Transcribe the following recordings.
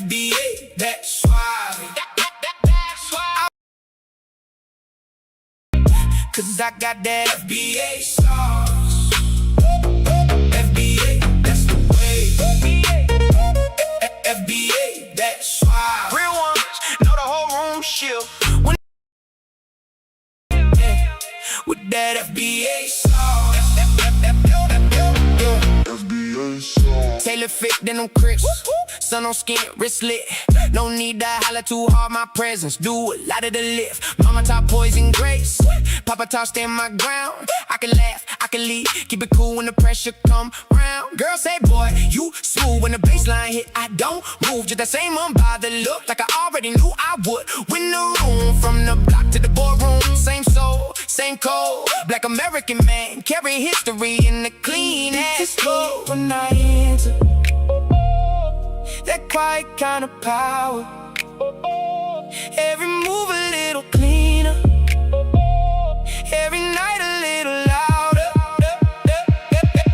FBA, that's why. Cause I got that FBA sauce. FBA, that's the way. FBA, that's why. Real ones know the whole room shift. With that FBA sauce. FBA sauce. Tailor fit, then them crisp. Sun on skin, wrist lit. No need to holler too hard, my presence do a lot of the lift. Mama taught poison grace. Papa taught stand my ground. I can laugh, I can lead. Keep it cool when the pressure come round. Girl say, boy, you smooth when the baseline hit. I don't move, just that same unbothered look. Like I already knew I would. Win the room, from the block to the boardroom. Same soul, same code. Black American man, carry history in the clean ass code. When I enter that quiet kind of power, every move a little cleaner, every night a little louder.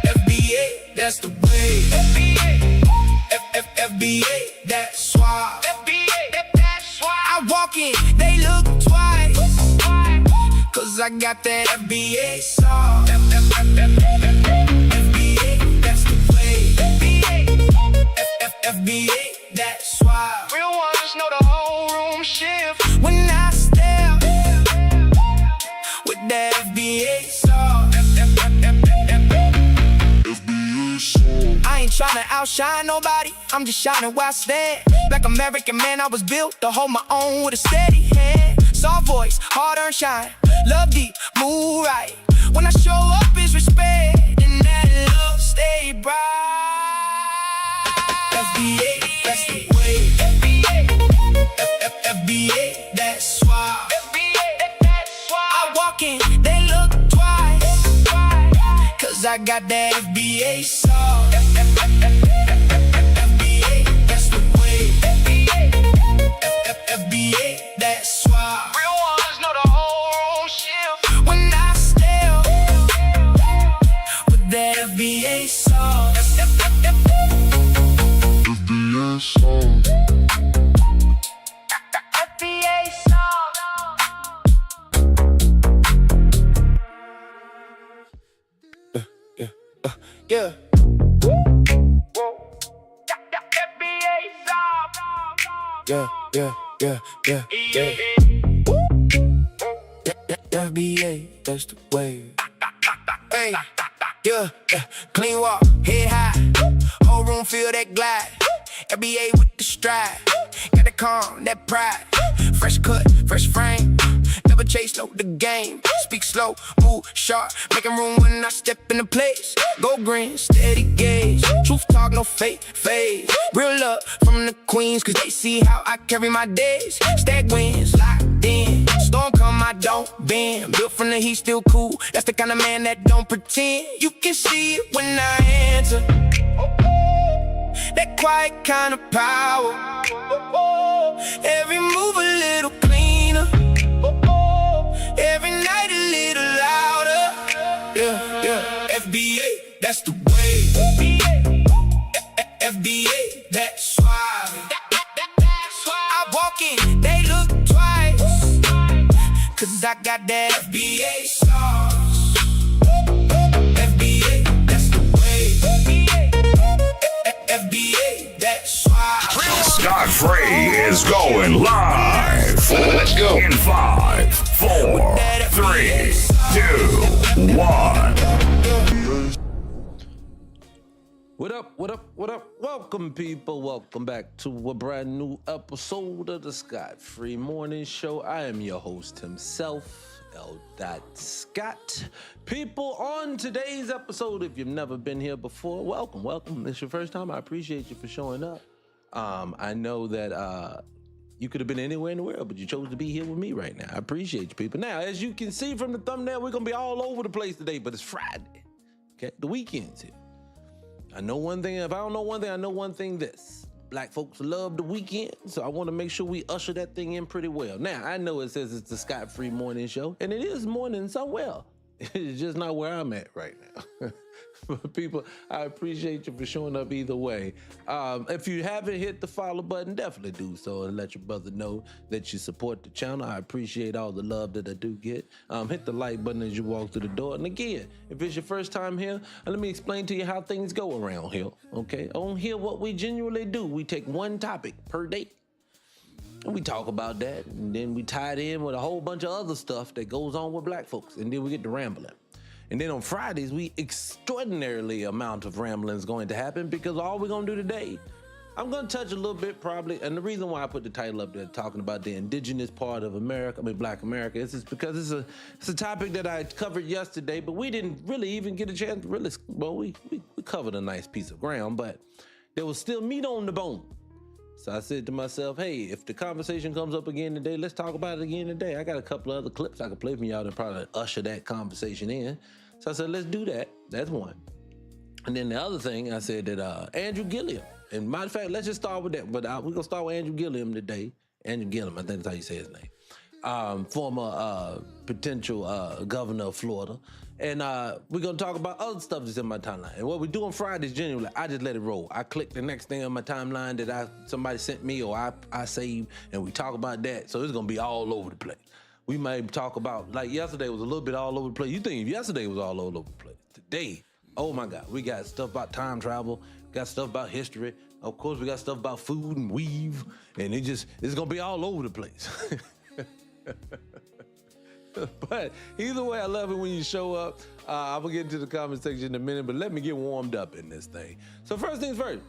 FBA, that's the way. FBA, that's why. I walk in, they look twice, cause I got that FBA sauce. FBA, that's the way. FBA, that's why. Real ones know the whole room shift when I step with that FBA sauce. I ain't tryna outshine nobody, I'm just shining where I stand. Black American man, I was built to hold my own with a steady hand. Soft voice, hard-earned shine, love deep, move right. When I show up, it's respect, and that love stay bright. FBA, that's the way. FBA, that's why. I walk in, they look twice, cause I got that FBA sauce. FBA, that's the way. FBA, that's why. Real ones know the whole room shift when I step with that FBA sauce. FBA sauce. FBA sauce. Yeah. Yeah. FBA, that's the way. Hey, yeah. Clean walk, head high. Whole room feel that glide. FBA with the stride. Got that calm, that pride. Fresh cut, fresh frame. Never chase, no, the game. Speak slow, move sharp. Making room when I step into place. Go green, steady gaze. Truth talk, no fake phase. Real love from the queens, cause they see how I carry my days. Stack wins, locked in. Storm come, I don't bend. Built from the heat, still cool. That's the kind of man that don't pretend. You can see it when I enter. That quiet kind of power. Every move a little cleaner, every night a little louder. Yeah. FBA, that's the way. FBA, that's why. I walk in, they look twice, cause I got that FBA sauce. FBA, that's the way. FBA, that's why. Scott Free is going live. Let's go. In 5, 4, 3, 2, 1. What up? Welcome, people. Welcome back to a brand new episode of the Scott Free Morning Show. I am your host himself, L. Scott. People, on today's episode, if you've never been here before, welcome. This is your first time. I appreciate you for showing up. I know that you could have been anywhere in the world, but you chose to be here with me right now. I appreciate you, people. Now, as you can see from the thumbnail, we're going to be all over the place today, but it's Friday. Okay, the weekend's here. I know one thing. If I don't know one thing, I know one thing this. Black folks love the weekend, so I want to make sure we usher that thing in pretty well. Now, I know it says it's the Scott Free Morning Show, and it is morning somewhere. It's just not where I'm at right now. But people, I appreciate you for showing up either way. If you haven't hit the follow button, definitely do so and let your brother know that you support the channel. I appreciate all the love that I do get. Hit the like button as you walk through the door. And again, if it's your first time here, let me explain to you how things go around here, okay? On here, what we genuinely do, we take one topic per day, and we talk about that, and then we tie it in with a whole bunch of other stuff that goes on with black folks, and then we get to rambling. And then on Fridays, we extraordinarily amount of rambling is going to happen because all we're gonna do today, I'm gonna touch a little bit probably, and the reason why I put the title up there talking about the indigenous part of America, Black America, is because it's a topic that I covered yesterday, but we didn't really even get a chance to really, well, we covered a nice piece of ground, but there was still meat on the bone. So I said to myself, hey, if the conversation comes up again today, let's talk about it again today. I got a couple of other clips I could play from y'all to probably usher that conversation in. So I said, let's do that. That's one. And then the other thing, I said that Andrew Gillum, and matter of fact, let's just start with that. But we're going to start with Andrew Gillum today. Andrew Gillum, I think that's how you say his name. Former potential governor of Florida. And we're going to talk about other stuff that's in my timeline. And what we do on Fridays, genuinely, I just let it roll. I click the next thing on my timeline that somebody sent me or I saved, and we talk about that. So it's going to be all over the place. We might talk about, like yesterday was a little bit all over the place. You think yesterday was all over the place. Today, oh my God, we got stuff about time travel, got stuff about history. Of course, we got stuff about food and weave, and it's going to be all over the place. But either way, I love it when you show up. I'm gonna get into the comment section in a minute, but let me get warmed up in this thing. So first things first,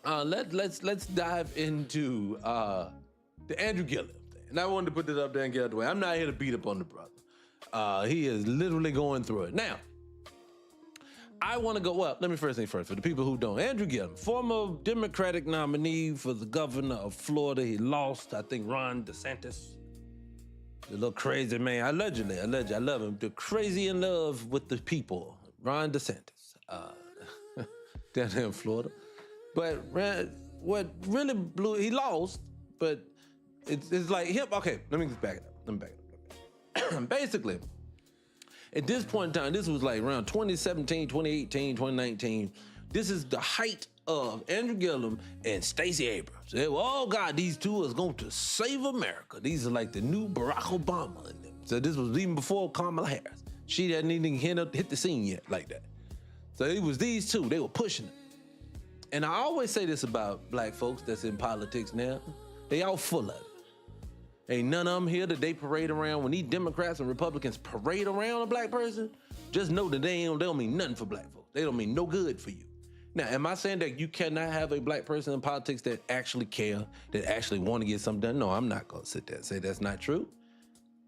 let's dive into the Andrew Gillum thing. And I wanted to put this up there and get out of the way. I'm not here to beat up on the brother. He is literally going through it. Now, I want to go, well, let me first thing first, for the people who don't. Andrew Gillum, former Democratic nominee for the governor of Florida. He lost, I think, Ron DeSantis. The little crazy man, allegedly, I love him. The crazy in love with the people, Ron DeSantis, down there in Florida. But what really blew, he lost, but it's like him, okay, let me just back it up. Basically, at this point in time, this was like around 2017, 2018, 2019, this is the height of Andrew Gillum and Stacey Abrams. They were, oh God, these two is going to save America. These are like the new Barack Obama in them. So this was even before Kamala Harris. She hadn't even hit the scene yet like that. So it was these two, they were pushing it. And I always say this about black folks that's in politics now, they all full of it. Ain't none of them here that they parade around. When these Democrats and Republicans parade around a black person, just know that they don't mean nothing for black folks. They don't mean no good for you. Now, am I saying that you cannot have a black person in politics that actually care, that actually want to get something done? No, I'm not going to sit there and say that's not true,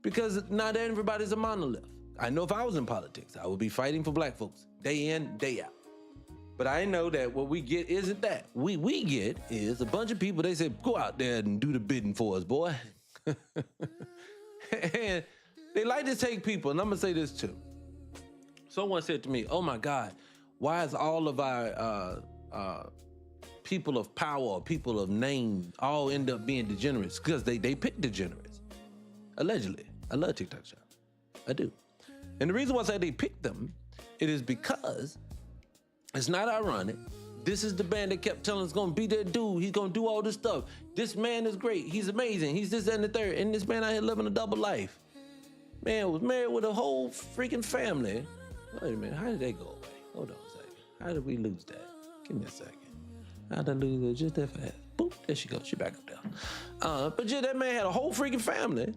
because not everybody's a monolith. I know if I was in politics, I would be fighting for black folks day in, day out. But I know that what we get isn't that. We get is a bunch of people, they say, go out there and do the bidding for us, boy. And they like to take people, and I'm going to say this too. Someone said to me, oh my God, why is all of our people of power or people of name all end up being degenerates? Because they pick degenerates. Allegedly. I love TikTok Shop. I do. And the reason why I say they pick them, it is because it's not ironic. This is the band that kept telling us going to be that dude. He's going to do all this stuff. This man is great. He's amazing. He's this, that, and the third. And this man out here living a double life. Man was married with a whole freaking family. Wait a minute. How did they go away? Hold on a second. How did we lose that? Give me a second. How did I lose it just that fast? Boop, there she goes. She back up there. But yeah, that man had a whole freaking family.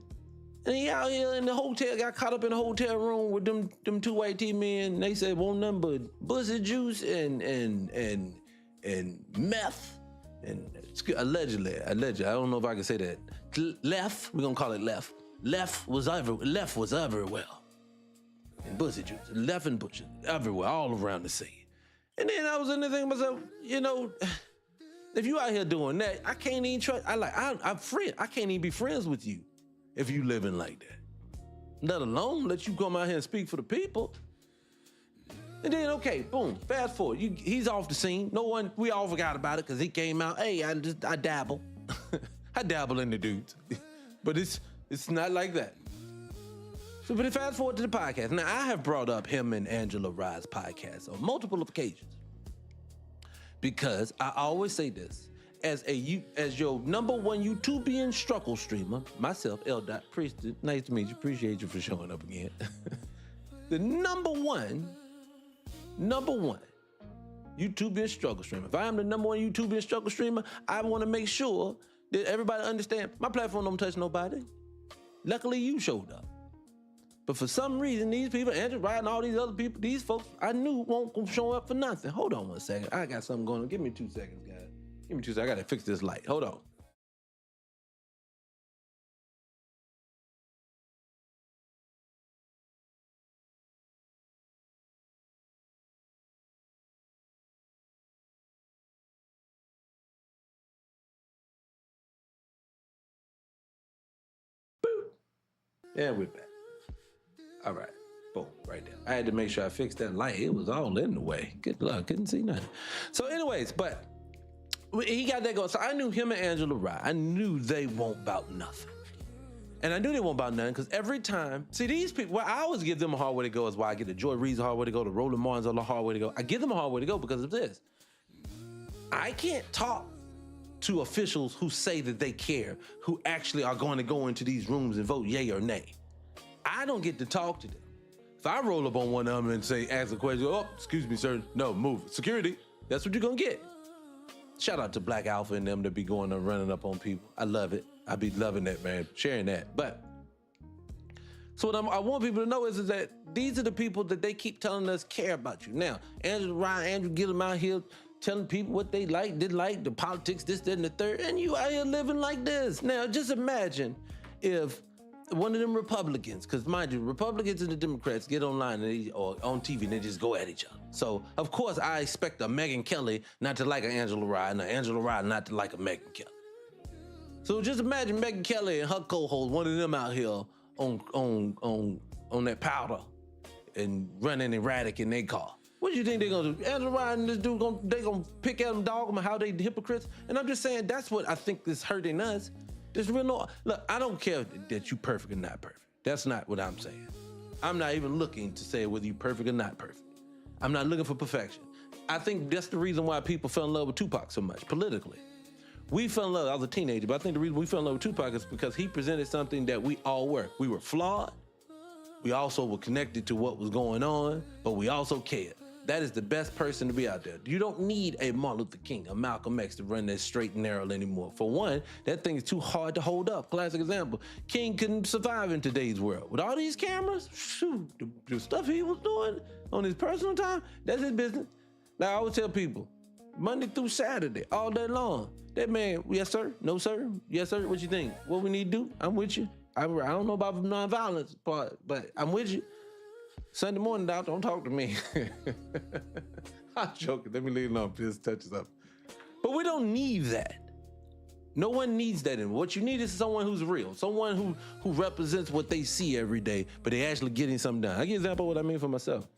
And he out here in the hotel, got caught up in the hotel room with them two white tea men. They said, won't nothing but pussy juice and meth. And allegedly, I don't know if I can say that. Left, we're gonna call it left. Left was everywhere. And pussy juice, left and bushes, everywhere, all around the city. And then I was in there thinking to myself, you know, if you out here doing that, I can't even trust, I'm friend, I can't even be friends with you if you living like that. Let alone let you come out here and speak for the people. And then, okay, boom, fast forward, he's off the scene. We all forgot about it because he came out, hey, I dabble. I dabble in the dudes. But it's not like that. So, but fast forward to the podcast. Now, I have brought up him and Angela Rye's podcast on multiple occasions because I always say this. As your number one YouTubian struggle streamer, myself, L. Priest, nice to meet you. Appreciate you for showing up again. The number one YouTubian struggle streamer. If I am the number one YouTubian struggle streamer, I want to make sure that everybody understand my platform don't touch nobody. Luckily, you showed up. But for some reason, these people, Andrew Wright and all these other people, these folks, I knew won't show up for nothing. Hold on one second. I got something going on. Give me 2 seconds, guys. Give me 2 seconds. I got to fix this light. Hold on. Boop. Yeah, we're back. All right. Boom, right there. I had to make sure I fixed that light. It was all in the way. Good luck. Couldn't see nothing. So anyways, but he got that going. So I knew him and Angela Rye. I knew they won't about nothing. And I knew they won't about nothing because every time, see these people, well, I always give them a hard way to go is why I get the Joy Reid's a hard way to go, the Roland Martin's a hard way to go. I give them a hard way to go because of this. I can't talk to officials who say that they care, who actually are going to go into these rooms and vote yay or nay. I don't get to talk to them. If I roll up on one of them and say, ask a question, oh, excuse me, sir, no, move. Security, that's what you're gonna get. Shout out to Black Alpha and them that be going and running up on people. I love it. I be loving that, man, sharing that. But, so what I want people to know is that these are the people that they keep telling us care about you. Now, Andrew Ryan, Andrew Gillum out here telling people what they like, didn't like, the politics, this, that, and the third, and you out here living like this. Now, just imagine if one of them Republicans, because mind you, Republicans and the Democrats get online or on TV and they just go at each other. So, of course, I expect a Megyn Kelly not to like an Angela Rye and an Angela Rye not to like a Megyn Kelly. So just imagine Megyn Kelly and her co-host, one of them out here on that powder and running erratic in their car. What do you think they're gonna do? Angela Rye and this dude, they gonna pick at them, dog them, how they hypocrites? And I'm just saying, that's what I think is hurting us. There's real no, look, I don't care that you perfect or not perfect. That's not what I'm saying. I'm not even looking to say whether you perfect or not perfect. I'm not looking for perfection. I think that's the reason why people fell in love with Tupac so much, politically. We fell in love, I was a teenager, but I think the reason we fell in love with Tupac is because he presented something that we all were. We were flawed. We also were connected to what was going on, but we also cared. That is the best person to be out there. You don't need a Martin Luther King, a Malcolm X to run that straight and narrow anymore. For one, that thing is too hard to hold up. Classic example. King couldn't survive in today's world. With all these cameras, shoot, the stuff he was doing on his personal time, that's his business. Like I always tell people, Monday through Saturday, all day long, that man, yes sir, no sir, yes sir, what you think? What we need to do? I'm with you. I don't know about the nonviolence part, but I'm with you. Sunday morning, Doc, don't talk to me. I'm joking. Let me leave it on. This touches up. But we don't need that. No one needs that anymore. What you need is someone who's real, someone who represents what they see every day, but they actually getting something done. I give an example of what I mean for myself.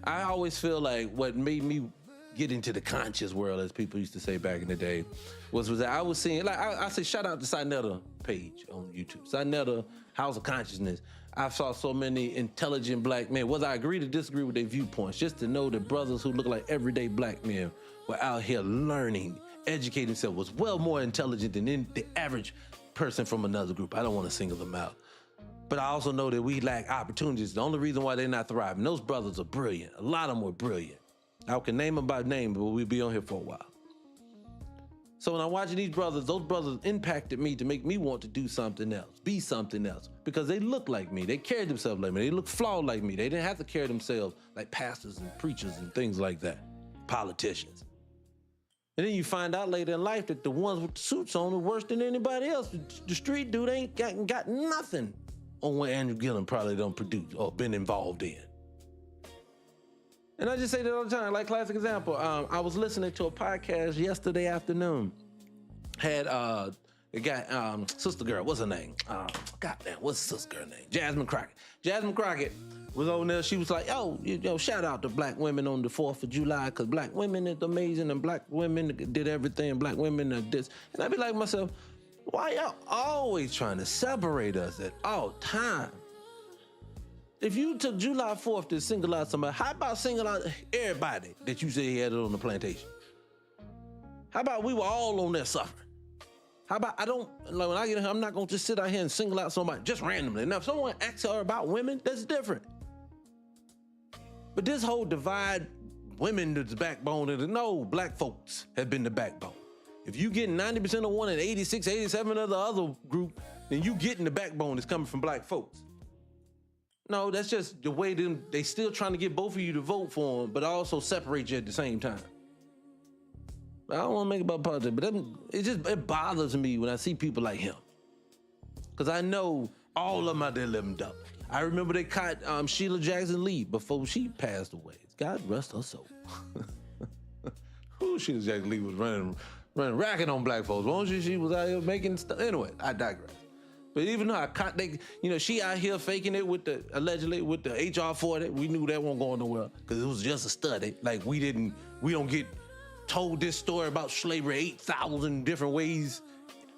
I always feel like what made me get into the conscious world, as people used to say back in the day, was that I was seeing, like I say, shout out to Sinetta page on YouTube. Sinetta, House of Consciousness. I saw so many intelligent black men, whether I agree to disagree with their viewpoints, just to know that brothers who look like everyday black men were out here learning, educating themselves, was well more intelligent than the average person from another group. I don't want to single them out. But I also know that we lack opportunities. The only reason why they're not thriving, those brothers are brilliant. A lot of them were brilliant. I can name them by name, but we'll be on here for a while. So when I'm watching these brothers, those brothers impacted me to make me want to do something else, be something else, because they look like me. They carried themselves like me. They look flawed like me. They didn't have to carry themselves like pastors and preachers and things like that, politicians. And then you find out later in life that the ones with the suits on are worse than anybody else. The street dude ain't got nothing on what Andrew Gillum probably don't produce or been involved in. And I just say that all the time, like classic example. I was listening to a podcast yesterday afternoon. Had it got sister girl, what's her name? Goddamn, what's sister girl name? Jasmine Crockett. Jasmine Crockett was on there. She was like, yo, shout out to black women on the 4th of July, because black women is amazing and black women did everything and black women are this. And I'd be like myself, why y'all always trying to separate us at all time? if you took July 4th to single out somebody, how about single out everybody that you say had it on the plantation? How about we were all on there suffering? How about when I get here, I'm not gonna just sit out here and single out somebody just randomly. Now, if someone asks her about women, that's different. But this whole divide, women is the backbone, and no, black folks have been the backbone. If you get 90% of one and 86, 87 of the other group, then you getting the backbone that's coming from black folks. No, that's just the way they still trying to get both of you to vote for them, but also separate you at the same time. I don't want to make it about politics, but it bothers me when I see people like him. Because I know all of them out there living up. I remember they caught Sheila Jackson Lee before she passed away. God rest her soul. Who Sheila Jackson Lee was running racket on black folks. Won't she was out here making stuff. Anyway, I digress. But even though she out here faking it allegedly with the HR 40, we knew that wasn't going nowhere because it was just a study. Like we don't get told this story about slavery 8,000 different ways.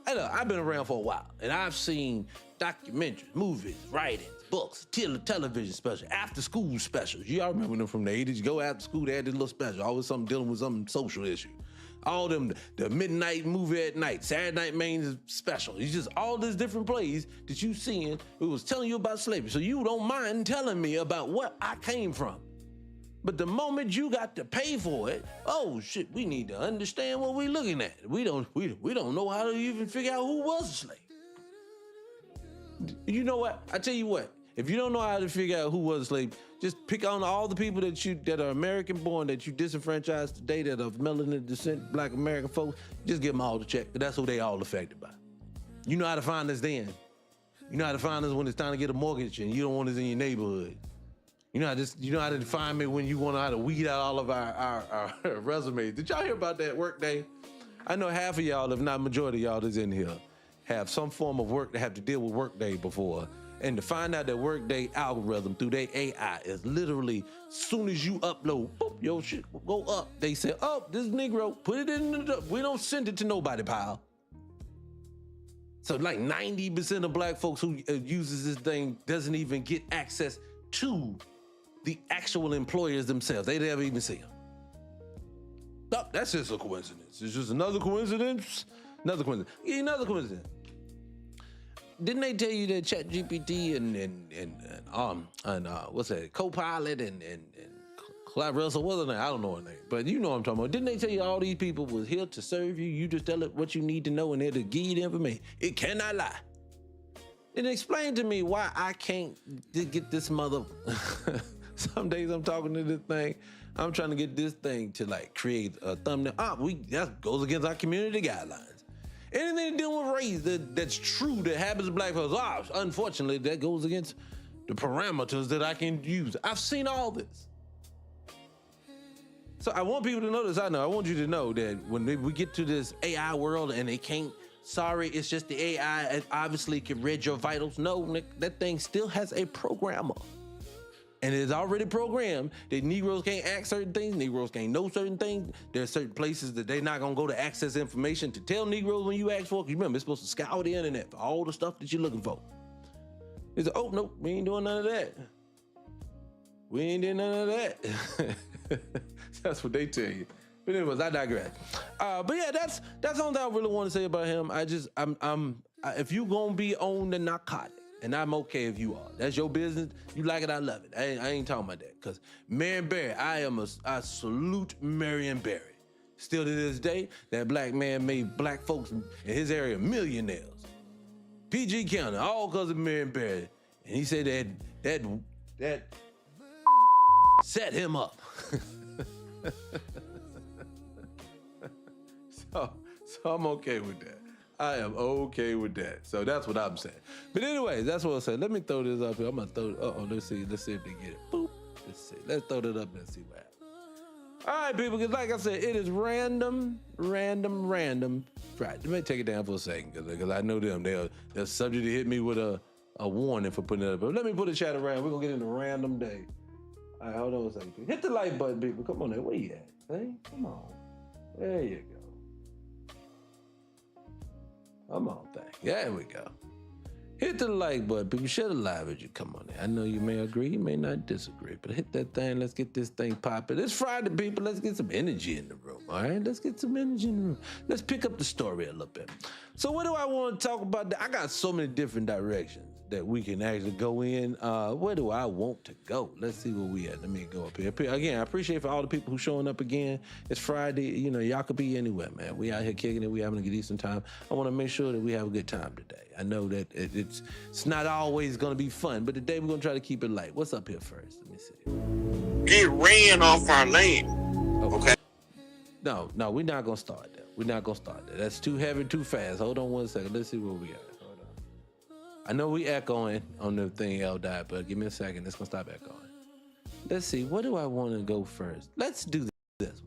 I've been around for a while, and I've seen documentaries, movies, writings, books, television specials, after school specials. Y'all remember them from the 80s? You go after school, they had this little special, always something dealing with some social issue. All them, the midnight movie at night, Saturday Night Main special. It's just all these different plays that you seeing. It was telling you about slavery, so you don't mind telling me about what I came from. But the moment you got to pay for it, oh shit, we need to understand what we're looking at. We don't know how to even figure out who was a slave. You know what? I tell you what, if you don't know how to figure out who was a slave, just pick on all the people that are American born, that you disenfranchised today, that are melanin descent, black American folks, just give them all the check. That's who they all affected by. You know how to find us then. You know how to find us when it's time to get a mortgage and you don't want us in your neighborhood. You know how to find me when you want to know how to weed out all of our resumes. Did y'all hear about that Workday? I know half of y'all, if not majority of y'all that's in here, have some form of work that have to deal with Workday before. And to find out that Workday algorithm through their AI is literally, soon as you upload, boop, your shit will go up. They say, oh, this Negro, put it in we don't send it to nobody, pal. So like 90% of black folks who uses this thing doesn't even get access to the actual employers themselves. They never even see them. No, that's just a coincidence. It's just another coincidence. Another coincidence. Yeah, another coincidence. Didn't they tell you that ChatGPT and what's that? Copilot and Clive Russell, wasn't it? I don't know her name, but you know what I'm talking about. Didn't they tell you all these people was here to serve you? You just tell it what you need to know and it'll give you the information. It cannot lie. And explain to me why I can't get this mother. Some days I'm talking to this thing. I'm trying to get this thing to like create a thumbnail. That goes against our community guidelines. Anything to do with race that's true that happens to black folks, unfortunately, that goes against the parameters that I can use. I've seen all this. So I want people to know this. I want you to know that when we get to this AI world and they can't, sorry, it's just the AI. It obviously can read your vitals. No, that thing still has a programmer. And it is already programmed that Negroes can't ask certain things, Negroes can't know certain things. There's certain places that they're not gonna go to access information to tell Negroes when you ask for it. Because remember, it's supposed to scour the internet for all the stuff that you're looking for. It's like, oh, nope, we ain't doing none of that. We ain't doing none of that. That's what they tell you. But anyways, I digress. But yeah, that's the only thing I really want to say about him. If you gonna be on the narcotic, and I'm okay if you are. That's your business. You like it, I love it. I ain't talking about that. Because Marion Barry, I salute Marion Barry. Still to this day, that black man made black folks in his area millionaires. PG County, all because of Marion Barry. And he said that set him up. So I'm okay with that. I am okay with that. So that's what I'm saying. But anyways, that's what I'm saying. Let me throw this up here. I'm gonna throw it. Let's see if they get it. Boop. Let's see. Let's throw that up and see what happens. All right, people, because like I said, it is random Friday. Let me take it down for a second, because I know them. They're subject to hit me with a warning for putting it up. But let me put a chat around. We're gonna get into random day. All right, hold on a second. Hit the like button, people. Come on there. Where you at? Hey, come on. There you go. Come on, thing. There we go. Hit the like button. People, share the live as you come on there. I know you may agree, you may not disagree, but hit that thing. Let's get this thing popping. It's Friday, people. Let's get some energy in the room, all right? Let's get some energy in the room. Let's pick up the story a little bit. So what do I want to talk about? I got so many different directions that we can actually go in. Where do I want to go? Let's see where we at. Let me go up here. Again, I appreciate for all the people who showing up again. It's Friday. You know, y'all could be anywhere, man. We out here kicking it. We having a decent time. I want to make sure that we have a good time today. I know that it's not always going to be fun, but today we're going to try to keep it light. What's up here first? Let me see. Get ran off our land. Okay. No, we're not going to start there. We're not going to start there. That's too heavy, too fast. Hold on one second. Let's see where we at. Hold on. I know we echoing on the thing, L-Dot, but give me a second. It's going to stop echoing. Let's see. What do I want to go first? Let's do this one.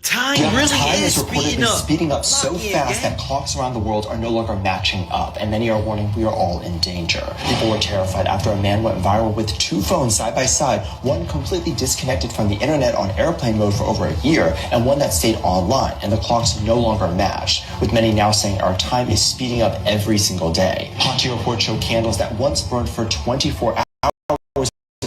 Time is reportedly speeding up so fast that clocks around the world are no longer matching up, and many are warning we are all in danger. People were terrified after a man went viral with two phones side by side, one completely disconnected from the internet on airplane mode for over a year, and one that stayed online, and the clocks no longer matched, with many now saying our time is speeding up every single day. Haunting reports show candles that once burned for 24 hours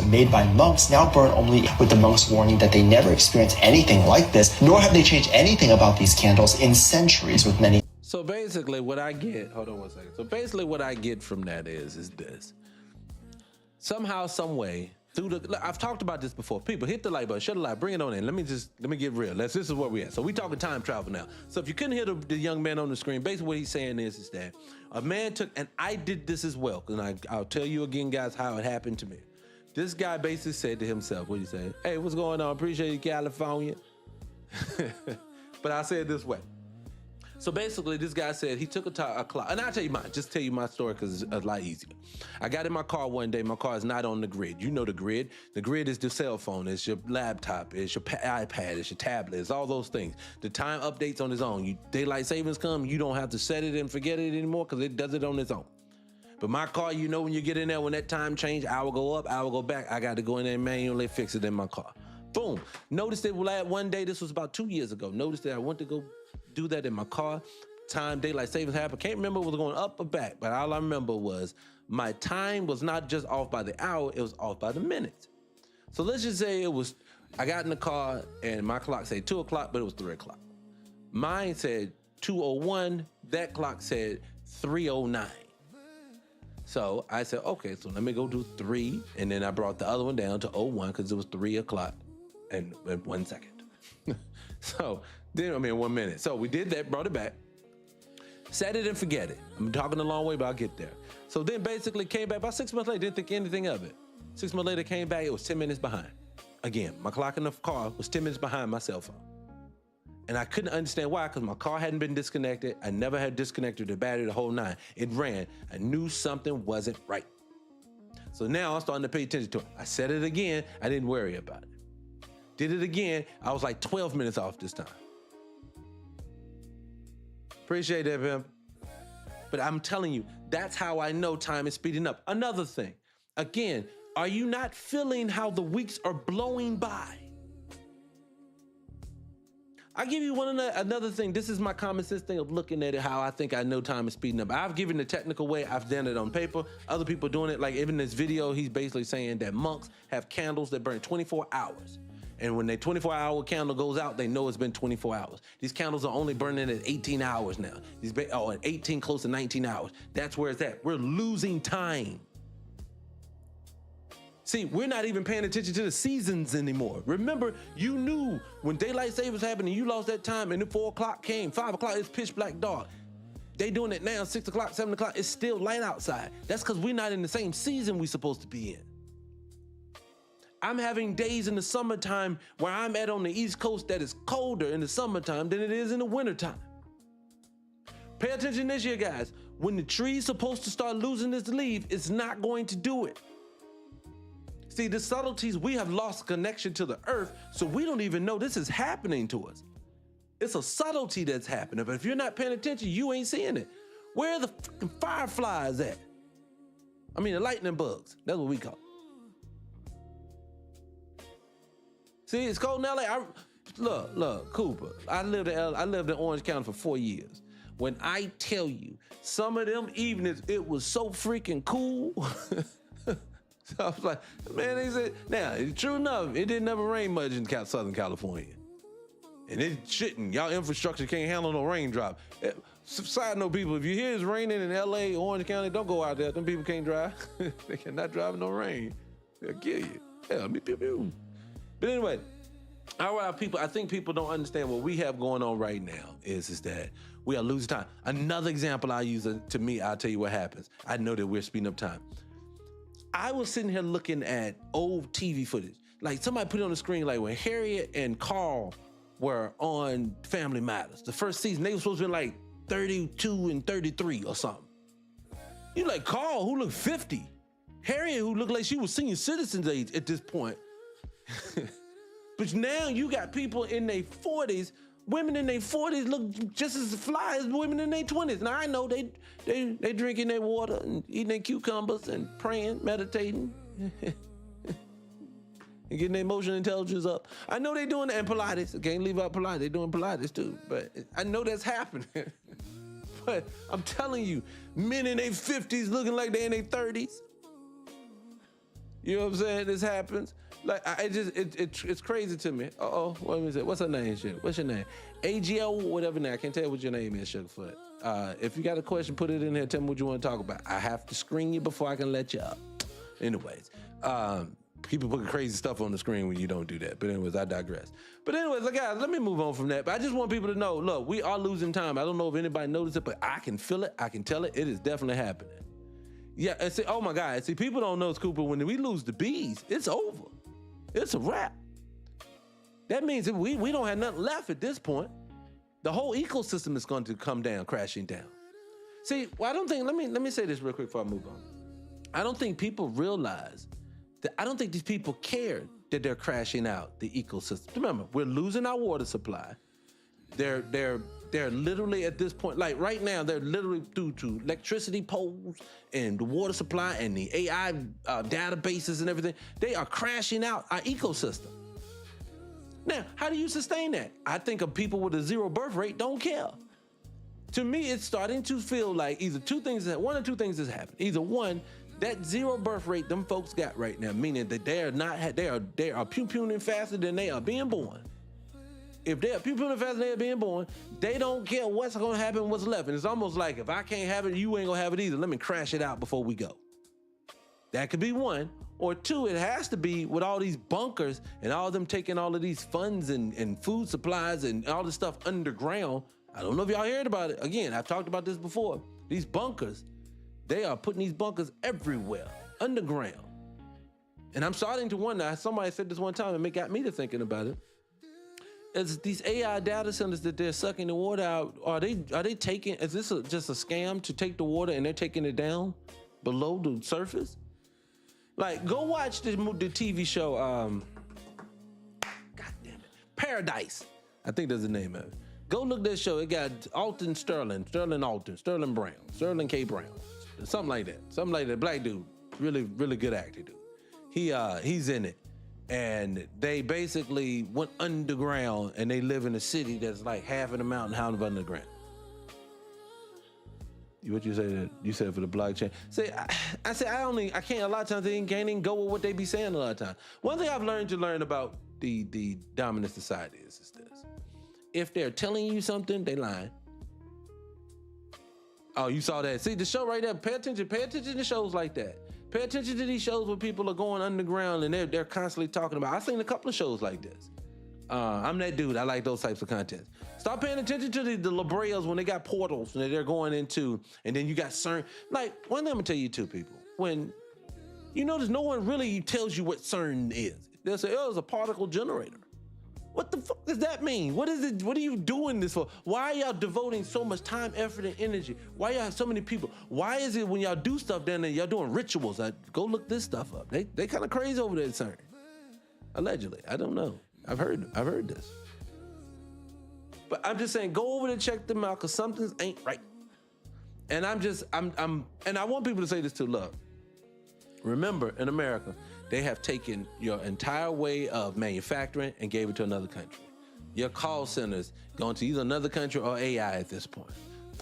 made by monks now burn only, with the monks warning that they never experienced anything like this, nor have they changed anything about these candles in centuries, with many. So basically what I get, hold on one second. So basically what I get from that is this. Somehow, some way, I've talked about this before. People, hit the like button, shut the light, bring it on in. Let me get real. This is where we at. So we talking time travel now. So if you couldn't hear the young man on the screen, basically what he's saying is that a man took, and I did this as well, and I'll tell you again, guys, how it happened to me. This guy basically said to himself, what did he say? Hey, what's going on? Appreciate you, California. But I'll say it this way. So basically, this guy said he took a clock, and I'll tell you mine, just tell you my story because it's a lot easier. I got in my car one day. My car is not on the grid. You know the grid. The grid is the cell phone. It's your laptop. It's your iPad. It's your tablet. It's all those things. The time updates on its own. Daylight savings come, you don't have to set it and forget it anymore because it does it on its own. But my car, you know, when you get in there, when that time change, hour go up, hour go back, I got to go in there and manually fix it in my car. Boom. Noticed it one day, this was about 2 years ago. Noticed that I went to go do that in my car. Time, daylight savings happened. Can't remember if it was going up or back, but all I remember was my time was not just off by the hour, it was off by the minute. So let's just say I got in the car and my clock said 2 o'clock, but it was 3 o'clock. Mine said 2:01, that clock said 3:09. So I said, okay, so let me go do 3. And then I brought the other one down to 01 because it was 3 o'clock and 1 second. So then, 1 minute. So we did that, brought it back, set it and forget it. I'm talking a long way, but I'll get there. So then basically came back about 6 months later, didn't think anything of it. 6 months later, came back, it was 10 minutes behind. Again, my clock in the car was 10 minutes behind my cell phone. And I couldn't understand why, because my car hadn't been disconnected. I never had disconnected the battery the whole 9. It ran. I knew something wasn't right. So now I'm starting to pay attention to it. I said it again. I didn't worry about it. Did it again. I was like 12 minutes off this time. Appreciate that, pimp. But I'm telling you, that's how I know time is speeding up. Another thing. Again, are you not feeling how the weeks are blowing by? I'll give you another thing. This is my common sense thing of looking at it, how I think I know time is speeding up. I've given the technical way. I've done it on paper. Other people doing it. Like even this video, he's basically saying that monks have candles that burn 24 hours. And when their 24-hour candle goes out, they know it's been 24 hours. These candles are only burning at 18 hours now. At 18, close to 19 hours. That's where it's at. We're losing time. See, we're not even paying attention to the seasons anymore. Remember, you knew when daylight savings happened and you lost that time and then 4 o'clock came, 5 o'clock, it's pitch black dark. They doing it now, 6 o'clock, 7 o'clock, it's still light outside. That's because we're not in the same season we're supposed to be in. I'm having days in the summertime where I'm at on the East Coast that is colder in the summertime than it is in the wintertime. Pay attention this year, guys. When the tree's supposed to start losing its leaf, it's not going to do it. See, the subtleties, we have lost connection to the earth, so we don't even know this is happening to us. It's a subtlety that's happening, but if you're not paying attention, you ain't seeing it. Where are the fucking fireflies at? The lightning bugs. That's what we call it. See, it's cold in LA. Look, Cooper. I lived in Orange County for 4 years. When I tell you, some of them evenings, it was so freaking cool. So I was like, man, they said, now, true enough, it didn't ever rain much in Southern California. And it shouldn't. Y'all infrastructure can't handle no raindrop. Side note, people, if you hear it's raining in LA, Orange County, don't go out there. Them people can't drive. They cannot drive in no rain. They'll kill you. Yeah, me, pew, pew. But anyway, all right, people, I think people don't understand what we have going on right now is that we are losing time. Another example I use, to me, I'll tell you what happens. I know that we're speeding up time. I was sitting here looking at old TV footage. Like somebody put it on the screen, like when Harriet and Carl were on Family Matters. The first season, they were supposed to be like 32 and 33 or something. You like Carl, who looked 50. Harriet, who looked like she was senior citizens age at this point. But now you got people in their 40s, women in their 40s look just as fly as women in their 20s. Now I know they drinking their water and eating their cucumbers and praying, meditating, and getting their emotional intelligence up. I know they doing that, and Pilates. I can't leave out Pilates. They doing Pilates too, but I know that's happening. But I'm telling you, men in their 50s looking like they in their 30s. You know what I'm saying? This happens. Like it's crazy to me. What is it? What's her name? Shit. What's your name? AGL, whatever name. I can't tell you what your name is, Sugarfoot. If you got a question, put it in here. Tell me what you want to talk about. I have to screen you before I can let you up. Anyways, people put crazy stuff on the screen when you don't do that. But anyways, I digress. But anyways, guys, let me move on from that. But I just want people to know, look, we are losing time. I don't know if anybody noticed it, but I can feel it. I can tell it. It is definitely happening. Yeah, and see, oh my God. See, people don't know, Cooper, when we lose the bees, it's over. It's a wrap. That means that we don't have nothing left at this point. The whole ecosystem is going to come down, crashing down. See, well, I don't think, let me say this real quick before I move on. I don't think people realize that, I don't think these people care that they're crashing out the ecosystem. Remember, we're losing our water supply. They're literally at this point, like right now, they're literally due to electricity poles and the water supply and the AI databases and everything. They are crashing out our ecosystem. Now, how do you sustain that? I think of people with a zero birth rate don't care. To me, it's starting to feel like either one or two things has happened. Either one, that zero birth rate them folks got right now, meaning that they are pew-pewing faster than they are being born. If they are pew-pewing faster than they are being born, they don't care what's going to happen, what's left. And it's almost like, if I can't have it, you ain't going to have it either. Let me crash it out before we go. That could be one. Or two, it has to be with all these bunkers and all of them taking all of these funds and food supplies and all this stuff underground. I don't know if y'all heard about it. Again, I've talked about this before. These bunkers, they are putting these bunkers everywhere, underground. And I'm starting to wonder, somebody said this one time and it got me to thinking about it. Is these AI data centers that they're sucking the water out, are they taking, is this just a scam to take the water and they're taking it down below the surface? Like, go watch the TV show, God damn it, Paradise. I think that's the name of it. Go look at that show. It got Sterling Brown, Sterling K. Brown, something like that. Black dude, really, really good actor, dude. He's in it. And they basically went underground and they live in a city that's like half of the mountain, half of underground. What you say that you said for the blockchain? Say, I can't, a lot of times they can't even go with what they be saying a lot of times. One thing I've learned about the dominant society is this. If they're telling you something, they lying. Oh, you saw that. See the show right there, pay attention to shows like that. Pay attention to these shows where people are going underground and they're constantly talking about. I've seen a couple of shows like this. I'm that dude. I like those types of content. Stop paying attention to the La Breas when they got portals and they're going into, and then you got CERN. Like, one thing I'm gonna tell you too, people. When you notice no one really tells you what CERN is. They'll say, oh, it's a particle generator. What the fuck does that mean? What is it? What are you doing this for? Why are y'all devoting so much time, effort, and energy? Why y'all have so many people? Why is it when y'all do stuff down there, y'all doing rituals? Go look this stuff up. They kind of crazy over there at CERN. Allegedly. I don't know. I've heard this. But I'm just saying, go over there, check them out, because something ain't right. And and I want people to say this too, love. Remember, in America, they have taken your entire way of manufacturing and gave it to another country. Your call centers going to either another country or AI at this point.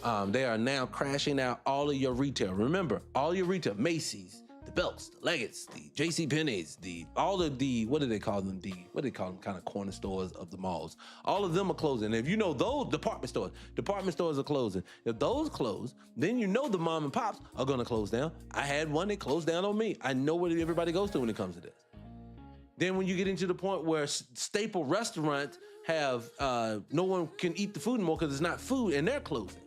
They are now crashing out all of your retail. Remember, all your retail, Macy's, the Belks, the Leggett's, the JCPenney's, all of the, what do they call them? Kind of corner stores of the malls. All of them are closing. If you know those department stores are closing. If those close, then you know the mom and pops are going to close down. I had one that closed down on me. I know what everybody goes to when it comes to this. Then when you get into the point where staple restaurants have, no one can eat the food anymore because it's not food and they're closing.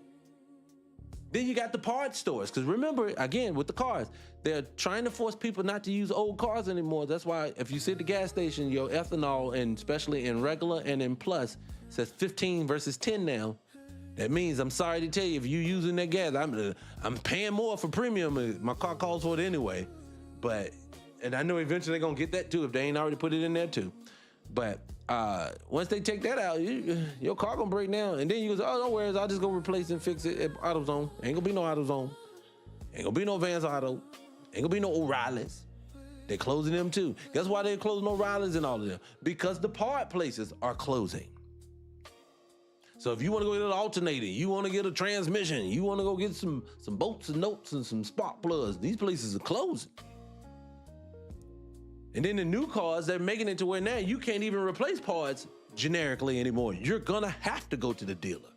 Then you got the parts stores, because remember, again, with the cars, they're trying to force people not to use old cars anymore. That's why if you sit at the gas station, your ethanol, and especially in regular and in plus, says 15 versus 10 now. That means, I'm sorry to tell you, if you're using that gas, I'm paying more for premium. My car calls for it anyway. And I know eventually they're going to get that too if they ain't already put it in there too. But once they take that out, your car gonna break down. And then you go, oh, don't worry, I'll just go replace and fix it at AutoZone. Ain't gonna be no AutoZone. Ain't gonna be no Vans Auto. Ain't gonna be no O'Reilly's. They're closing them too. Guess why they're closing O'Reilly's and all of them? Because the part places are closing. So if you want to go get an alternator, you want to get a transmission, you want to go get some bolts and nuts and some spark plugs, these places are closing. And then the new cars, they're making it to where now you can't even replace parts generically anymore. You're gonna have to go to the dealer.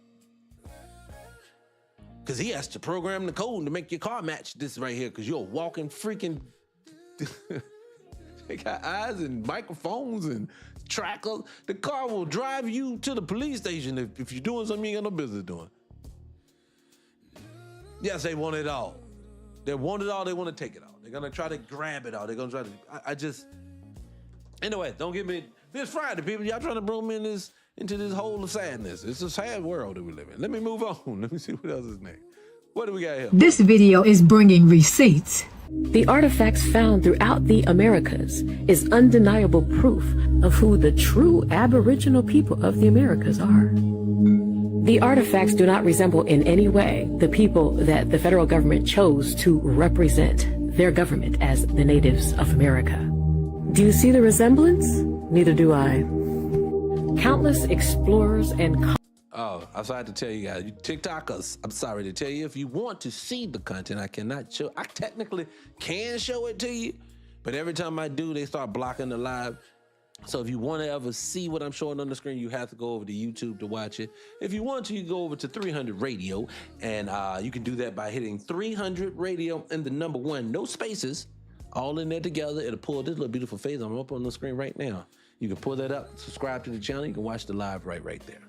Because he has to program the code to make your car match this right here, because you're a walking freaking... They got eyes and microphones and trackers. The car will drive you to the police station if you're doing something you ain't got no business doing. Yes, they want it all. They want it all, they want to take it all. They're gonna try to grab it all. They're gonna try to, anyway, don't get me, this Friday, people, y'all trying to bring me into this hole of sadness. It's a sad world that we live in. Let me move on. Let me see what else is next. What do we got here? This video is bringing receipts. The artifacts found throughout the Americas is undeniable proof of who the true Aboriginal people of the Americas are. The artifacts do not resemble in any way the people that the federal government chose to represent their government as the natives of America. Do you see the resemblance? Neither do I. Countless explorers and... Oh, I'm sorry to tell you guys, you TikTokers, I'm sorry to tell you, if you want to see the content, I cannot show, I technically can show it to you, but every time I do, they start blocking the live. So if you want to ever see what I'm showing on the screen, you have to go over to YouTube to watch it. If you want to, you go over to 300 Radio, and you can do that by hitting 300 Radio and the number 1, no spaces, all in there together. It'll pull this little beautiful face. I'm up on the screen right now. You can pull that up, subscribe to the channel. You can watch the live right there.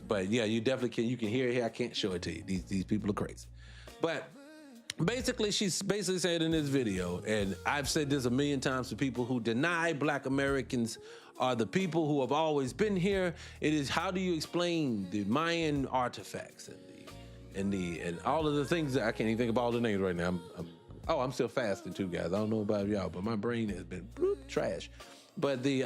But yeah, you definitely can. You can hear it here. I can't show it to you. These people are crazy. But basically, she's basically said in this video, and I've said this a million times to people who deny Black Americans are the people who have always been here. It is, how do you explain the Mayan artifacts and all of the things that I can't even think of all the names right now. I'm still fasting too, guys. I don't know about y'all, but my brain has been trash. But the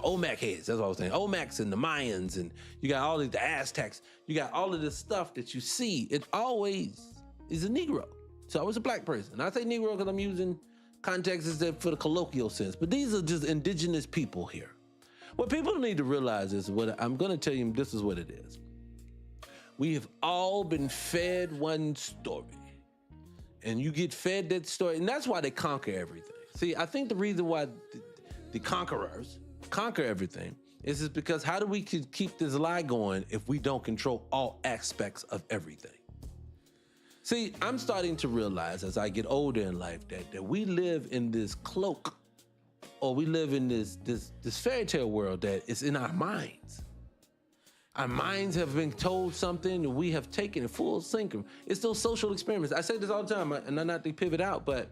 Olmec heads, that's what I was saying. Olmecs and the Mayans, and you got all the Aztecs. You got all of this stuff that you see. It always is a Negro. It's always a Black person. And I say Negro because I'm using context is that for the colloquial sense. But these are just indigenous people here. What people need to realize is, what I'm going to tell you, this is what it is. We have all been fed one story. And you get fed that story. And that's why they conquer everything. See, I think the reason why the conquerors conquer everything is because how do we keep this lie going if we don't control all aspects of everything? See, I'm starting to realize as I get older in life that we live in this cloak, or we live in this fairy tale world that is in our minds. Our minds have been told something and we have taken it full sinker. It's those social experiments. I say this all the time, and I'm not to pivot out, but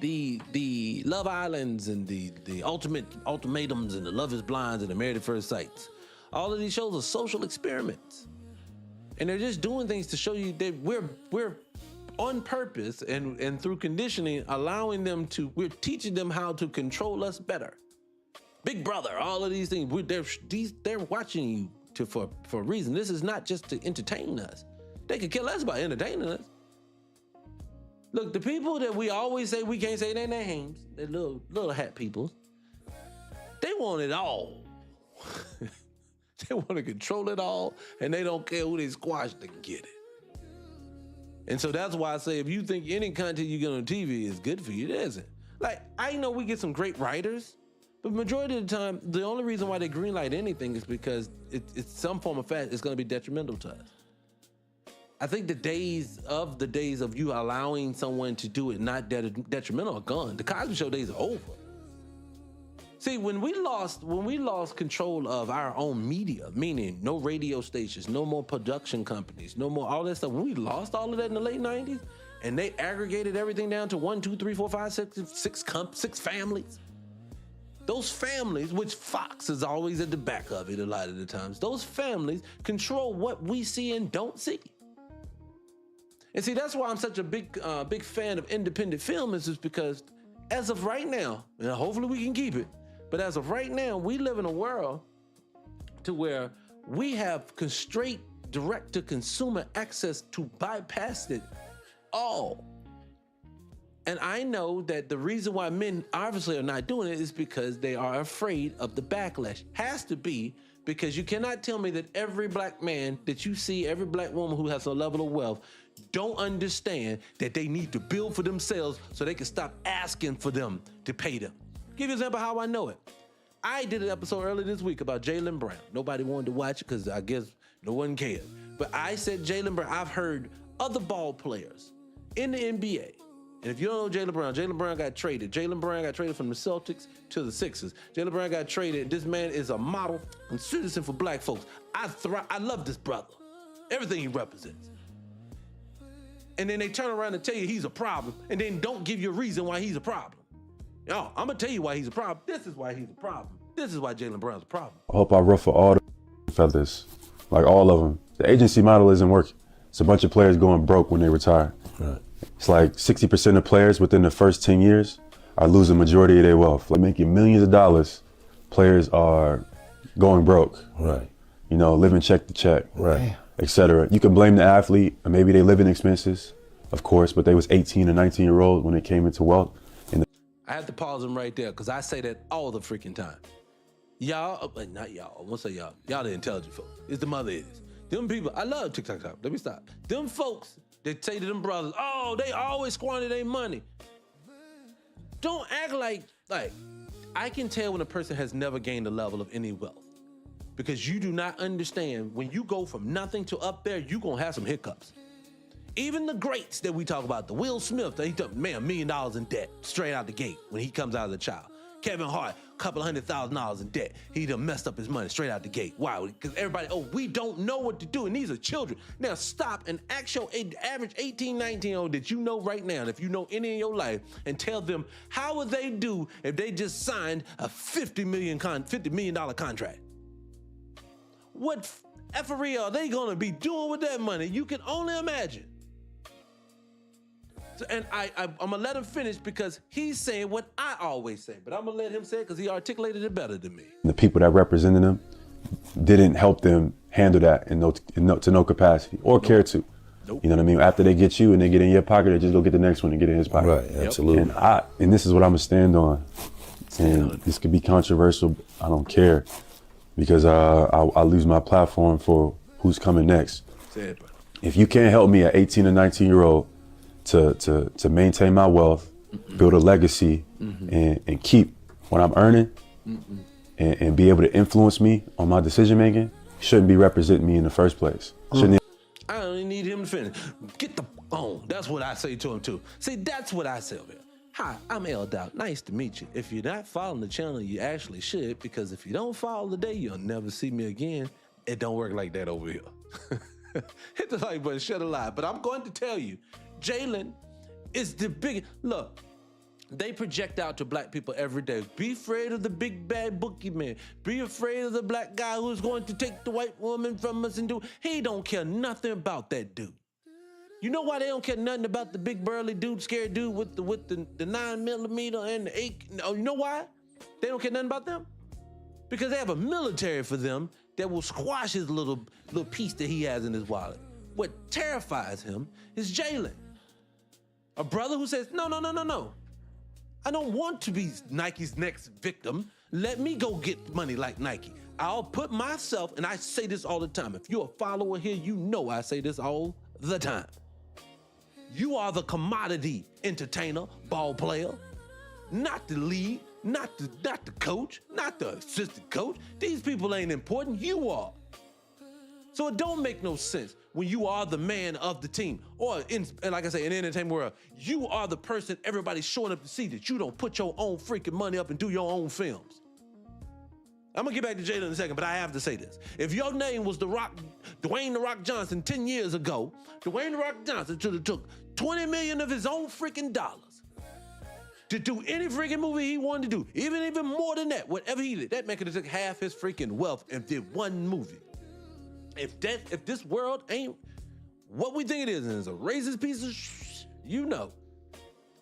the Love Islands and the ultimatums and the Love is Blinds and the Married at First Sights. All of these shows are social experiments. And they're just doing things to show you that we're on purpose and through conditioning, allowing them to, we're teaching them how to control us better. Big Brother, all of these things, they're watching you for a reason. This is not just to entertain us. They could kill us by entertaining us. Look, the people that we always say we can't say their names, they're little hat people, they want it all. They want to control it all, and they don't care who they squash to get it. And so that's why I say if you think any content you get on TV is good for you, it isn't. Like, I know we get some great writers, but majority of the time, the only reason why they greenlight anything is because it's some form of fact it's going to be detrimental to us. I think the days of you allowing someone to do it not detrimental are gone. The Cosby Show days are over. See, when we lost control of our own media, meaning no radio stations, no more production companies, no more all that stuff, when we lost all of that in the late 90s, and they aggregated everything down to 1, 2, 3, 4, 5, 6 families. Those families, which Fox is always at the back of it a lot of the times, those families control what we see and don't see. And see, that's why I'm such a big fan of independent film, is because as of right now, and hopefully we can keep it, but as of right now, we live in a world to where we have constrained direct-to-consumer access to bypass it all. And I know that the reason why men obviously are not doing it is because they are afraid of the backlash. Has to be, because you cannot tell me that every black man that you see, every black woman who has a level of wealth, don't understand that they need to build for themselves so they can stop asking for them to pay them. Give you an example how I know it. I did an episode earlier this week about Jaylen Brown. Nobody wanted to watch it because I guess no one cared. But I said Jaylen Brown, I've heard other ball players in the NBA. And if you don't know Jaylen Brown got traded. Jaylen Brown got traded from the Celtics to the Sixers. Jaylen Brown got traded. This man is a model and citizen for black folks. I love this brother. Everything he represents. And then they turn around and tell you he's a problem, and then don't give you a reason why he's a problem. Yo, I'm gonna tell you why he's a problem. This is why he's a problem. This is why Jaylen Brown's a problem. I hope I ruffle all the feathers, like all of them. The agency model isn't working. It's a bunch of players going broke when they retire. Right. It's like 60% of players within the first 10 years are losing majority of their wealth. Like making millions of dollars, players are going broke. Right. You know, living check to check. Right. Etc. You can blame the athlete, or maybe they living expenses, of course, but they was 18 or 19-year-old when they came into wealth. I have to pause them right there because I say that all the freaking time. Y'all, not y'all, I won't say y'all. Y'all the intelligent folks. It's the mother is. Them people, I love TikTok Shop. Let me stop. Them folks that say to them brothers, oh, they always squander their money. Don't act like I can tell when a person has never gained a level of any wealth. Because you do not understand, when you go from nothing to up there, you're going to have some hiccups. Even the greats that we talk about, the Will Smith, he took, man, $1 million in debt straight out the gate when he comes out as a child. Kevin Hart, a couple of $100,000 in debt. He done messed up his money straight out the gate. Why? Because everybody, we don't know what to do, and these are children. Now stop and ask your average 18, 19-year-old that you know right now, and if you know any in your life, and tell them, how would they do if they just signed a $50 million contract? What effery are they gonna be doing with that money? You can only imagine. So, and I'm gonna let him finish because he's saying what I always say, but I'm gonna let him say it because he articulated it better than me. The people that represented them didn't help them handle that to no capacity or care to. Nope. You know what I mean? After they get you and they get in your pocket, they just go get the next one and get in his pocket. Right, absolutely. And this is what I'm gonna stand on. And this could be controversial. I don't care. Because I lose my platform for who's coming next. If you can't help me at 18 or 19-year-old to maintain my wealth, build a legacy, and keep what I'm earning, and be able to influence me on my decision making, you shouldn't be representing me in the first place. I don't need him to finish. Get the phone. That's what I say to him too. See, that's what I say over here. Hi, I'm L. Dot. Nice to meet you. If you're not following the channel, you actually should, because if you don't follow today, you'll never see me again. It don't work like that over here. Hit the like button, share the live. But I'm going to tell you, Jaylen is the big, look, they project out to black people every day. Be afraid of the big bad boogeyman. Be afraid of the black guy who's going to take the white woman from us and do, he don't care nothing about that dude. You know why they don't care nothing about the big burly dude, scared dude with the 9mm and the 8? You know why? They don't care nothing about them? Because they have a military for them that will squash his little piece that he has in his wallet. What terrifies him is Jaylen. A brother who says, no. I don't want to be Nike's next victim. Let me go get money like Nike. I'll put myself, and I say this all the time. If you're a follower here, you know I say this all the time. You are the commodity entertainer, ball player, not the lead, not the coach, not the assistant coach. These people ain't important. You are. So it don't make no sense when you are the man of the team, or and like I say, in the entertainment world, you are the person everybody's showing up to see, that you don't put your own freaking money up and do your own films. I'm gonna get back to Jalen in a second, but I have to say this. If your name was Dwayne The Rock Johnson 10 years ago, Dwayne The Rock Johnson should have took 20 million of his own freaking dollars to do any freaking movie he wanted to do, even more than that, whatever he did. That man could have took half his freaking wealth and did one movie. If this world ain't what we think it is, and it's a racist piece of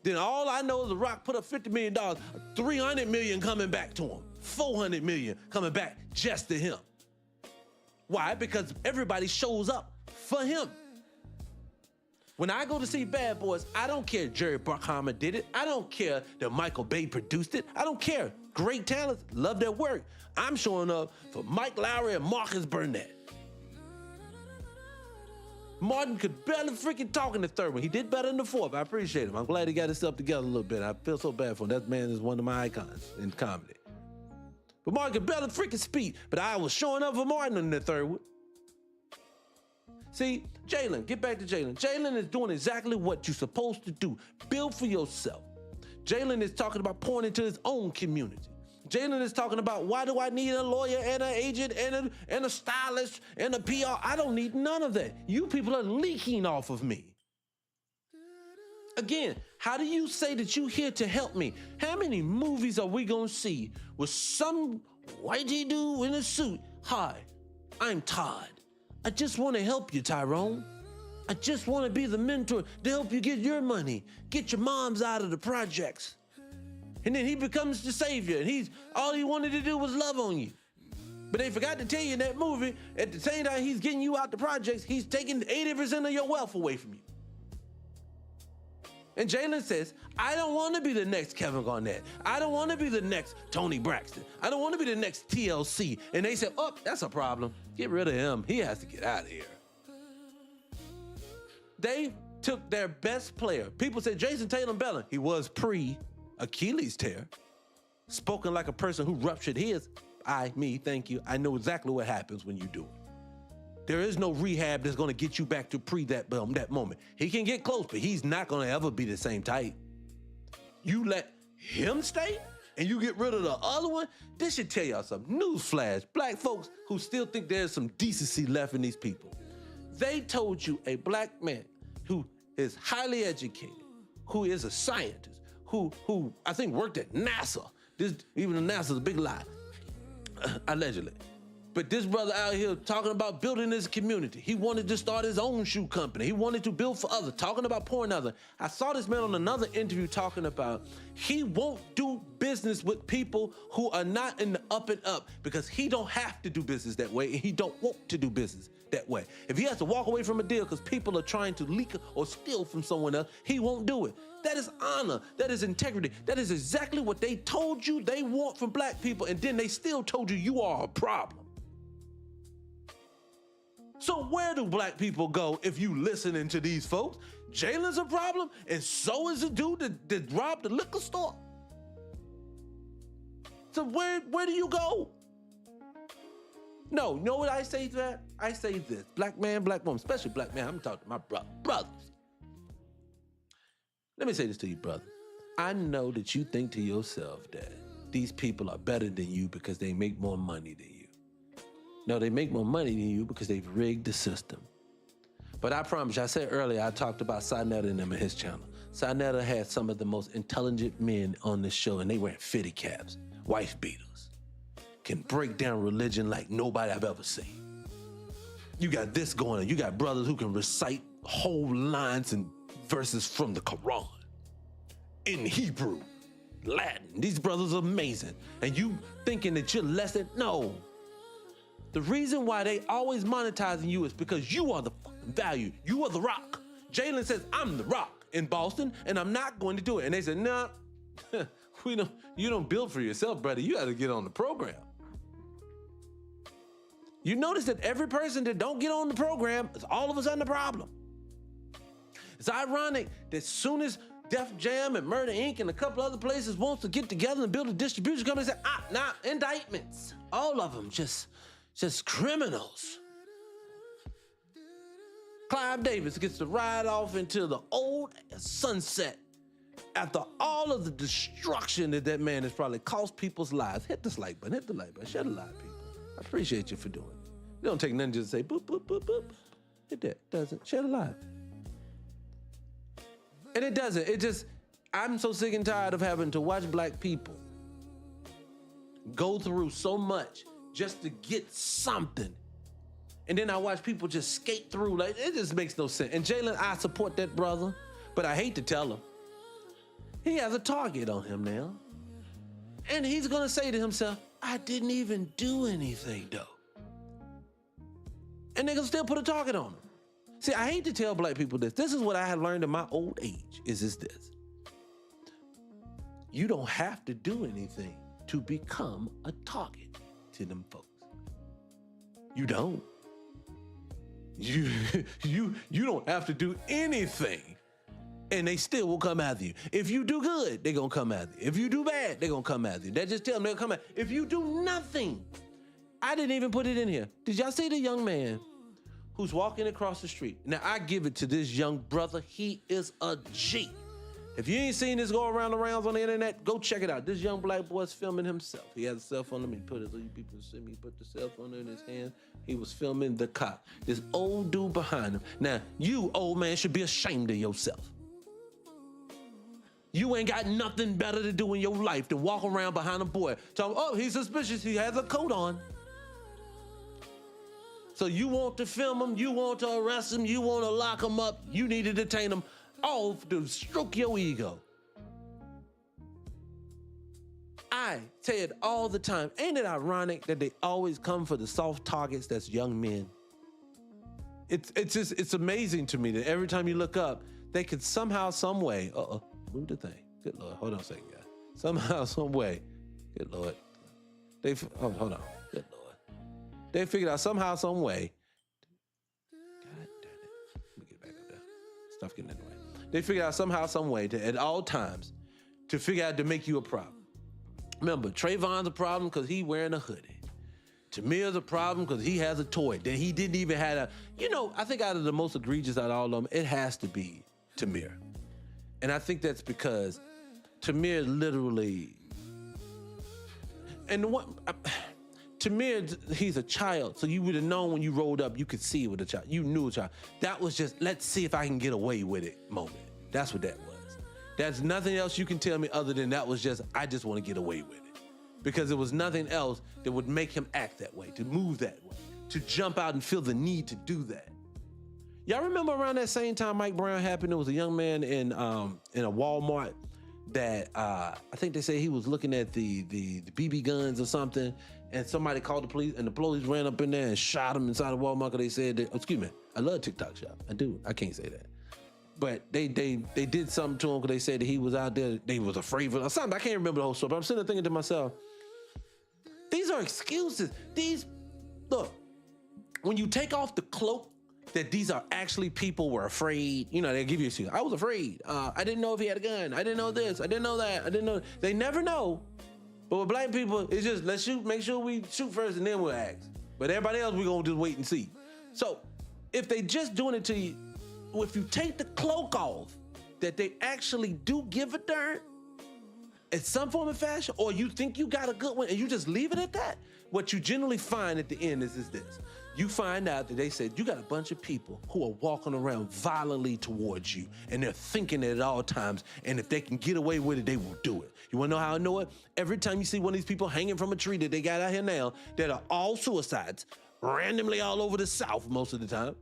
then all I know is The Rock put up $50 million, $300 million coming back to him, $400 million coming back just to him. Why? Because everybody shows up for him. When I go to see Bad Boys, I don't care Jerry Bruckheimer did it. I don't care that Michael Bay produced it. I don't care. Great talents, love their work. I'm showing up for Mike Lowry and Marcus Burnett. Martin could barely freaking talk in the third one. He did better in the fourth. I appreciate him. I'm glad he got himself together a little bit. I feel so bad for him. That man is one of my icons in comedy. But Martin could barely freaking speak, but I was showing up for Martin in the third one. See, Jalen, get back to Jalen. Jalen is doing exactly what you're supposed to do. Build for yourself. Jalen is talking about pouring into his own community. Jalen is talking about, why do I need a lawyer and an agent and a stylist and a PR? I don't need none of that. You people are leaking off of me. Again, how do you say that you're here to help me? How many movies are we gonna see with some whitey dude in a suit? Hi, I'm Todd. I just wanna help you, Tyrone. I just wanna be the mentor to help you get your money, get your moms out of the projects. And then he becomes the savior, and all he wanted to do was love on you. But they forgot to tell you in that movie, at the same time he's getting you out the projects, he's taking 80% of your wealth away from you. And Jalen says, I don't want to be the next Kevin Garnett. I don't want to be the next Tony Braxton. I don't want to be the next TLC. And they said, oh, that's a problem. Get rid of him. He has to get out of here. They took their best player. People said Jason Tatum Bellin. He was pre-Achilles tear. Spoken like a person who ruptured his. Thank you. I know exactly what happens when you do it. There is no rehab that's going to get you back to that moment. He can get close, but he's not going to ever be the same type. You let him stay and you get rid of the other one? This should tell y'all something. Newsflash, black folks who still think there's some decency left in these people. They told you a black man who is highly educated, who is a scientist, who I think worked at NASA. Even NASA's a big lie, allegedly. But this brother out here talking about building his community. He wanted to start his own shoe company. He wanted to build for others, talking about pouring others. I saw this man on another interview talking about he won't do business with people who are not in the up and up because he don't have to do business that way and he don't want to do business that way. If he has to walk away from a deal because people are trying to leak or steal from someone else, he won't do it. That is honor. That is integrity. That is exactly what they told you they want from black people, and then they still told you you are a problem. So where do black people go if you listening to these folks? Jalen's a problem, and so is the dude that robbed the liquor store. So where do you go? No, you know what I say to that? I say this, black man, black woman, especially black man, I'm talking to my brothers. Let me say this to you, brother. I know that you think to yourself that these people are better than you because they make more money than you. No, they make more money than you because they've rigged the system. But I promise you, I said earlier, I talked about Sinetta and them in his channel. Sinetta had some of the most intelligent men on the show, and they wearing fitty caps, wife beaters, can break down religion like nobody I've ever seen. You got this going on. You got brothers who can recite whole lines and verses from the Quran in Hebrew, Latin. These brothers are amazing. And you thinking that you're less than, no. The reason why they always monetizing you is because you are the fucking value. You are the rock. Jalen says, I'm the rock in Boston, and I'm not going to do it. And they said, nah, you don't build for yourself, brother. You got to get on the program. You notice that every person that don't get on the program is all of a sudden a problem. It's ironic that as soon as Def Jam and Murder Inc. and a couple other places wants to get together and build a distribution company, say, indictments. All of them just criminals. Clive Davis gets to ride off into the old sunset after all of the destruction that man has probably cost people's lives. Hit this like button, share the live, people. I appreciate you for doing it. It don't take nothing just to say boop, boop, boop, boop. Hit that, doesn't. Share the live. And it doesn't. It just, I'm so sick and tired of having to watch black people go through so much just to get something. And then I watch people just skate through. Like, it just makes no sense. And Jalen, I support that brother, but I hate to tell him. He has a target on him now. And he's gonna say to himself, I didn't even do anything though. And they're gonna still put a target on him. See, I hate to tell black people this. This is what I have learned in my old age, is this. You don't have to do anything to become a target to them folks. You don't. You don't have to do anything and they still will come after you. If you do good, they're gonna come after you. If you do bad, they're gonna come after you. That just tell them they'll come after you. If you do nothing, I didn't even put it in here. Did y'all see the young man who's walking across the street? Now, I give it to this young brother. He is a G. If you ain't seen this go around the rounds on the internet, go check it out. This young black boy's filming himself. He has a cell phone. Let me put it so you people see me. Put the cell phone in his hand. He was filming the cop. This old dude behind him. Now, you, old man, should be ashamed of yourself. You ain't got nothing better to do in your life than walk around behind a boy. Tell him, oh, he's suspicious. He has a coat on. So you want to film him, you want to arrest him, you want to lock him up, you need to detain him, all to stroke your ego. I say it all the time. Ain't it ironic that they always come for the soft targets that's young men? It's amazing to me that every time you look up, they could somehow, some way, move the thing. Good Lord, hold on a second, guys. Somehow, some way, good Lord. Hold on, good Lord. They figured out somehow, some way. God damn it. Let me get back up there. Stuff getting in the way. They figured out somehow, some way to, at all times, to figure out to make you a problem. Remember, Trayvon's a problem because he wearing a hoodie. Tamir's a problem because he has a toy that he didn't even have I think out of the most egregious out of all of them, it has to be Tamir. And I think that's because Tamir literally, Tamir, he's a child, so you would have known when you rolled up, you could see it with a child. You knew a child. That was just, let's see if I can get away with it moment. That's what that was. There's nothing else you can tell me other than that was just, I just want to get away with it. Because there was nothing else that would make him act that way, to move that way, to jump out and feel the need to do that. Y'all remember around that same time Mike Brown happened, there was a young man in a Walmart that I think they say he was looking at the BB guns or something, and somebody called the police, and the police ran up in there and shot him inside of Walmart because they said that, excuse me, I love TikTok Shop. I do. I can't say that. But they did something to him because they said that he was out there, they was afraid of something. I can't remember the whole story, but I'm sitting there thinking to myself, these are excuses. Look, when you take off the cloak that these are actually people were afraid, they give you a excuse. I was afraid. I didn't know if he had a gun. I didn't know this. I didn't know that. I didn't know. They never know. But with black people, it's just, let's shoot, make sure we shoot first and then we'll ask. But everybody else, we're going to just wait and see. So if they just doing it to you, if you take the cloak off, that they actually do give a darn in some form of fashion, or you think you got a good one and you just leave it at that, what you generally find at the end is this. You find out that they said you got a bunch of people who are walking around violently towards you, and they're thinking it at all times, and if they can get away with it, they will do it. You wanna know how I know it? Every time you see one of these people hanging from a tree that they got out here now, that are all suicides, randomly all over the South most of the time.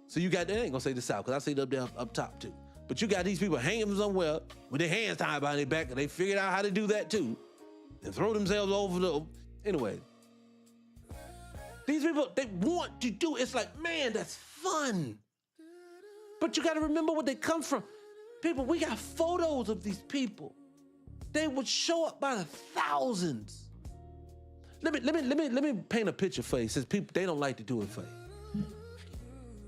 So you got, they ain't gonna say the South, because I say it up top too. But you got these people hanging from somewhere with their hands tied behind their back, and they figured out how to do that too, and throw themselves over anyway. These people, they want to do, it's like, man, that's fun. But you gotta remember where they come from. People, we got photos of these people. They would show up by the thousands. let me paint a picture for you, since people, they don't like to do it for you.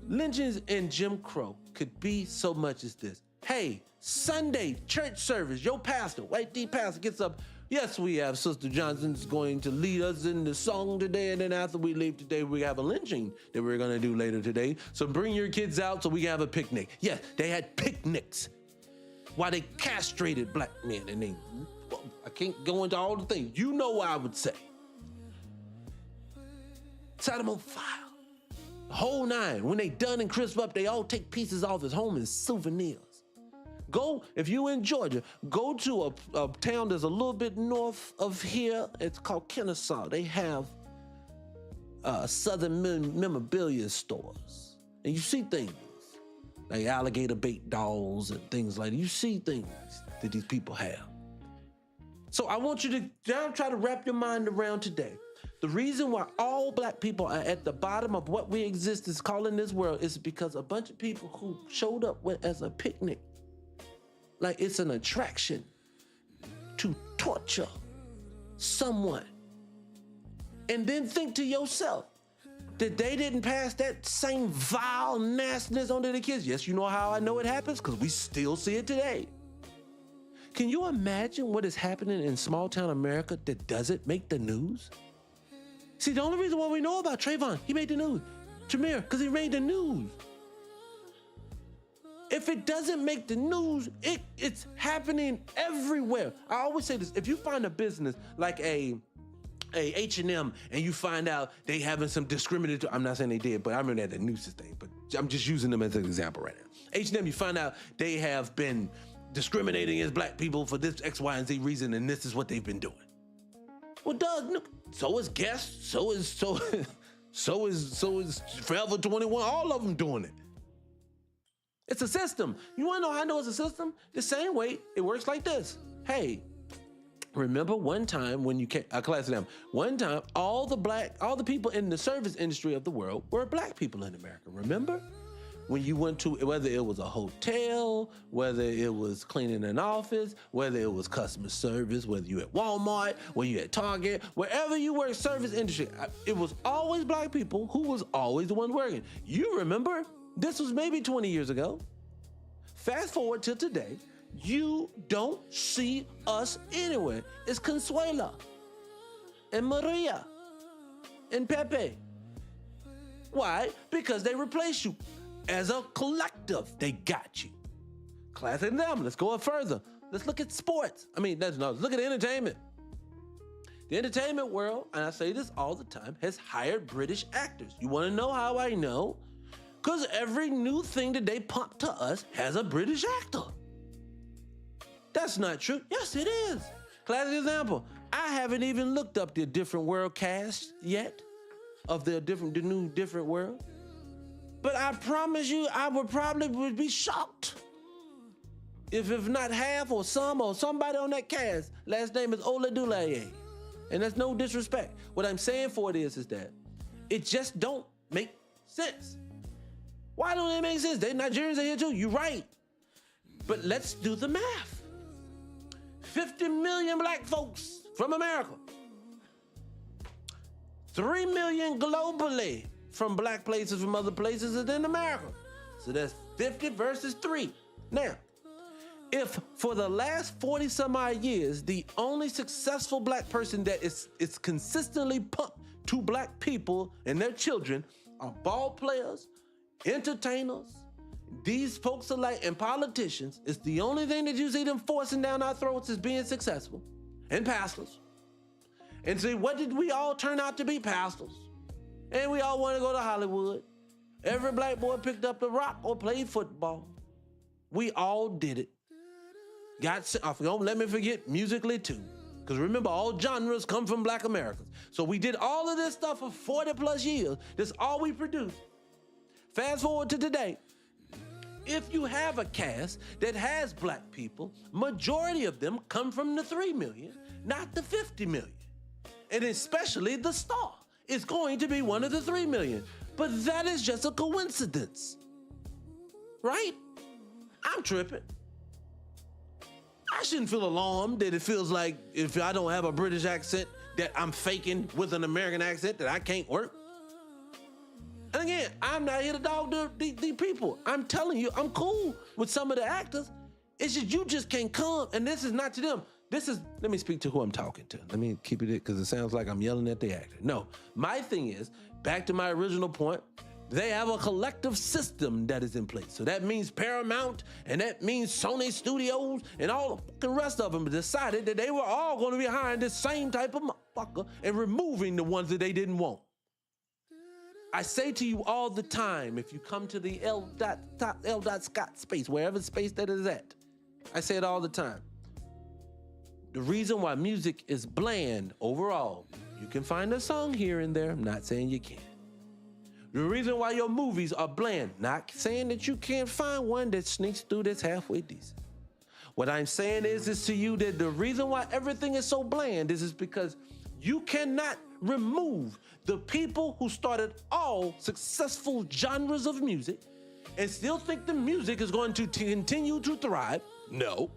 Lynchings and Jim Crow could be so much as this. Hey, Sunday church service, your pastor, white D pastor gets up. Yes, we have Sister Johnson's going to lead us in the song today, and then after we leave today, we have a lynching that we're gonna do later today. So bring your kids out so we can have a picnic. Yes, they had picnics while they castrated black men, and they, well, I can't go into all the things. You know what I would say. Set them on fire. The whole nine. When they done and crisp up, they all take pieces off his home as souvenirs. Go, if you in Georgia, go to a town that's a little bit north of here. It's called Kennesaw. They have Southern memorabilia stores. And you see things like alligator bait dolls and things like that. You see things that these people have. So I want you to now try to wrap your mind around today. The reason why all black people are at the bottom of what we exist is calling this world is because a bunch of people who showed up as a picnic, like it's an attraction to torture someone. And then think to yourself that they didn't pass that same vile nastiness onto the kids. Yes, you know how I know it happens? Because we still see it today. Can you imagine what is happening in small town America that doesn't make the news? See, the only reason why we know about Trayvon, he made the news. Tremere, because he made the news. If it doesn't make the news, it's happening everywhere. I always say this, if you find a business like a H&M and you find out they having some discriminatory, I'm not saying they did, but I remember that the news thing, but I'm just using them as an example right now. H&M, you find out they have been discriminating against black people for this X, Y, and Z reason, and this is what they've been doing. Well, Doug, so is Guess, so is Forever 21, all of them doing it. It's a system. You wanna know how I know it's a system? The same way it works like this. Hey, remember one time when you came, I class them, one time all the people in the service industry of the world were black people in America, remember? When you went to, whether it was a hotel, whether it was cleaning an office, whether it was customer service, whether you at Walmart, whether you at Target, wherever you work, service industry, it was always black people who was always the one working. You remember, this was maybe 20 years ago. Fast forward to today, you don't see us anywhere. It's Consuela and Maria and Pepe. Why? Because they replaced you. As a collective, they got you. Classic them. Let's go up further. Let's look at sports. Let's look at entertainment. The entertainment world, and I say this all the time, has hired British actors. You want to know how I know? Because every new thing that they pump to us has a British actor. That's not true. Yes, it is. Classic example. I haven't even looked up the different world cast yet of the new different world. But I promise you, I would be shocked if not half or somebody on that cast, last name is Oladulaye. And that's no disrespect. What I'm saying for it is that it just don't make sense. Why don't it make sense? They Nigerians are here too, you're right. But let's do the math. 50 million black folks from America. 3 million globally from black places from other places than America. So that's 50 versus 3. Now, if for the last 40 some odd years, the only successful black person that is consistently pumped to black people and their children are ball players, entertainers, these folks alike, and politicians, it's the only thing that you see them forcing down our throats is being successful, and pastors. And see, what did we all turn out to be? Pastors. And we all want to go to Hollywood. Every black boy picked up the rock or played football. We all did it. Don't let me forget musically too. Because remember, all genres come from black Americans. So we did all of this stuff for 40 plus years. That's all we produced. Fast forward to today. If you have a cast that has black people, majority of them come from the 3 million, not the 50 million. And especially the star is going to be one of the 3 million. But that is just a coincidence, right? I'm tripping. I shouldn't feel alarmed that it feels like if I don't have a British accent that I'm faking with an American accent that I can't work. And again, I'm not here to dog the people. I'm telling you, I'm cool with some of the actors. It's just you just can't come, and this is not to them. Let me speak to who I'm talking to. Let me keep it because it sounds like I'm yelling at the actor. No, my thing is, back to my original point, they have a collective system that is in place. So that means Paramount, and that means Sony Studios, and all the rest of them decided that they were all going to be hiring this same type of motherfucker and removing the ones that they didn't want. I say to you all the time, if you come to the L. Scott space, wherever space that is at, I say it all the time. The reason why music is bland overall, you can find a song here and there, I'm not saying you can't. The reason why your movies are bland, not saying that you can't find one that sneaks through that's halfway decent. What I'm saying is to you that the reason why everything is so bland is because you cannot remove the people who started all successful genres of music and still think the music is going to continue to thrive. No.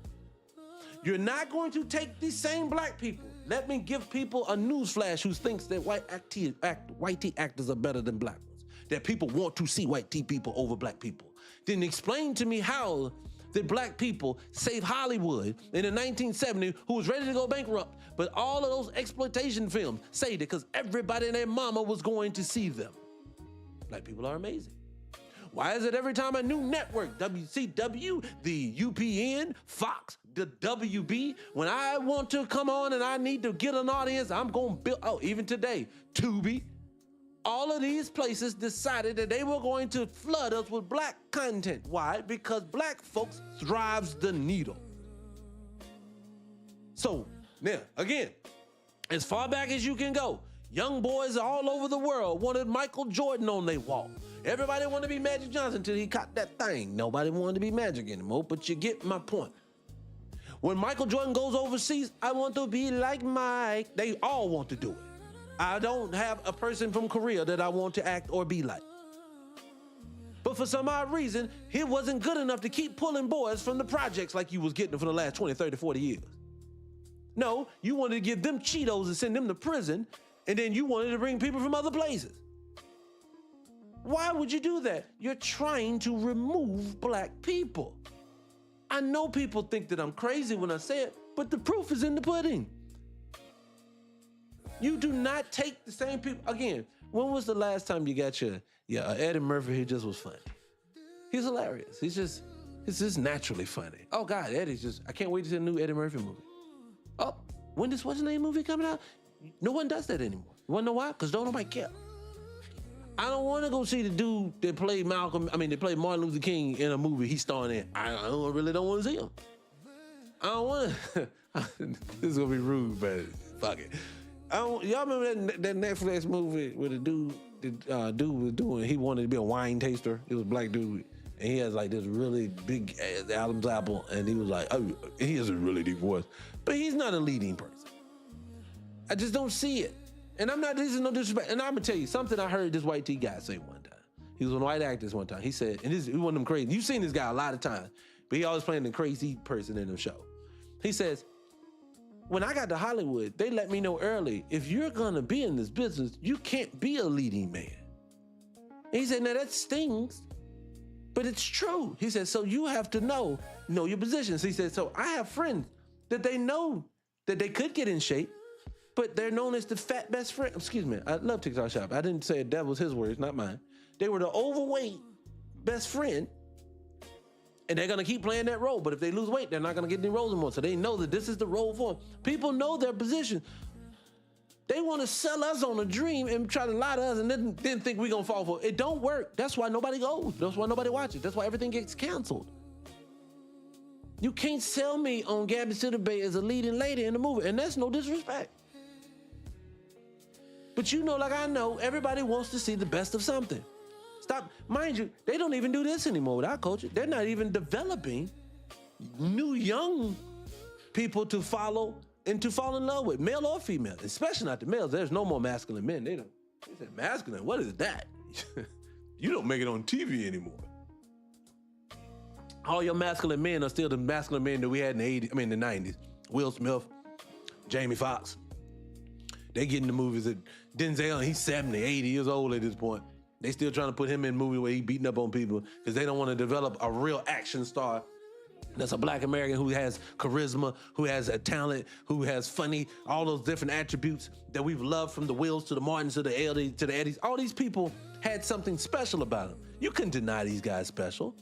You're not going to take these same black people. Let me give people a newsflash who thinks that white tea actors are better than black ones, that people want to see white tea people over black people. Then explain to me how the black people saved Hollywood in the 1970s, who was ready to go bankrupt, but all of those exploitation films saved it because everybody and their mama was going to see them. Black people are amazing. Why is it every time a new network, WCW, the UPN, Fox, the WB, when I want to come on and I need to get an audience, I'm going to build, even today, Tubi, all of these places decided that they were going to flood us with black content. Why? Because black folks thrives the needle. So, now, again, as far back as you can go, young boys all over the world wanted Michael Jordan on their wall. Everybody wanted to be Magic Johnson until he caught that thing. Nobody wanted to be Magic anymore, but you get my point. When Michael Jordan goes overseas, I want to be like Mike. They all want to do it. I don't have a person from Korea that I want to act or be like. But for some odd reason, he wasn't good enough to keep pulling boys from the projects like you was getting for the last 20, 30, 40 years. No, you wanted to give them Cheetos and send them to prison, and then you wanted to bring people from other places. Why would you do that? You're trying to remove black people. I know people think that I'm crazy when I say it, but the proof is in the pudding. You do not take the same people. Again, when was the last time you got your Eddie Murphy? He just was funny. He's hilarious. He's just naturally funny. Oh God, I can't wait to see a new Eddie Murphy movie. Oh, when this what's the name movie coming out? No one does that anymore. You wanna know why? Because don't nobody care. I don't want to go see the dude that played Martin Luther King in a movie he's starring in. I really don't want to see him. I don't want to. This is going to be rude, but fuck it. Y'all remember that Netflix movie where the dude was doing, he wanted to be a wine taster. It was a black dude. And he has like this really big Adam's apple. And he was like, oh, he has a really deep voice. But he's not a leading person. I just don't see it. And this is no disrespect. And I'm gonna tell you something I heard this white T guy say one time. He was one of the white actors one time. He said, and he one of them crazy. You've seen this guy a lot of times, but he always playing the crazy person in the show. He says, when I got to Hollywood, they let me know early, if you're gonna be in this business, you can't be a leading man. And he said, now that stings, but it's true. He said, so you have to know your positions. He said, so I have friends that they know that they could get in shape, but they're known as the fat best friend. Excuse me, I love TikTok Shop. I didn't say it, that was his words, not mine. They were the overweight best friend, and they're gonna keep playing that role. But if they lose weight, they're not gonna get any roles anymore. So they know that this is the role for them. People know their position. They wanna sell us on a dream and try to lie to us and then think we're gonna fall for it. It don't work. That's why nobody goes. That's why nobody watches. That's why everything gets canceled. You can't sell me on Gabby Sidibe as a leading lady in the movie, and that's no disrespect. But you know, like I know, everybody wants to see the best of something. Stop, mind you, they don't even do this anymore with our culture. They're not even developing new young people to follow and to fall in love with, male or female, especially not the males. There's no more masculine men. They said masculine, what is that? You don't make it on TV anymore. All your masculine men are still the masculine men that we had in the 90s. Will Smith, Jamie Foxx. They get in the movies that Denzel, he's 70, 80 years old at this point. They still trying to put him in a movie where he beating up on people because they don't want to develop a real action star that's a black American who has charisma, who has a talent, who has funny, all those different attributes that we've loved from the Wills to the Martins to the Eddies to the Eddies. All these people had something special about them. You couldn't deny these guys special.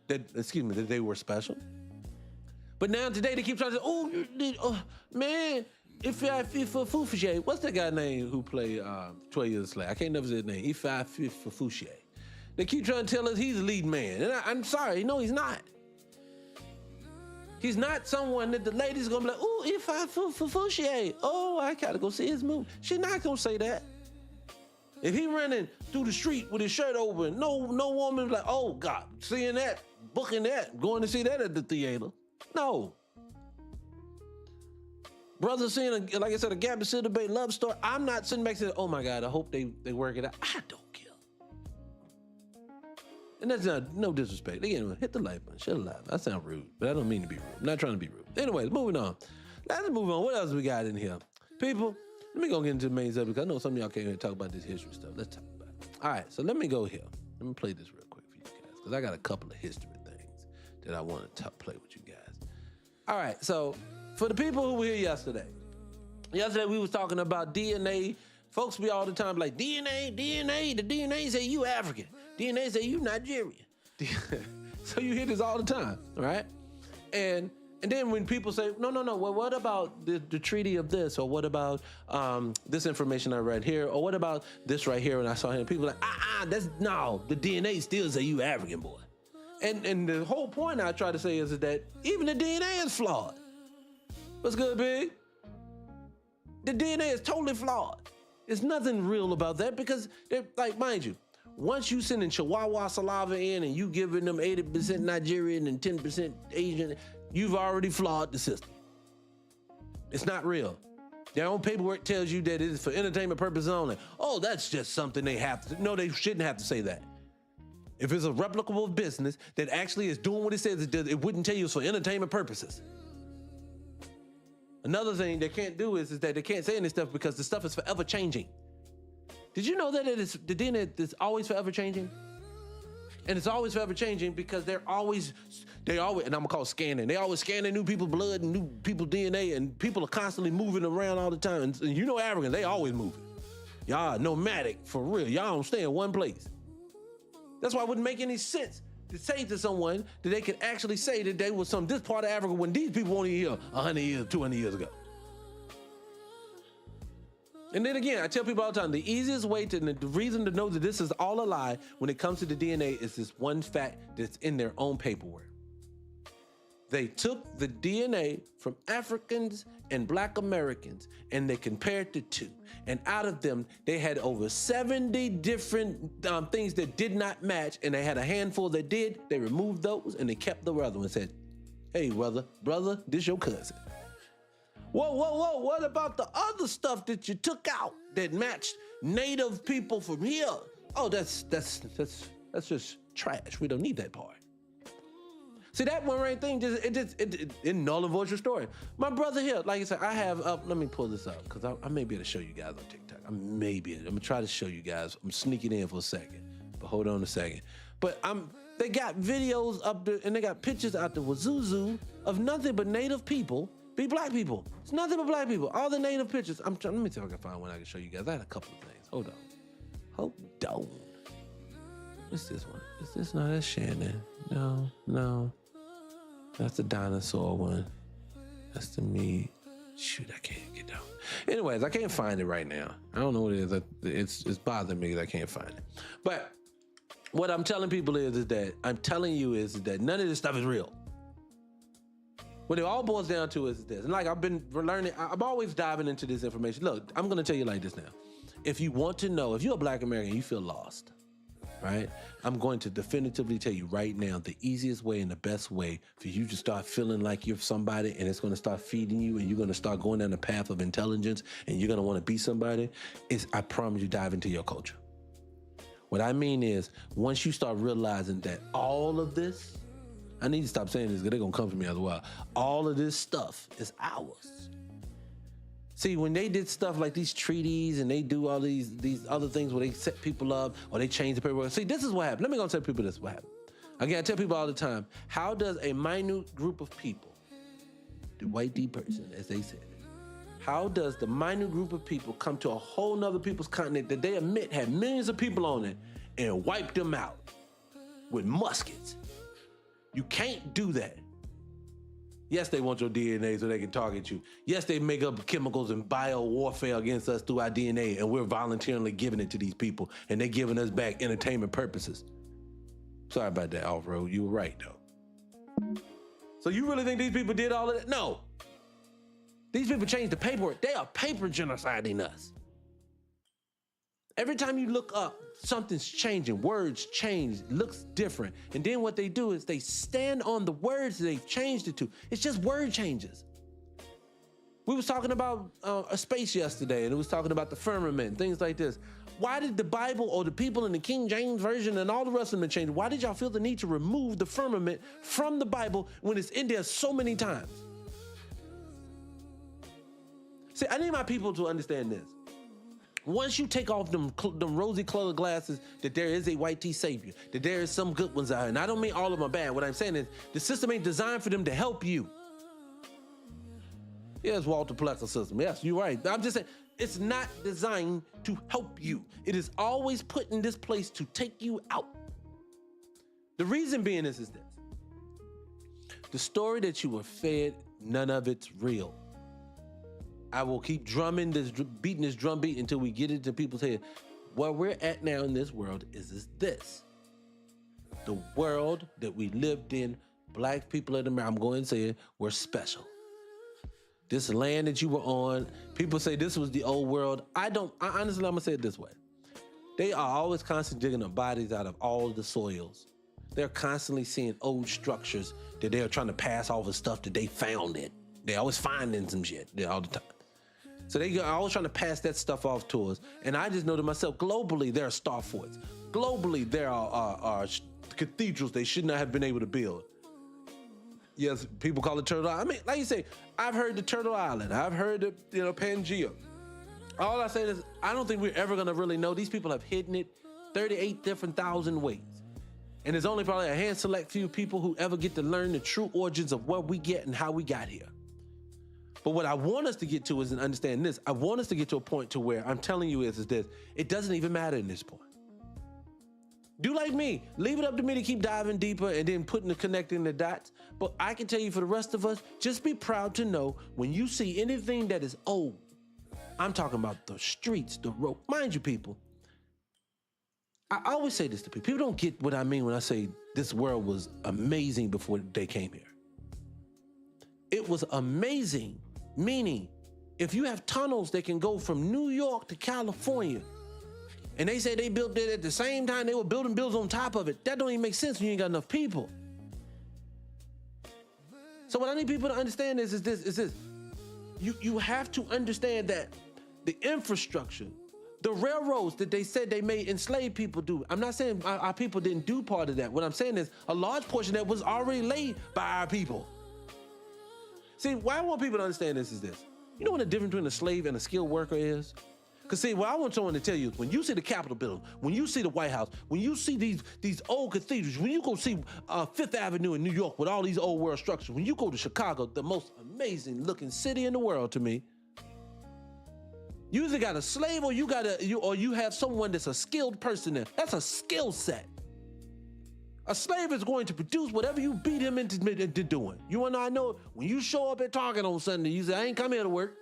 That they were special. But now today they keep trying to say, man, if Fufushe, what's that guy name who played 12 Years a Slave? I can't never say his name. Ife Fufushe. They keep trying to tell us he's the lead man. And I'm sorry, no, he's not. He's not someone that the ladies gonna be like, Ife Fufushe. Oh, I gotta go see his movie. She's not gonna say that. If he running through the street with his shirt open, no woman like, oh God, seeing that, booking that, going to see that at the theater. No. Brother seeing, like I said, a Gabby City Bay love story. I'm not sitting back saying, oh my God, I hope they work it out. I don't care. And that's not, no disrespect. Again, hit the like button, shut it live. I sound rude, but I don't mean to be rude. I'm not trying to be rude. Anyways, moving on. Let's move on. What else we got in here? People, let me go get into the main subject because I know some of y'all came here to talk about this history stuff. Let's talk about it. All right, so let me go here. Let me play this real quick for you guys because I got a couple of history things that I want to play with you guys. All right, so for the people who were here yesterday we was talking about DNA. Folks be all the time like, DNA, the DNA say you African. DNA say you Nigerian. So you hear this all the time, right? And then when people say, no, well, what about the treaty of this? Or what about this information I read here? Or what about this right here? And I saw him, people like, the DNA still say you African, boy. And the whole point I try to say is that even the DNA is flawed. What's good, Big? The DNA is totally flawed. There's nothing real about that because, like, mind you, once you sending Chihuahua saliva in and you giving them 80% Nigerian and 10% Asian, you've already flawed the system. It's not real. Their own paperwork tells you that it is for entertainment purposes only. Oh, that's just something they have to. No, they shouldn't have to say that. If it's a replicable business that actually is doing what it says it does, it wouldn't tell you it's for entertainment purposes. Another thing they can't do is that they can't say any stuff because the stuff is forever changing. Did you know that the DNA is always forever changing? And it's always forever changing because they always, and I'm gonna call it scanning. They always scanning new people's blood and new people's DNA, and people are constantly moving around all the time. And you know Africans, they always moving. Y'all nomadic, for real. Y'all don't stay in one place. That's why it wouldn't make any sense to say to someone that they could actually say that they was from this part of Africa when these people weren't here 100 years, 200 years ago. And then again, I tell people all the time, the easiest way to, the reason to know that this is all a lie when it comes to the DNA is this one fact that's in their own paperwork. They took the DNA from Africans and Black Americans and they compared the two. And out of them, they had over 70 different things that did not match. And they had a handful that did. They removed those and they kept the other one and said, hey, brother, this your cousin. Whoa, what about the other stuff that you took out that matched native people from here? Oh, that's just trash. We don't need that part. See, that one right thing, it null and voids your story. My brother here, like I said, I have up, let me pull this up, because I may be able to show you guys on TikTok. I'm gonna try to show you guys. I'm sneaking in for a second, but hold on a second. But they got videos up there, and they got pictures out there with Zuzu of nothing but native people, be black people. It's nothing but black people. All the native pictures. Let me see if I can find one I can show you guys. I had a couple of things. Hold on. What's this one? Is this, no, that's Shannon. No. That's the dinosaur one. That's the meat. Shoot, I can't get down. Anyways, I can't find it right now. I don't know what it is. It's bothering me because I can't find it. But what I'm telling people is that none of this stuff is real. What it all boils down to is this. And like I've been learning, I'm always diving into this information. Look, I'm going to tell you like this now. If you want to know, if you're a Black American and you feel lost, right? I'm going to definitively tell you right now, the easiest way and the best way for you to start feeling like you're somebody and it's going to start feeding you and you're going to start going down the path of intelligence and you're going to want to be somebody is, I promise you, dive into your culture. What I mean is, once you start realizing that all of this, I need to stop saying this because they're going to come for me as well. All of this stuff is ours. See, when they did stuff like these treaties and they do all these other things where they set people up or they change the paperwork. See, this is what happened. Let me go tell people this is what happened. Again, I tell people all the time, how does a minute group of people, the white D person, as they said, how does the minute group of people come to a whole nother people's continent that they admit had millions of people on it and wipe them out with muskets? You can't do that. Yes, they want your DNA so they can target you. Yes, they make up chemicals and bio warfare against us through our DNA, and we're voluntarily giving it to these people, and they're giving us back entertainment purposes. Sorry about that, Off-Road. You were right, though. So you really think these people did all of that? No. These people changed the paperwork. They are paper genociding us. Every time you look up, something's changing. Words change, looks different. And then what they do is they stand on the words they've changed it to. It's just word changes. We was talking about a space yesterday, and it was talking about the firmament, things like this. Why did the Bible or the people in the King James Version and all the rest of them change? Why did y'all feel the need to remove the firmament from the Bible when it's in there so many times? See, I need my people to understand this. Once you take off them rosy colored glasses that there is a white tea savior, that there is some good ones out here, and I don't mean all of them are bad. What I'm saying is the system ain't designed for them to help you. Yes, Walter Plexus system. Yes, you're right. I'm just saying it's not designed to help you. It is always put in this place to take you out. The reason being is this. The story that you were fed, none of it's real. I will keep beating this drum beat until we get it to people's head. Where we're at now in this world is this. The world that we lived in, black people in America, I'm going to say it, we're special. This land that you were on, people say this was the old world. Honestly, I'm going to say it this way. They are always constantly digging their bodies out of all the soils. They're constantly seeing old structures that they're trying to pass off as stuff that they found in. They're always finding some shit all the time. So they are always trying to pass that stuff off to us. And I just know to myself, globally, there are star forts. Globally, there are cathedrals they should not have been able to build. Yes, people call it Turtle Island. I mean, like you say, I've heard the Turtle Island. I've heard the, Pangea. All I say is, I don't think we're ever going to really know. These people have hidden it 38 different thousand ways. And there's only probably a hand select few people who ever get to learn the true origins of what we get and how we got here. But what I want us to get to is and understand this. I want us to get to a point to where I'm telling you is this. It doesn't even matter in this point. Do like me. Leave it up to me to keep diving deeper and then connecting the dots. But I can tell you for the rest of us, just be proud to know when you see anything that is old, I'm talking about the streets, the road. Mind you, people, I always say this to people. People don't get what I mean when I say this world was amazing before they came here. It was amazing, meaning if you have tunnels that can go from New York to California, and they say they built it at the same time they were building buildings on top of it, that don't even make sense when you ain't got enough people. So what I need people to understand is this. You have to understand that the infrastructure, the railroads that they said they made enslaved people do. I'm not saying our people didn't do part of that. What I'm saying is a large portion of that was already laid by our people. See, why I want people to understand this is this. You know what the difference between a slave and a skilled worker is? Because see, what I want someone to tell you is when you see the Capitol building, when you see the White House, when you see these old cathedrals, when you go see Fifth Avenue in New York with all these old world structures, when you go to Chicago, the most amazing looking city in the world to me, you either got a slave or you have someone that's a skilled person there. That's a skill set. A slave is going to produce whatever you beat him into doing. You want to know when you show up at Target on Sunday, you say, I ain't come here to work.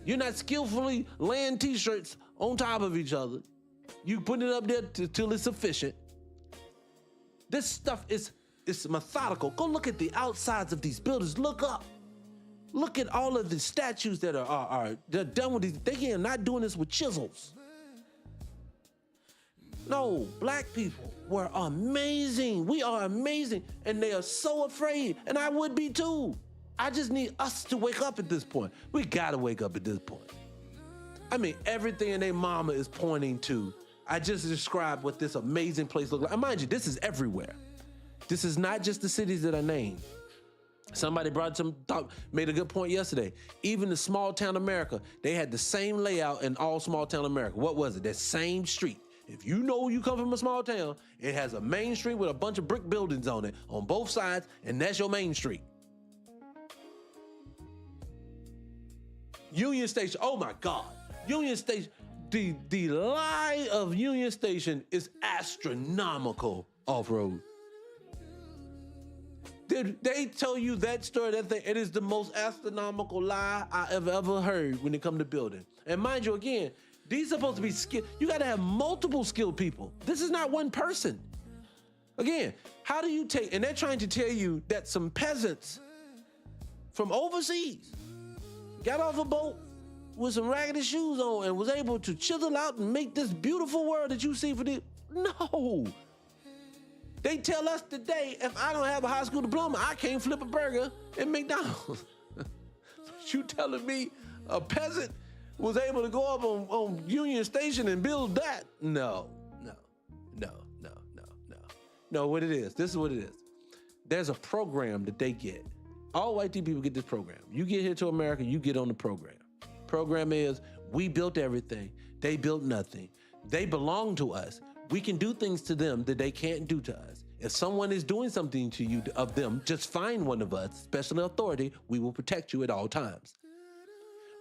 You're not skillfully laying t-shirts on top of each other. You put it up there till it's sufficient. This stuff is methodical. Go look at the outsides of these buildings. Look up. Look at all of the statues that they're done with these. They are not doing this with chisels. No, black people were amazing. We are amazing. And they are so afraid. And I would be too. I just need us to wake up at this point. We gotta wake up at this point. I mean, everything in their mama is pointing to. I just described what this amazing place looks like. And mind you, this is everywhere. This is not just the cities that are named. Somebody made a good point yesterday. Even the small town America, they had the same layout in all small town America. What was it? That same street. If you know you come from a small town, it has a main street with a bunch of brick buildings on it on both sides, and that's your main street. Union Station, oh my God. Union Station, the lie of Union Station is astronomical off-road. They tell you that story, that thing, it is the most astronomical lie I have ever heard when it comes to building. And mind you, again, these are supposed to be skilled. You got to have multiple skilled people. This is not one person. Again, how do you take, and they're trying to tell you that some peasants from overseas got off a boat with some raggedy shoes on and was able to chisel out and make this beautiful world that you see for the, no. They tell us today, if I don't have a high school diploma, I can't flip a burger at McDonald's. You telling me a peasant was able to go up on Union Station and build that? No, what it is, this is what it is. There's a program that they get. All white people get this program. You get here to America, you get on the program. Program is, we built everything, they built nothing. They belong to us. We can do things to them that they can't do to us. If someone is doing something to you of them, just find one of us, special authority, we will protect you at all times.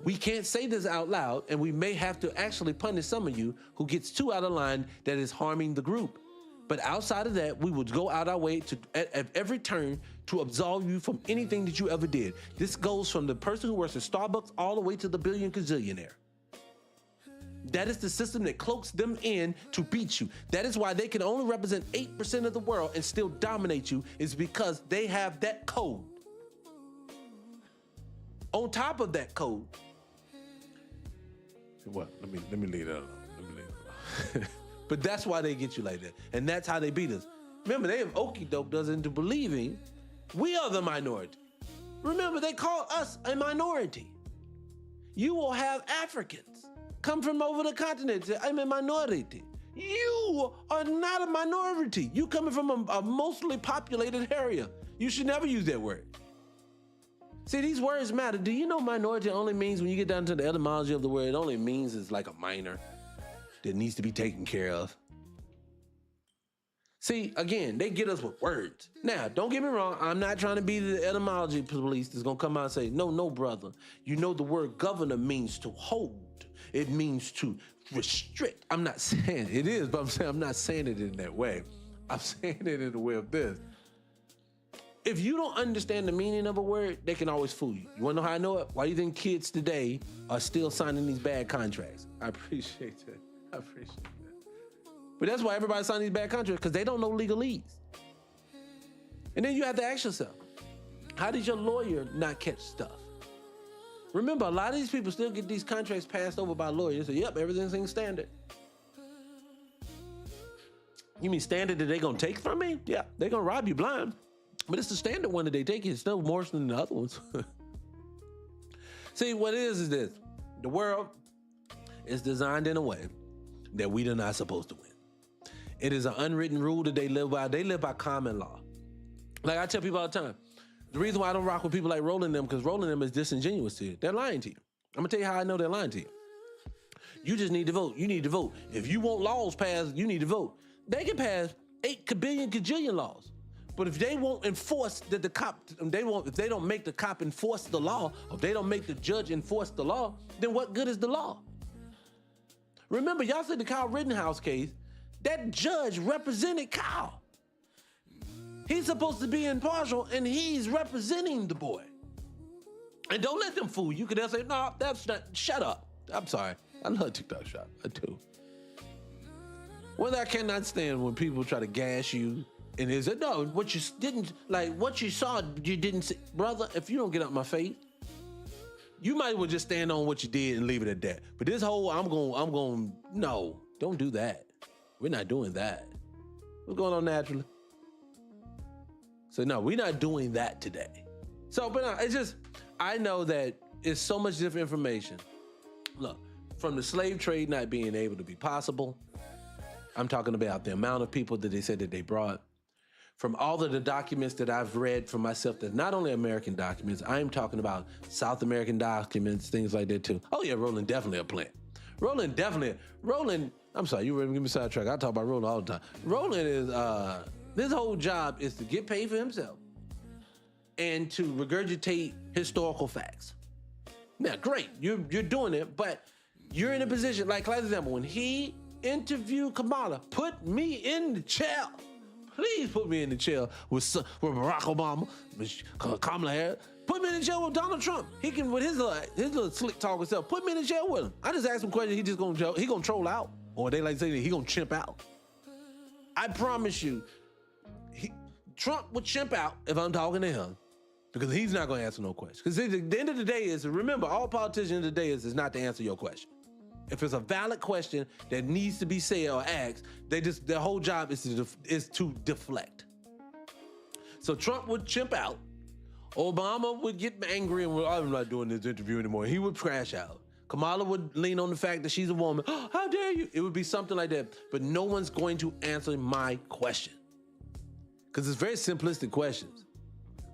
We can't say this out loud, and we may have to actually punish some of you who gets too out of line that is harming the group. But outside of that, we would go out our way to, at every turn, to absolve you from anything that you ever did. This goes from the person who works at Starbucks all the way to the gazillionaire. That is the system that cloaks them in to beat you. That is why they can only represent 8% of the world and still dominate you, is because they have that code. On top of that code, what? Let me leave that alone. But that's why they get you like that. And that's how they beat us. Remember, they have okey doke us into believing we are the minority. Remember, they call us a minority. You will have Africans come from over the continent and say, I'm a minority. You are not a minority. You coming from a mostly populated area. You should never use that word. See, these words matter. Do you know minority only means, when you get down to the etymology of the word, it only means it's like a minor that needs to be taken care of. See, again, they get us with words. Now, don't get me wrong. I'm not trying to be the etymology police that's going to come out and say, no, brother. You know the word governor means to hold. It means to restrict. I'm not saying it is, but I'm not saying it in that way. I'm saying it in the way of this. If you don't understand the meaning of a word, they can always fool you. You want to know how I know it? Why do you think kids today are still signing these bad contracts? I appreciate that. But that's why everybody signing these bad contracts, because they don't know legalese. And then you have to ask yourself, how did your lawyer not catch stuff? Remember, a lot of these people still get these contracts passed over by lawyers. They say, yep, everything's in standard. You mean standard that they're going to take from me? Yeah, they're going to rob you blind. But it's the standard one that they take. It's still more than the other ones. See, what it is this. The world is designed in a way that we are not supposed to win. It is an unwritten rule that they live by. They live by common law. Like I tell people all the time, the reason why I don't rock with people like Roland them, because Roland them is disingenuous to you. They're lying to you. I'm going to tell you how I know they're lying to you. You just need to vote. You need to vote. If you want laws passed, you need to vote. They can pass 8 kajillion laws. But if they won't enforce that if they don't make the cop enforce the law, or if they don't make the judge enforce the law, then what good is the law? Remember, y'all said the Kyle Rittenhouse case, that judge represented Kyle. He's supposed to be impartial, and he's representing the boy. And don't let them fool you, because they'll say, no, that's not, shut up. I'm sorry. I love TikTok shop. I do. One thing I cannot stand when people try to gas you, and they say, no, what you didn't, like, what you saw, you didn't see. Brother, if you don't get out my face, you might as well just stand on what you did and leave it at that. But this whole, no, don't do that. We're not doing that. What's going on naturally? So no, we're not doing that today. So, but no, it's just, I know that it's so much different information. Look, from the slave trade not being able to be possible, I'm talking about the amount of people that they said that they brought. from all of the documents that I've read for myself, that not only American documents, I'm talking about South American documents, things like that too. Oh yeah, Roland definitely a plant. Roland, I'm sorry, you ready to give me sidetrack. I talk about Roland all the time. Roland is, his whole job is to get paid for himself and to regurgitate historical facts. Now, great, you're doing it, but you're in a position, like, for example, when he interviewed Kamala, put me in the chair. Please put me in the chair with Barack Obama, with Kamala Harris. Put me in the chair with Donald Trump. He can, with his little slick talking self, put me in the chair with him. I just ask him questions, he gonna troll out. Or they like to say that he gonna chimp out. I promise you, Trump would chimp out if I'm talking to him, because he's not gonna answer no questions. Because at the end of the day is, remember, all politicians today is not to answer your question. If it's a valid question that needs to be said or asked, their whole job is to deflect. So Trump would chimp out. Obama would get angry and I'm not doing this interview anymore. He would crash out. Kamala would lean on the fact that she's a woman. Oh, how dare you? It would be something like that. But no one's going to answer my question. Because it's very simplistic questions.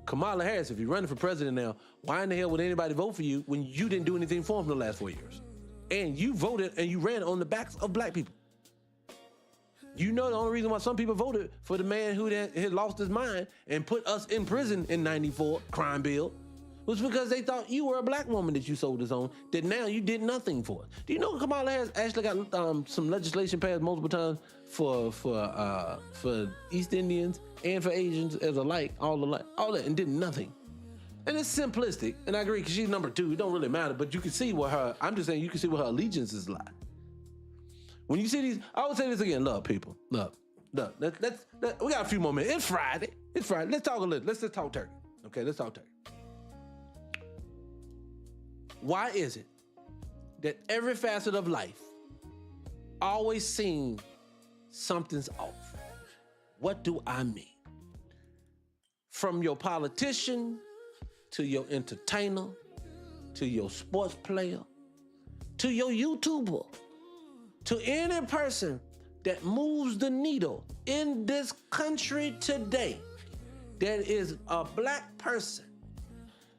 Kamala Harris, if you're running for president now, why in the hell would anybody vote for you when you didn't do anything for them in the last 4 years? And you voted and you ran on the backs of black people. You know the only reason why some people voted for the man who had lost his mind and put us in prison in '94, crime bill, was because they thought you were a black woman that you sold us on, that now you did nothing for. Do you know Kamala Harris actually got some legislation passed multiple times for East Indians and for Asians as alike, all that, and did nothing. And it's simplistic, and I agree, because she's number 2. It don't really matter, but you can see where I'm just saying, you can see where her allegiances lie. When you see these, I would say this again, love, people, love. We got a few more minutes. It's Friday. Let's talk a little. Let's just talk turkey. Okay, let's talk turkey. Why is it that every facet of life always seems something's off? What do I mean? From your politician, to your entertainer, to your sports player, to your YouTuber, to any person that moves the needle in this country today, that is a black person,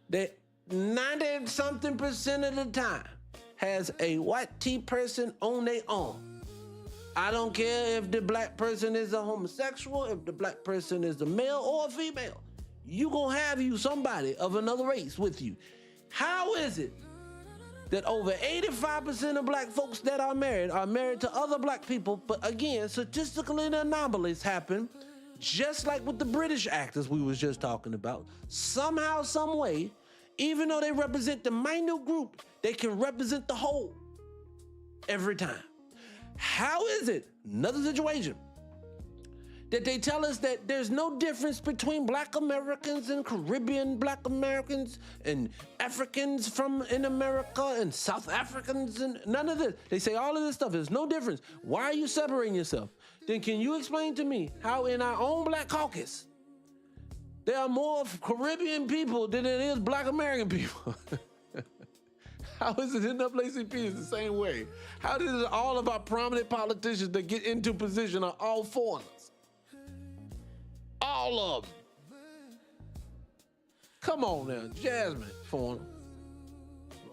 that 90-something% of the time has a white tea person on their arm. I don't care if the black person is a homosexual, if the black person is a male or a female. You gonna have somebody of another race with you. How is it that over 85% of black folks that are married to other black people, but again, statistically anomalies happen, just like with the British actors we was just talking about. Somehow, some way, even though they represent the minute group, they can represent the whole every time. How is it, another situation, that they tell us that there's no difference between black Americans and Caribbean black Americans and Africans in America and South Africans and none of this. They say all of this stuff, there's no difference. Why are you separating yourself? Then can you explain to me how in our own black caucus, there are more Caribbean people than there is black American people? How is it NAACP is the same way? How is it all of our prominent politicians that get into position are all foreigners? All of them. Come on now, Jasmine, foreigner.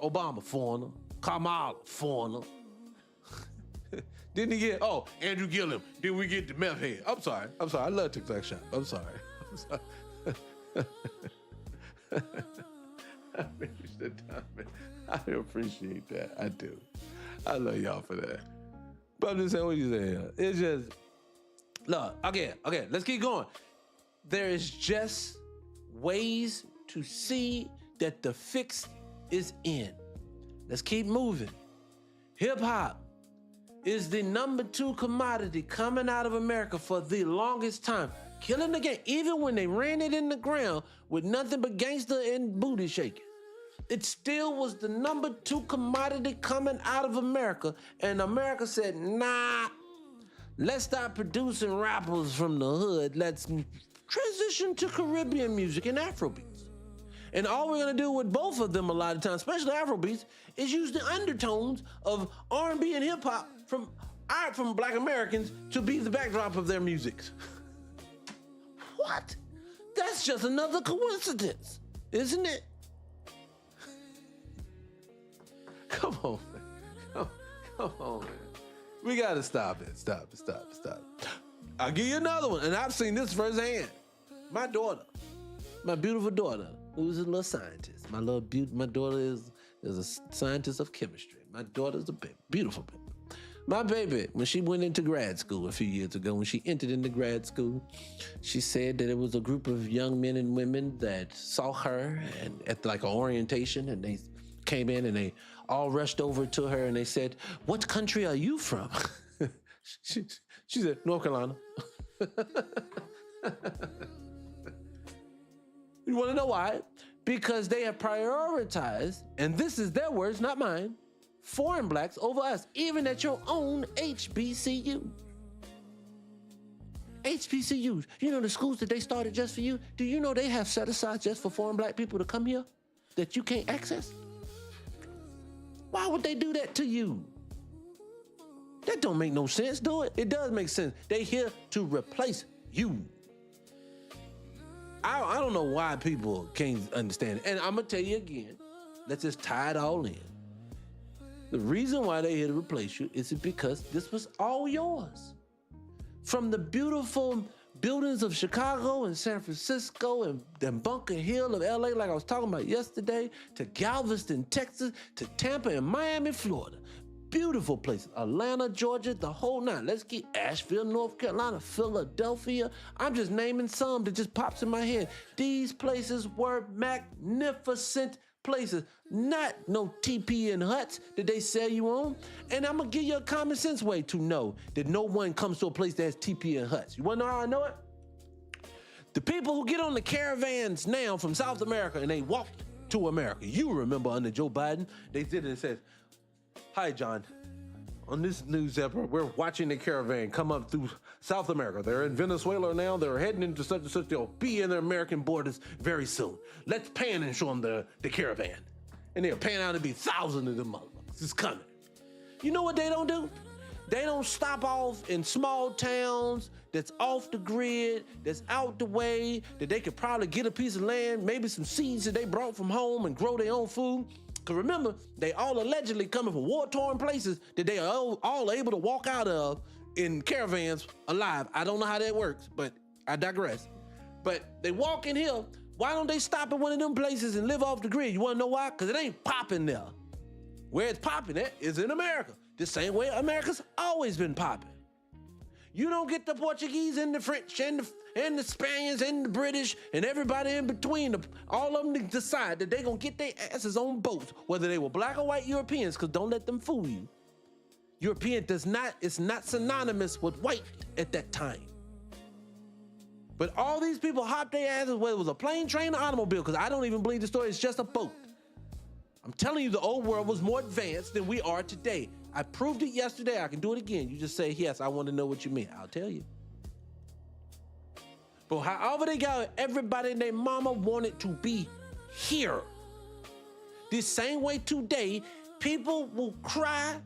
Obama, foreigner. Kamala, foreigner. Didn't he get, Andrew Gillum, did we get the meth head? I'm sorry, I love TikTok shop. I'm sorry. I appreciate that, I do. I love y'all for that. But I'm just saying what you saying. It's just, look, okay, let's keep going. There is just ways to see that the fix is in. Let's keep moving. Hip hop is the number 2 commodity coming out of America for the longest time. Killing the game, even when they ran it in the ground with nothing but gangster and booty shaking. It still was the number 2 commodity coming out of America, and America said, nah, let's start producing rappers from the hood. Let's transition to Caribbean music and Afrobeats. And all we're gonna do with both of them a lot of times, especially Afrobeats, is use the undertones of R&B and hip hop from black Americans to be the backdrop of their music. What? That's just another coincidence, isn't it? Come on, man. Come on, man. We gotta stop it. Stop. I'll give you another one, and I've seen this firsthand. My daughter, my beautiful daughter, who's a little scientist. My daughter is a scientist of chemistry. My daughter's a beautiful baby. My baby, when she went into grad school a few years ago, when she entered into grad school, she said that it was a group of young men and women that saw her and at like an orientation, and they came in and they all rushed over to her and they said, "What country are you from?" she said, "North Carolina." You want to know why? Because they have prioritized, and this is their words, not mine, foreign blacks over us, even at your own HBCU. HBCUs, you know the schools that they started just for you? Do you know they have set aside just for foreign black people to come here that you can't access? Why would they do that to you? That don't make no sense, do it? It does make sense. They here to replace you. I don't know why people can't understand it. And I'm gonna tell you again, let's just tie it all in. The reason why they here to replace you is because this was all yours. From the beautiful buildings of Chicago and San Francisco and Bunker Hill of LA, like I was talking about yesterday, to Galveston, Texas, to Tampa and Miami, Florida. Beautiful places. Atlanta, Georgia, the whole nine. Let's get Asheville, North Carolina, Philadelphia. I'm just naming some that just pops in my head. These places were magnificent places, not no TP and huts that they sell you on. And I'm gonna give you a common sense way to know that no one comes to a place that has TP and huts. You wanna know how I know it? The people who get on the caravans now from South America and they walk to America. You remember under Joe Biden, they did it and said, "Hi, John. On this news effort, we're watching the caravan come up through South America. They're in Venezuela now. They're heading into such and such. They'll be in the American borders very soon. Let's pan and show them the caravan." And they'll pan out to be thousands of them motherfuckers. It's coming. You know what they don't do? They don't stop off in small towns that's off the grid, that's out the way, that they could probably get a piece of land, maybe some seeds that they brought from home and grow their own food. Because remember, they all allegedly coming from war-torn places that they are all able to walk out of in caravans alive. I don't know how that works, but I digress. But they walk in here. Why don't they stop at one of them places and live off the grid? You want to know why? Because it ain't popping there. Where it's popping at is in America. The same way America's always been popping. You don't get the Portuguese and the French and the Spaniards and the British and everybody in between, all of them to decide that they're going to get their asses on boats, whether they were black or white Europeans, because don't let them fool you. European is not synonymous with white at that time. But all these people hopped their asses, whether it was a plane, train, or automobile, because I don't even believe the story is just a boat. I'm telling you, the old world was more advanced than we are today. I proved it yesterday. I can do it again. You just say, "Yes, I want to know what you mean." I'll tell you. But however they got it, everybody and their mama wanted to be here. The same way today, people will cry.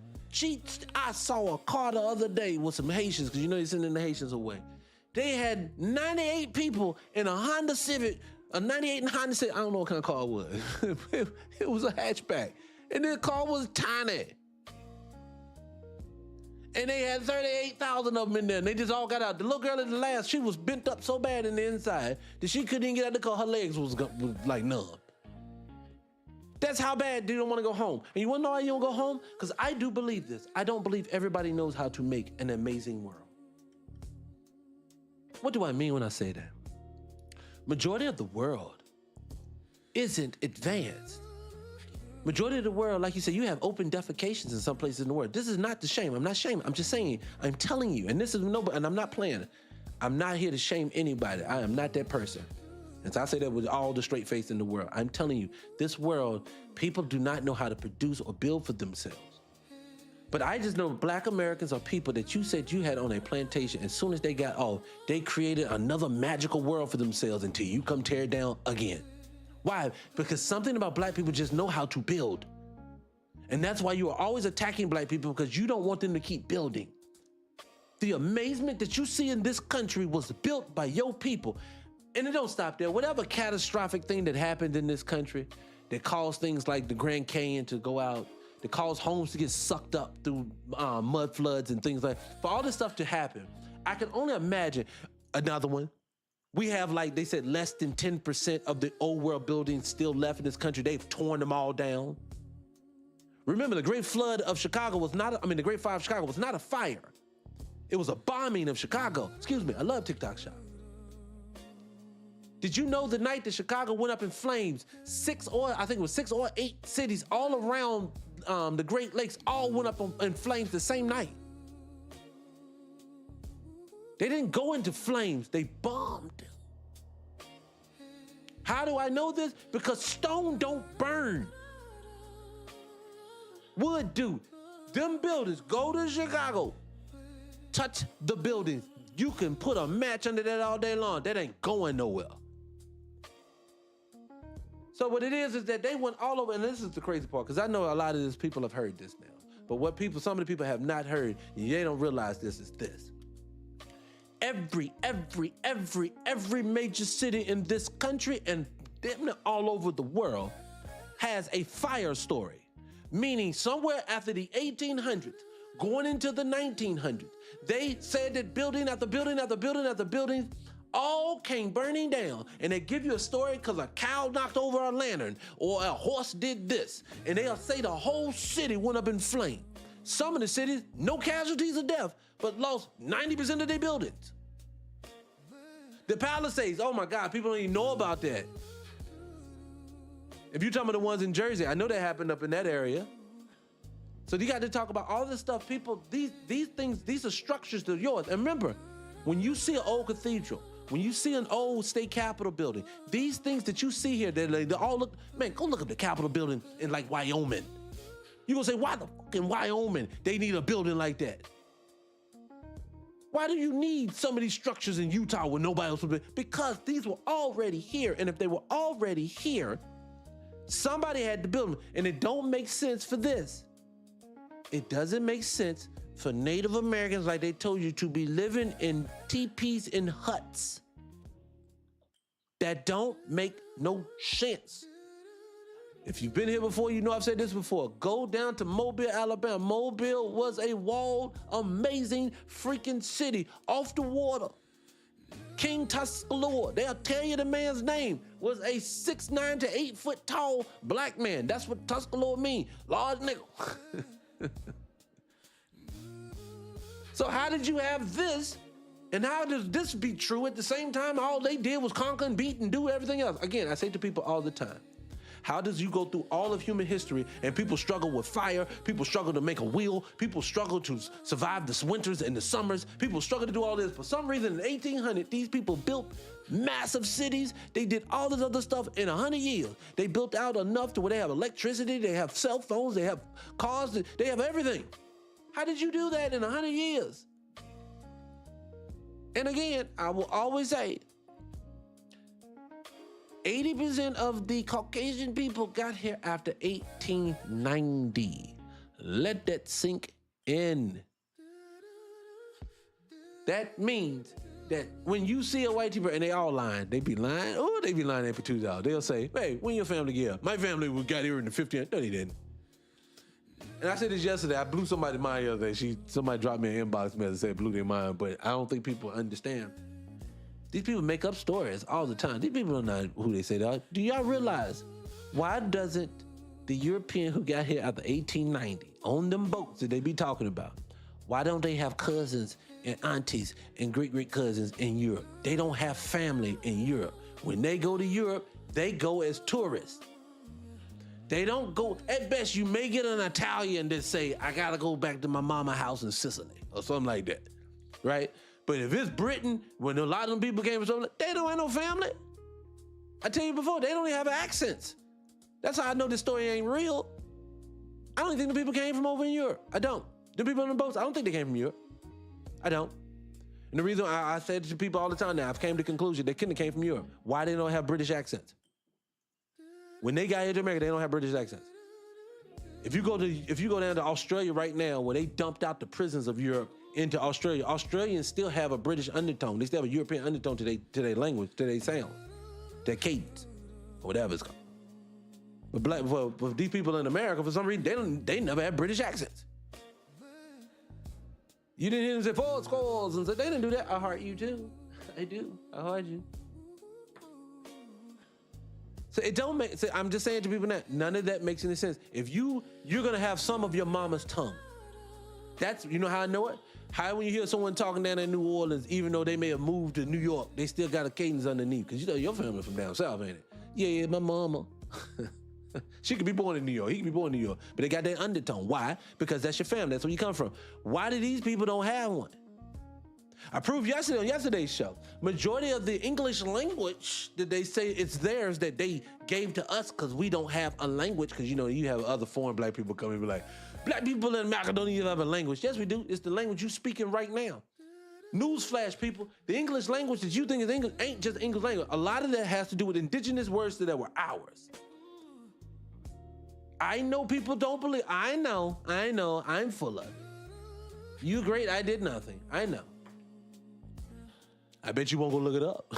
I saw a car the other day with some Haitians, because you know they're sending the Haitians away. They had 98 people in a Honda Civic, a 98 and Honda Civic. I don't know what kind of car it was. It was a hatchback. And the car was tiny. And they had 38,000 of them in there, and they just all got out. The little girl at the last, she was bent up so bad in the inside that she couldn't even get out the car. Her legs was like numb. That's how bad they don't want to go home. And you want to know why you don't go home? Because I do believe this. I don't believe everybody knows how to make an amazing world. What do I mean when I say that? Majority of the world isn't advanced. Majority of the world, like you said, you have open defecations in some places in the world. This is not to shame. I'm not shaming. I'm just saying, I'm telling you, and this is and I'm not playing. I'm not here to shame anybody. I am not that person. And so I say that with all the straight face in the world. I'm telling you, this world, people do not know how to produce or build for themselves. But I just know black Americans are people that you said you had on a plantation. As soon as they got off, they created another magical world for themselves until you come tear it down again. Why? Because something about black people just know how to build. And that's why you are always attacking black people, because you don't want them to keep building. The amazement that you see in this country was built by your people. And it don't stop there. Whatever catastrophic thing that happened in this country that caused things like the Grand Canyon to go out, that caused homes to get sucked up through mud floods and things like that, for all this stuff to happen, I can only imagine another one. We have, like they said, less than 10% of the old world buildings still left in this country. They've torn them all down. Remember, the Great Flood of Chicago was not, the Great Fire of Chicago was not a fire. It was a bombing of Chicago. Excuse me, I love TikTok Shop. Did you know the night that Chicago went up in flames, 6 or 8 cities all around the Great Lakes all went up in flames the same night? They didn't go into flames, they bombed. How do I know this? Because stone don't burn. Wood do. Them buildings, go to Chicago, touch the buildings. You can put a match under that all day long. That ain't going nowhere. So what it is that they went all over, and this is the crazy part, because I know a lot of these people have heard this now. But some of the people have not heard, and they don't realize this is this. Every major city in this country and damn near all over the world has a fire story. Meaning somewhere after the 1800s, going into the 1900s, they said that building after building after building after building all came burning down. And they give you a story because a cow knocked over a lantern or a horse did this. And they'll say the whole city went up in flames. Some of the cities, no casualties of death, but lost 90% of their buildings. The Palisades, oh my God, people don't even know about that. If you're talking about the ones in Jersey, I know that happened up in that area. So you got to talk about all this stuff. People, these things, these are structures that are yours. And remember, when you see an old cathedral, when you see an old state capitol building, these things that you see here, they all look, man, go look up the Capitol building in like Wyoming. You're gonna say, why the fuck in Wyoming they need a building like that? Why do you need some of these structures in Utah where nobody else would be? Because these were already here. And if they were already here, somebody had to build them. And it don't make sense for this. It doesn't make sense for Native Americans, like they told you, to be living in teepees in huts. That don't make no sense. If you've been here before, you know I've said this before. Go down to Mobile, Alabama. Mobile was a walled, amazing freaking city off the water. King Tuscaloosa, they'll tell you the man's name, was a 6'9" to 8 foot tall black man. That's what Tuscaloosa means, large nigga. So how did you have this? And how does this be true at the same time all they did was conquer and beat and do everything else? Again, I say to people all the time, how does you go through all of human history and people struggle with fire, people struggle to make a wheel, people struggle to survive the winters and the summers, people struggle to do all this. For some reason in 1800, these people built massive cities. They did all this other stuff in 100 years. They built out enough to where they have electricity, they have cell phones, they have cars, they have everything. How did you do that in 100 years? And again, I will always say, 80% of the Caucasian people got here after 1890. Let that sink in. That means that when you see a white people, and they all lying, they be lying. Oh, they be lying there for $2. They'll say, hey, when your family get here? My family got here in the 50s. No, they didn't. And I said this yesterday. I blew somebody's mind the other day. Somebody dropped me an inbox message and said blew their mind, but I don't think people understand. These people make up stories all the time. These people don't know who they say they are. Do y'all realize why doesn't the European who got here after 1890 on them boats that they be talking about, why don't they have cousins and aunties and great cousins in Europe? They don't have family in Europe. When they go to Europe, they go as tourists. They don't go, at best you may get an Italian that say, I gotta go back to my mama house in Sicily or something like that, right? But if it's Britain, when a lot of them people came from something, they don't have no family. I tell you before, they don't even have accents. That's how I know this story ain't real. I don't think the people came from over in Europe. I don't. The people on the boats, I don't think they came from Europe. I don't. And the reason I said to people all the time now, I've came to the conclusion they couldn't have came from Europe. Why they don't have British accents? When they got here to America, they don't have British accents. If you go down to Australia right now, where they dumped out the prisons of Europe into Australia, Australians still have a British undertone. They still have a European undertone to their language, to their sound, their cadence, or whatever it's called. But for these people in America, for some reason, they never had British accents. You didn't hear them say four scores, and say, they didn't do that. I heart you too. I do. I heart you. So it don't make sense. I'm just saying to people now, none of that makes any sense. If you're gonna have some of your mama's tongue. That's, you know how I know it? How when you hear someone talking down in New Orleans, even though they may have moved to New York, they still got a cadence underneath. Because you know your family from down south, ain't it? Yeah, my mama. She could be born in New York. He could be born in New York. But they got that undertone. Why? Because that's your family. That's where you come from. Why do these people don't have one? I proved yesterday on yesterday's show, majority of the English language that they say it's theirs that they gave to us because we don't have a language. Because, you know, you have other foreign black people come and be like, black people in America don't even have a language. Yes, we do. It's the language you speaking right now. Newsflash, people, the English language that you think is English ain't just English language. A lot of that has to do with indigenous words that were ours. I know people don't believe. I know, I'm full of it. You great, I did nothing. I know. I bet you won't go look it up.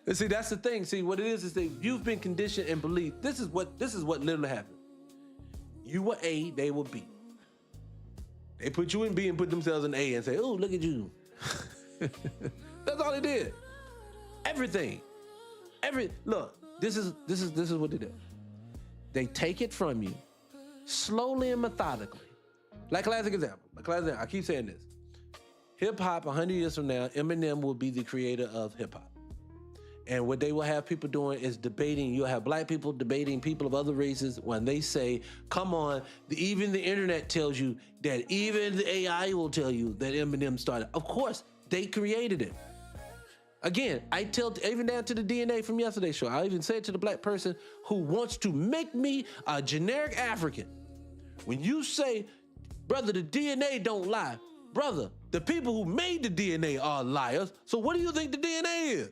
And see, that's the thing. See, what it is that you've been conditioned and believed. This is what literally happened. You were A, they were B. They put you in B and put themselves in A and say, oh, look at you. That's all they did. Everything. Look, this is what they do. They take it from you slowly and methodically. Like classic example. I keep saying this. Hip hop, 100 years from now, Eminem will be the creator of hip hop. And what they will have people doing is debating. You'll have black people debating people of other races when they say, come on, even the internet tells you that, even the AI will tell you that Eminem started. Of course, they created it. Again, I tell, even down to the DNA from yesterday's show, I even said to the black person who wants to make me a generic African, when you say, brother, the DNA don't lie, brother, the people who made the DNA are liars, so what do you think the DNA is?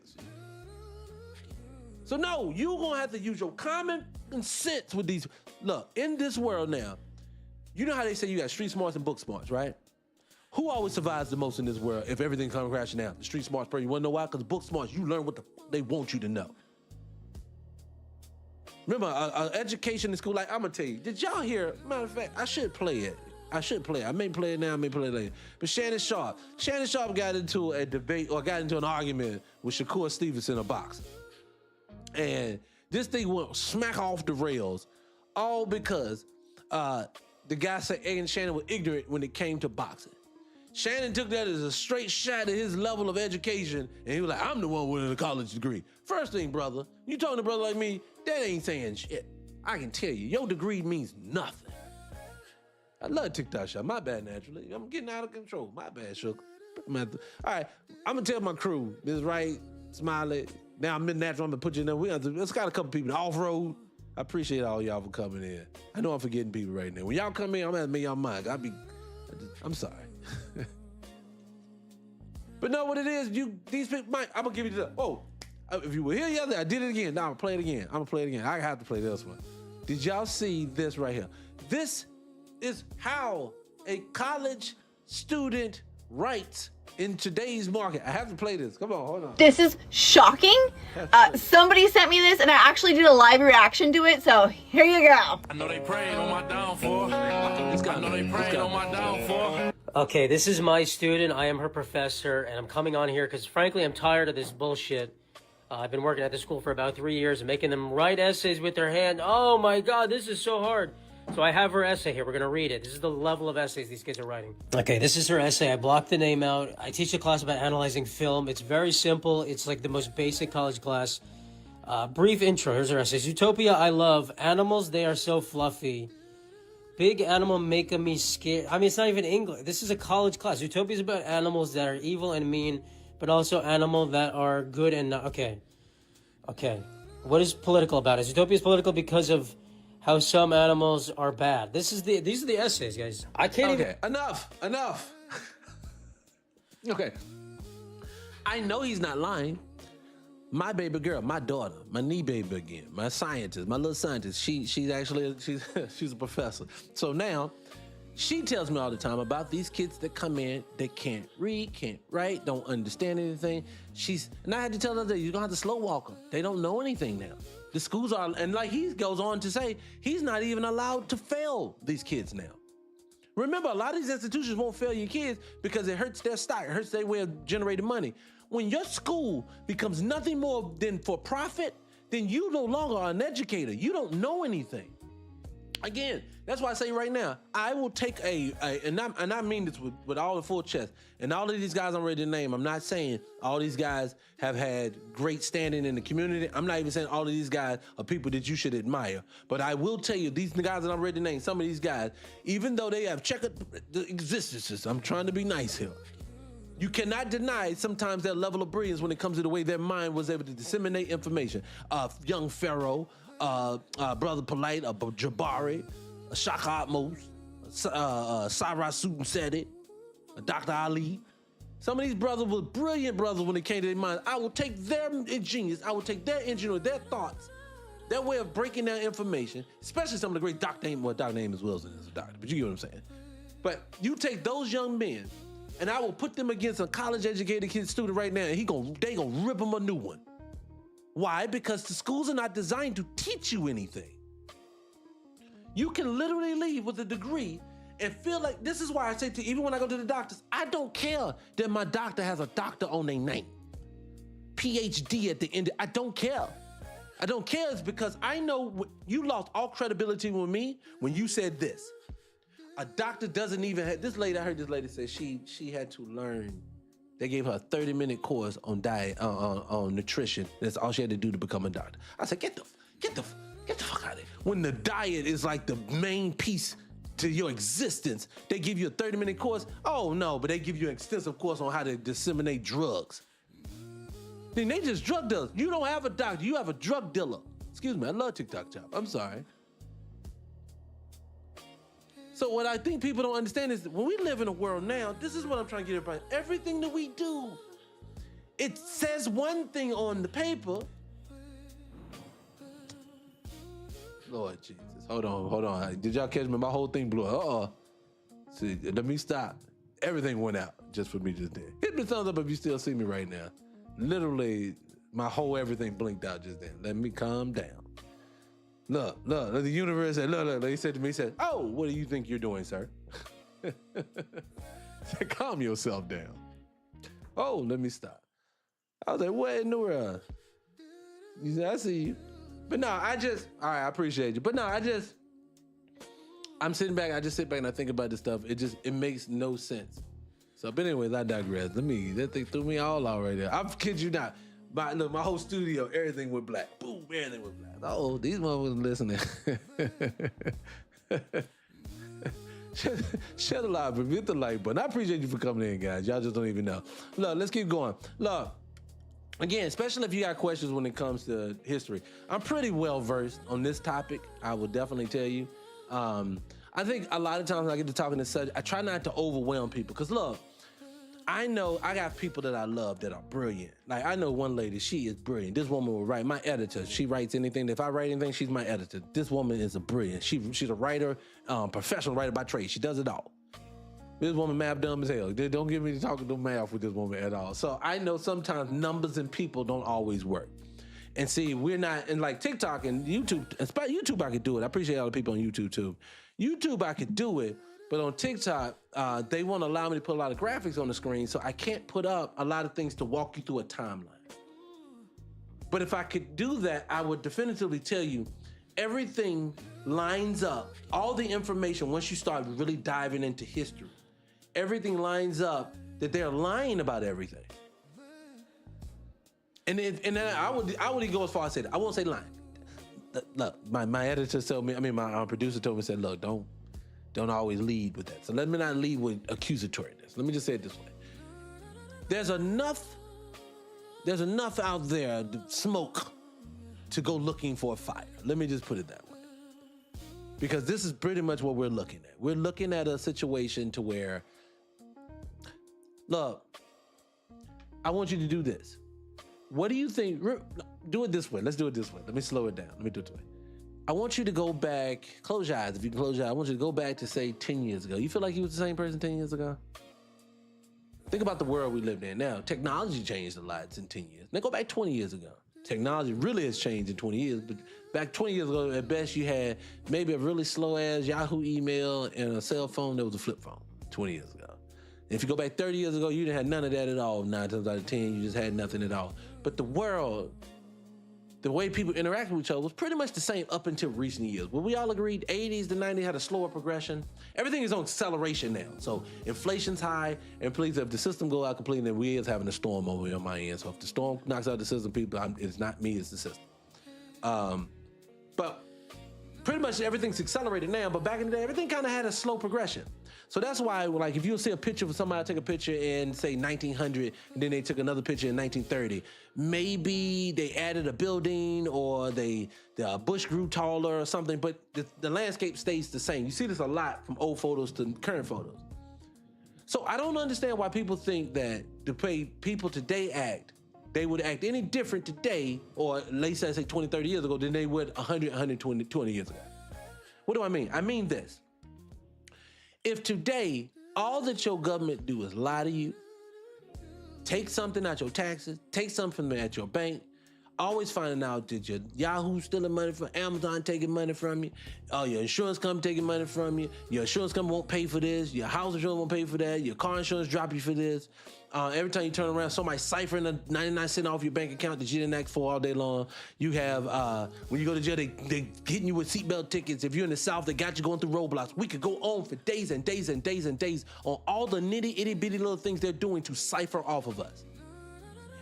So no, you're gonna have to use your common sense with these. Look, in this world now, you know how they say you got street smarts and book smarts, right? Who always survives the most in this world if everything comes crashing down? The street smarts person. You wanna know why? Because book smarts, you learn what they want you to know. Remember, education in school, like I'm gonna tell you, did y'all hear, matter of fact, I should play it. I may play it now, I may play it later. But Shannon Sharp got into a debate or got into an argument with Shakur Stevenson, a boxer. And this thing went smack off the rails, all because the guy said Shannon was ignorant when it came to boxing. Shannon took that as a straight shot at his level of education, and he was like, I'm the one with a college degree. First thing, brother, you talking to a brother like me, that ain't saying shit. I can tell you, your degree means nothing. I love TikTok shot. My bad, naturally. I'm getting out of control. My bad, Shook. All right, I'm going to tell my crew, Ms. Wright, Smiley, now I'm natural, I'm going to put you in there. Let's got a couple people off-road. I appreciate all y'all for coming in. I know I'm forgetting people right now. When y'all come in, I'm going to make y'all mind. I'm sorry. But no, what it is, these people, Mike, I'm going to give you if you were here yesterday, I did it again. Now I'm going to play it again. I have to play this one. Did y'all see this right here? This is how a college student writes in today's market. I have to play this. Come on, hold on. This is shocking. Somebody sent me this and I actually did a live reaction to it, so here you go. I know they praying on my downfall. I know they praying on my downfall. Okay, this is my student. I am her professor, and I'm coming on here because, frankly, I'm tired of this bullshit. I've been working at the school for about 3 years and making them write essays with their hand. Oh, my God, this is so hard. So I have her essay here. We're going to read it. This is the level of essays these kids are writing. Okay, this is her essay. I blocked the name out. I teach a class about analyzing film. It's very simple. It's like the most basic college class. Brief intro. Here's her essay. Zootopia, I love. Animals, they are so fluffy. Big animal making me scared. I mean, it's not even English. This is a college class. Zootopia is about animals that are evil and mean, but also animals that are good and not. Okay. What is political about it? Zootopia is political because of how some animals are bad. These are the essays, guys. I can't even. Enough. Okay. I know he's not lying. My baby girl, my daughter, my knee baby again, my scientist, my little scientist, she's a professor. So now, She tells me all the time about these kids that come in, they can't read, can't write, don't understand anything. And I had to tell her that you're gonna have to slow walk them. They don't know anything now. The schools are, and like he goes on to say, he's not even allowed to fail these kids now. Remember, a lot of these institutions won't fail your kids because it hurts their stock, it hurts their way of generating money. When your school becomes nothing more than for profit, then you no longer are an educator. You don't know anything. Again, that's why I say right now, I will take and I mean this with all the full chest, and all of these guys I'm ready to name, I'm not saying all these guys have had great standing in the community. I'm not even saying all of these guys are people that you should admire. But I will tell you, these guys that I'm ready to name, some of these guys, even though they have checkered existences, I'm trying to be nice here. You cannot deny sometimes their level of brilliance when it comes to the way their mind was able to disseminate information. Young Pharaoh, Brother Polite, Jabari, Shaka Atmos, Cyrus Sutin said it, Dr. Ali. Some of these brothers were brilliant brothers when it came to their mind. I will take their genius, I will take their ingenuity, their thoughts, their way of breaking down information, especially some of the great Dr. Amos Wilson is a doctor, but you get what I'm saying. But you take those young men, and I will put them against a college-educated kid student right now, and they gonna rip them a new one. Why? Because the schools are not designed to teach you anything. You can literally leave with a degree and feel like, this is why I say to even when I go to the doctors, I don't care that my doctor has a doctor on their name. PhD at the end, I don't care. I don't care is because I know you lost all credibility with me when you said this. A doctor doesn't even have, I heard this lady say she had to learn, they gave her a 30-minute course on diet, on nutrition. That's all she had to do to become a doctor. I said, get the fuck out of here. When the diet is like the main piece to your existence, they give you a 30-minute course. Oh no, but they give you an extensive course on how to disseminate drugs. Then they just drug dealers. You don't have a doctor, you have a drug dealer. Excuse me, I love TikTok Chop, I'm sorry. So what I think people don't understand is that when we live in a world now, this is what I'm trying to get everybody. Everything that we do, it says one thing on the paper. Lord Jesus, hold on. Did y'all catch me? My whole thing blew up. See, let me stop. Everything went out just for me just then. Hit me thumbs up if you still see me right now. Literally, my whole everything blinked out just then. Let me calm down. Look, the universe said, look, he said to me, he said, oh, what do you think you're doing, sir? Said, calm yourself down. Oh, let me stop. I was like, what in the world? He said, I see you. But no, all right, I appreciate you. But no, I'm sitting back, I just sit back and I think about this stuff. It makes no sense. So, but anyways, I digress. That thing threw me all out right there. I kid you not. Look, my whole studio, everything went black. Boom, everything went black. Oh, these motherfuckers listening. Shut a lot, but hit the like button. I appreciate you for coming in, guys. Y'all just don't even know. Look, let's keep going. Look, again, especially if you got questions when it comes to history. I'm pretty well versed on this topic. I will definitely tell you. I think a lot of times when I get to talking to such, I try not to overwhelm people. Because look, I know I got people that I love that are brilliant. Like I know one lady, she is brilliant. This woman will write, my editor, she writes anything. If I write anything, she's my editor. This woman is a brilliant. She's a writer, professional writer by trade. She does it all. This woman math dumb as hell. Don't get me to talking to math with this woman at all. So I know sometimes numbers and people don't always work. And see, we're not, and like TikTok and YouTube, especially YouTube I could do it. I appreciate all the people on YouTube too. YouTube I could do it. But on TikTok, they won't allow me to put a lot of graphics on the screen, so I can't put up a lot of things to walk you through a timeline. But if I could do that, I would definitively tell you everything lines up. All the information, once you start really diving into history, everything lines up that they're lying about everything. And then I would even go as far as say that. I won't say lying. Look, my editor told me, my producer told me, said, look, don't always lead with that. So let me not lead with accusatoriness. Let me just say it this way. There's enough out there, smoke, to go looking for a fire. Let me just put it that way. Because this is pretty much what we're looking at. We're looking at a situation to where, look, I want you to do this. What do you think? Do it this way. Let's do it this way. Let me slow it down. Let me do it this way. I want you to go back, close your eyes. If you can close your eyes, I want you to go back to say 10 years ago. You feel like you was the same person 10 years ago? Think about the world we lived in now. Technology changed a lot in 10 years. Now go back 20 years ago. Technology really has changed in 20 years, but back 20 years ago, at best you had maybe a really slow ass Yahoo email and a cell phone that was a flip phone 20 years ago. And if you go back 30 years ago, you didn't have none of that at all. 9 times out of 10, you just had nothing at all. But the world, the way people interacted with each other was pretty much the same up until recent years. Well, we all agreed 80s to 90s had a slower progression. Everything is on acceleration now. So inflation's high, and please, if the system go out completely, then we is having a storm over here on my end. So if the storm knocks out the system, people, it's not me, it's the system. But pretty much everything's accelerated now, but back in the day, everything kind of had a slow progression. So that's why, like, if you'll see a picture of somebody take a picture in, say, 1900, and then they took another picture in 1930, maybe they added a building or the bush grew taller or something, but the landscape stays the same. You see this a lot from old photos to current photos. So I don't understand why people think that the way people today act, they would act any different today, or let's say 20, 30 years ago, than they would 100, 120 years ago. What do I mean? I mean this. If today, all that your government do is lie to you, take something out your taxes, take something at your bank, always finding out that your Yahoo stealing money from Amazon, taking money from you, your insurance company taking money from you, your insurance company won't pay for this, your house insurance won't pay for that, your car insurance drop you for this. Every time you turn around, somebody ciphering a 99 cent off your bank account that you didn't ask for all day long. You have, when you go to jail, they hitting you with seatbelt tickets. If you're in the South, they got you going through roadblocks. We could go on for days and days and days and days on all the nitty itty bitty little things they're doing to cipher off of us.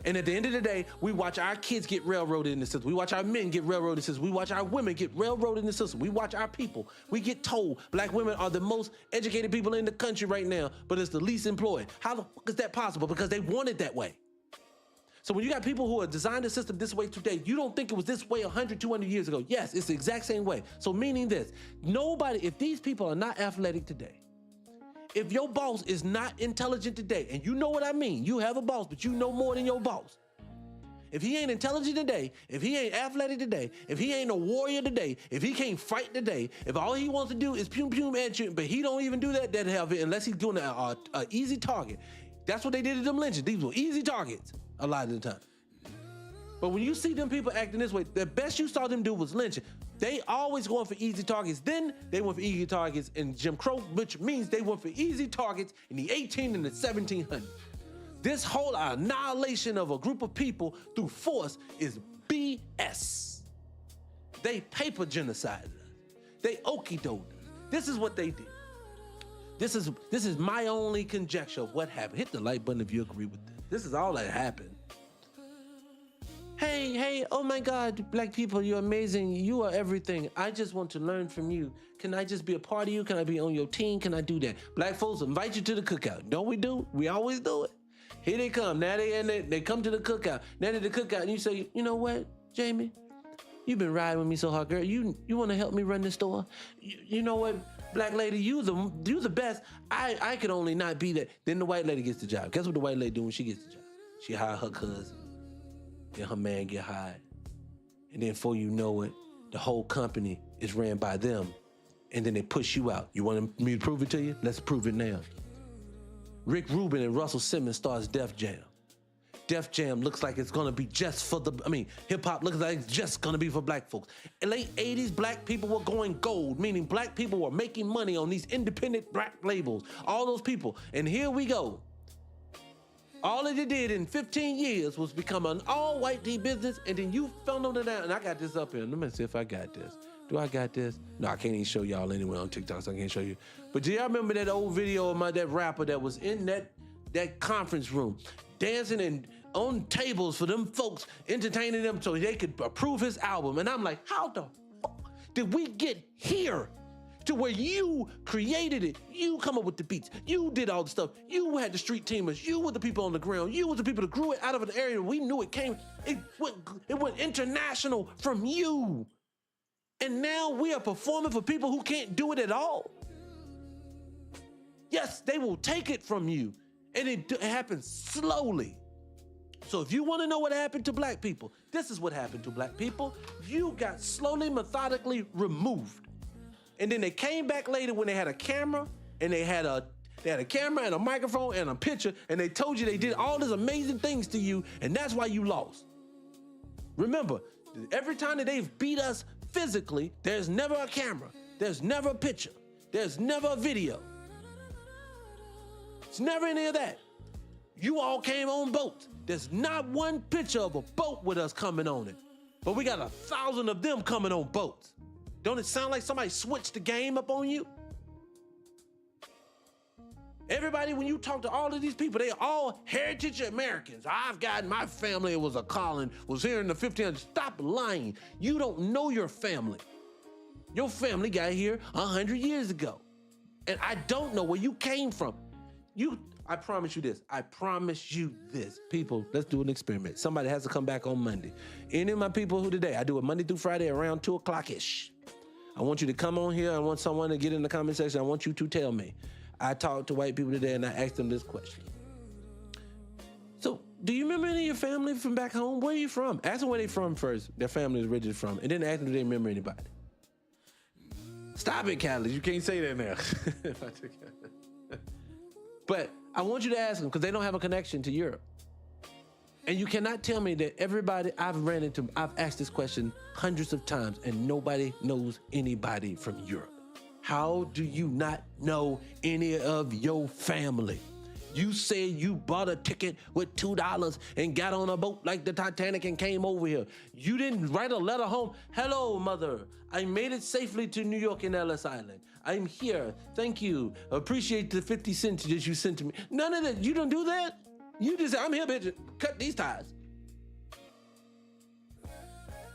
And at the end of the day, we watch our kids get railroaded in the system. We watch our men get railroaded in the system. We watch our women get railroaded in the system. We watch our people. We get told black women are the most educated people in the country right now, but it's the least employed. How the fuck is that possible? Because they want it that way. So when you got people who are designed the system this way today, you don't think it was this way 100, 200 years ago. Yes, it's the exact same way. So meaning this, nobody, if these people are not athletic today, if your boss is not intelligent today, and you know what I mean, you have a boss, but you know more than your boss. If he ain't intelligent today, if he ain't athletic today, if he ain't a warrior today, if he can't fight today, if all he wants to do is pum at you, but he don't even do that have it unless he's doing a easy target. That's what they did to them lynchings. These were easy targets a lot of the time. But when you see them people acting this way, the best you saw them do was lynching. They always going for easy targets. Then they went for easy targets in Jim Crow, which means they went for easy targets in the 18 and the 1700s. This whole annihilation of a group of people through force is BS. They paper genocided us. They okey-doked us. This is what they did. This is my only conjecture of what happened. Hit the like button if you agree with this. This is all that happened. Hey, oh my God, black people, you're amazing. You are everything. I just want to learn from you. Can I just be a part of you? Can I be on your team? Can I do that? Black folks invite you to the cookout. Don't we do? We always do it. Here they come. Now they come to the cookout. Now they're the cookout, and you say, you know what, Jamie? You've been riding with me so hard, girl. You want to help me run this store? You know what, black lady, you the best. I could only not be that. Then the white lady gets the job. Guess what the white lady do when she gets the job? She hire her cousin. Then her man get hired. And then before you know it, the whole company is ran by them. And then they push you out. You want me to prove it to you? Let's prove it now. Rick Rubin and Russell Simmons starts Def Jam. Def Jam looks like it's gonna be just for hip hop looks like it's just gonna be for black folks. In late 80s, black people were going gold, meaning black people were making money on these independent black labels. All those people. And here we go. All that they did in 15 years was become an all-white tea business, and then you funneled it out. And I got this up here. Let me see if I got this. Do I got this? No, I can't even show y'all anyway on TikTok, so I can't show you. But do y'all remember that old video of that rapper that was in that conference room, dancing and on tables for them folks, entertaining them so they could approve his album? And I'm like, how the fuck did we get here? To where you created it, you come up with the beats, you did all the stuff, you had the street teamers, you were the people on the ground, you were the people that grew it out of an area we knew it came, it went international from you. And now we are performing for people who can't do it at all. Yes, they will take it from you, and it happens slowly. So if you want to know what happened to black people, this is what happened to black people. You got slowly, methodically removed. And then they came back later when they had a camera and they had a camera and a microphone and a picture, and they told you they did all these amazing things to you, and that's why you lost. Remember, every time that they've beat us physically, there's never a camera, there's never a picture, there's never a video. It's never any of that. You all came on boats. There's not one picture of a boat with us coming on it, but we got 1,000 of them coming on boats. Don't it sound like somebody switched the game up on you? Everybody, when you talk to all of these people, they are all heritage Americans. I've got my family, it was a calling, was here in the 1500s. Stop lying. You don't know your family. Your family got here 100 years ago. And I don't know where you came from. I promise you this. I promise you this. People, let's do an experiment. Somebody has to come back on Monday. Any of my people who today, I do it Monday through Friday around 2 o'clock-ish. I want you to come on here. I want someone to get in the comment section. I want you to tell me. I talked to white people today and I asked them this question. So, do you remember any of your family from back home? Where are you from? Ask them where they from first, their family is originally from, and then ask them, do they remember anybody? Stop it, Callie. You can't say that now. But I want you to ask them because they don't have a connection to Europe. And you cannot tell me that everybody I've asked this question hundreds of times and nobody knows anybody from Europe. How do you not know any of your family? You said you bought a ticket with $2 and got on a boat like the Titanic and came over here. You didn't write a letter home. Hello, mother. I made it safely to New York and Ellis Island. I'm here. Thank you. Appreciate the 50 cents that you sent to me. None of that. You don't do that. You just say, I'm here, bitch. Cut these ties.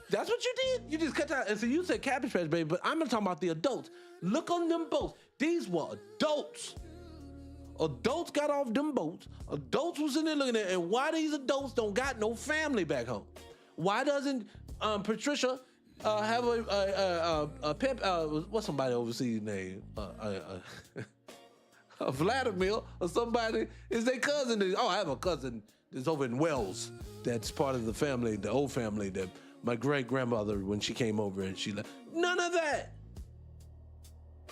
That's what you did. You just cut ties. And so you said Cabbage Patch Baby, but I'm talking about the adults. Look on them boats. These were adults. Adults got off them boats. Adults was in there looking at it. And why these adults don't got no family back home? Why doesn't Patricia have a pimp? What's somebody overseas name? Vladimir or somebody is their cousin. Oh, I have a cousin that's over in Wales. That's part of the family, the old family that my great grandmother when she came over and she left. None of that.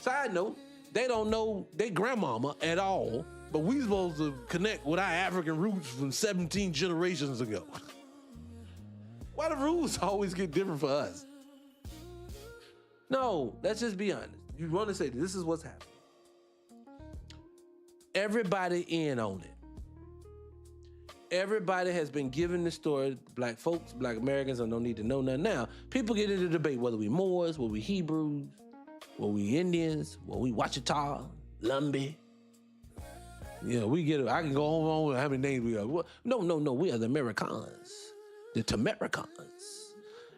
Side note, they don't know their grandmama at all, but we supposed to connect with our African roots from 17 generations ago. Why the rules always get different for us? No, let's just be honest. You want to say this is what's happening. Everybody in on it. Everybody has been given the story. Black folks, black Americans, I don't need to know nothing now. People get into the debate whether we Moors, whether we Hebrews, whether we Indians, whether we Wachita, Lumbee. Yeah, we get it. I can go on with how many names we are. No, we are the Americans, the Tamericans.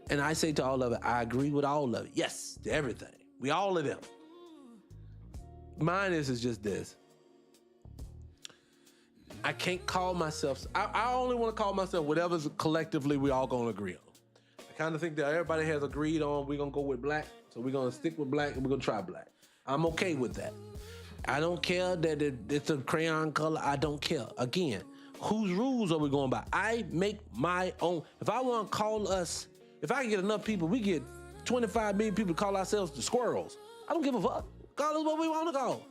And I say to all of it, I agree with all of it. Yes, to everything. We all of them. Mine is just this. I can't call myself, I only want to call myself whatever's collectively we all gonna agree on. I kind of think that everybody has agreed on we're gonna go with black, so we're gonna stick with black and we're gonna try black. I'm okay with that. I don't care that it's a crayon color, I don't care. Again, whose rules are we going by? I make my own. If I want to call us, if I can get enough people, we get 25 million people to call ourselves the squirrels. I don't give a fuck. Call us what we want to call.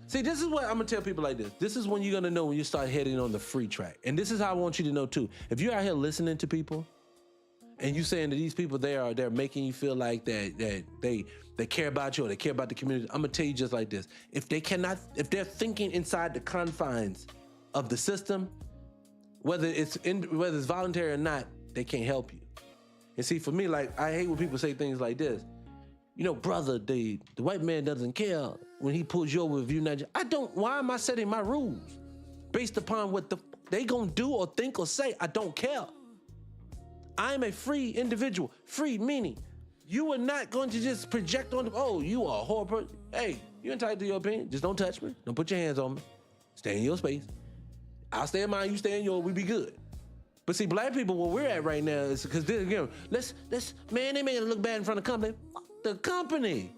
See, this is what I'm gonna tell people like this. This is when you're gonna know when you start heading on the free track. And this is how I want you to know too. If you're out here listening to people and you saying that these people they're making you feel like that they care about you or they care about the community, I'm gonna tell you just like this. If they're thinking inside the confines of the system, whether it's voluntary or not, they can't help you. And see, for me, like I hate when people say things like this. You know, brother, the white man doesn't care when he pulls you over if you're not. Why am I setting my rules based upon what they gonna do or think or say? I don't care. I'm a free individual. Free meaning you are not going to just project on you are a horrible person. Hey, you're entitled to your opinion. Just don't touch me. Don't put your hands on me. Stay in your space. I'll stay in mine, you stay in yours, we be good. But see, black people, where we're at right now is because again, man, they made it look bad in front of the company. Fuck the company.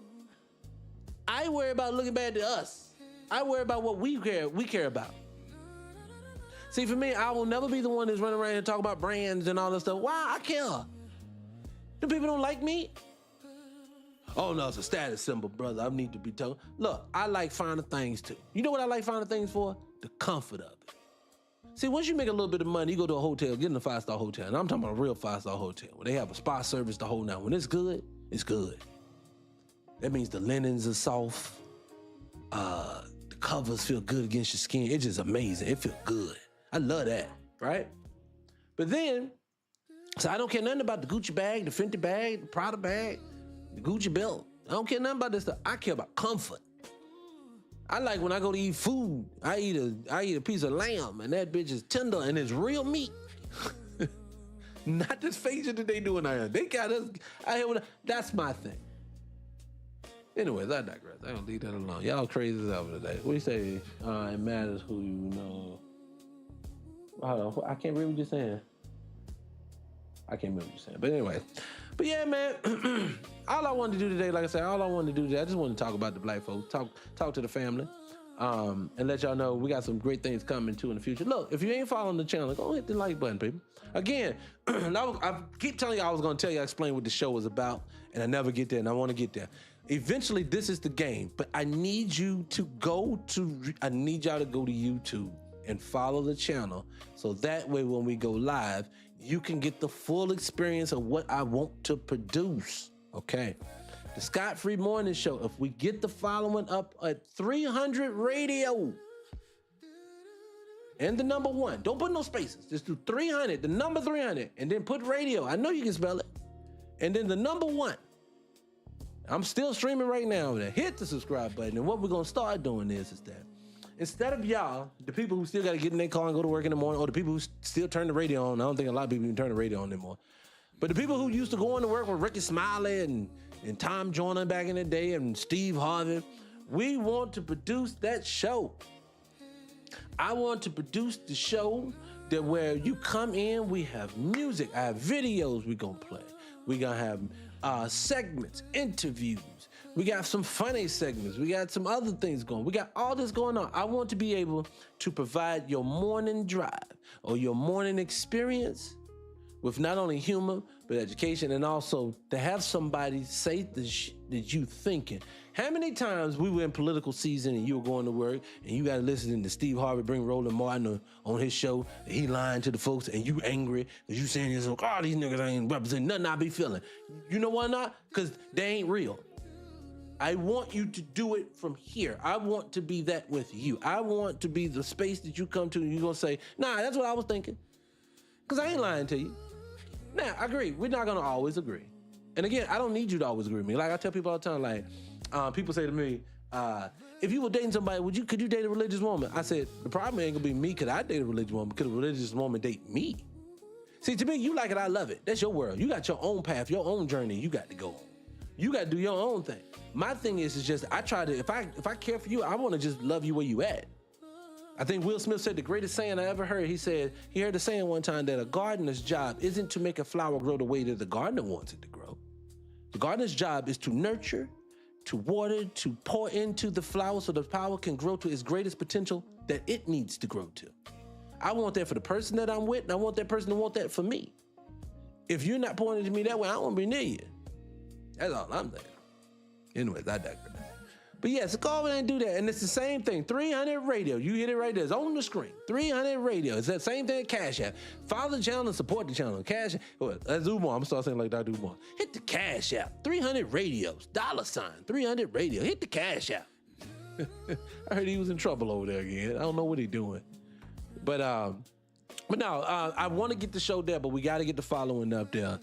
I worry about looking bad to us. I worry about what we care about. See, for me, I will never be the one that's running around and talk about brands and all that stuff. Why? I care. The people don't like me. Oh, no, it's a status symbol, brother. I need to be told. Look, I like finer things, too. You know what I like finer things for? The comfort of it. See, once you make a little bit of money, you go to a hotel, get in a 5-star hotel. And I'm talking about a real 5-star hotel where they have a spa service the whole night. When it's good, it's good. That means the linens are soft. The covers feel good against your skin. It's just amazing. It feels good. I love that, right? But then, so I don't care nothing about the Gucci bag, the Fenty bag, the Prada bag, the Gucci belt. I don't care nothing about this stuff. I care about comfort. I like when I go to eat food, I eat a piece of lamb and that bitch is tender and it's real meat. Not this facial that they doing out here. They got us out here with that's my thing. Anyways, I digress. I don't leave that alone. Y'all crazy as ever today. What do you say? It matters who you know. Hold on, I can't remember what you're saying. I can't remember what you're saying. But anyway. But yeah, man, all I wanted to do today, like I said, all I wanted to do today, I just wanted to talk about the black folks, talk to the family, and let y'all know we got some great things coming too in the future. Look, if you ain't following the channel, go hit the like button, people. Again, I keep telling you I was going to tell you, explain what the show is about, and I never get there, and I want to get there. Eventually, this is the game, but I need y'all to go to YouTube and follow the channel, so that way when we go live, you can get the full experience of what I want to produce, okay? The Scott Free Morning Show, if we get the following up at 300 radio, and the number 1, don't put no spaces, just do 300, the number 300, and then put radio, I know you can spell it, and then the number 1. I'm still streaming right now, hit the subscribe button, and what we're gonna start doing is that, instead of y'all, the people who still got to get in their car and go to work in the morning, or the people who still turn the radio on, I don't think a lot of people even turn the radio on anymore. But the people who used to go into work with Ricky Smiley and Tom Joyner back in the day and Steve Harvey, we want to produce that show. I want to produce the show that where you come in, we have music, I have videos we gonna play. We gonna have segments, interviews. We got some funny segments. We got some other things going. We got all this going on. I want to be able to provide your morning drive or your morning experience with not only humor, but education, and also to have somebody say the that you thinking. How many times we were in political season and you were going to work and you got to listen to Steve Harvey bring Roland Martin on his show, and he lying to the folks and you angry because you saying this, oh, these niggas ain't representing nothing I be feeling. You know why not? Because they ain't real. I want you to do it from here. I want to be that with you. I want to be the space that you come to and you're going to say, nah, that's what I was thinking. Because I ain't lying to you. Now, I agree. We're not going to always agree. And again, I don't need you to always agree with me. Like I tell people all the time, like, people say to me, if you were dating somebody, could you date a religious woman? I said, the problem ain't going to be me because I date a religious woman, because a religious woman date me. See, to me, you like it, I love it. That's your world. You got your own path, your own journey you got to go on. You got to do your own thing. My thing is just, I try to, if I care for you, I want to just love you where you at. I think Will Smith said the greatest saying I ever heard. He said, he heard the saying one time that a gardener's job isn't to make a flower grow the way that the gardener wants it to grow. The gardener's job is to nurture, to water, to pour into the flower so the flower can grow to its greatest potential that it needs to grow to. I want that for the person that I'm with, and I want that person to want that for me. If you're not pouring into me that way, I won't be near you. That's all I'm saying. Anyways, I digress. But yes, go over and do that. And it's the same thing. 300 radio. You hit it right there. It's on the screen. 300 radio. It's that same thing. Cash App. Follow the channel and support the channel. Cash App. Let's do more. I'm going to start saying like Dr. Umar. Hit the Cash App. 300 radios. $. 300 radio. Hit the Cash App. I heard he was in trouble over there again. I don't know what he's doing. But no, I want to get the show there, but we got to get the following up there.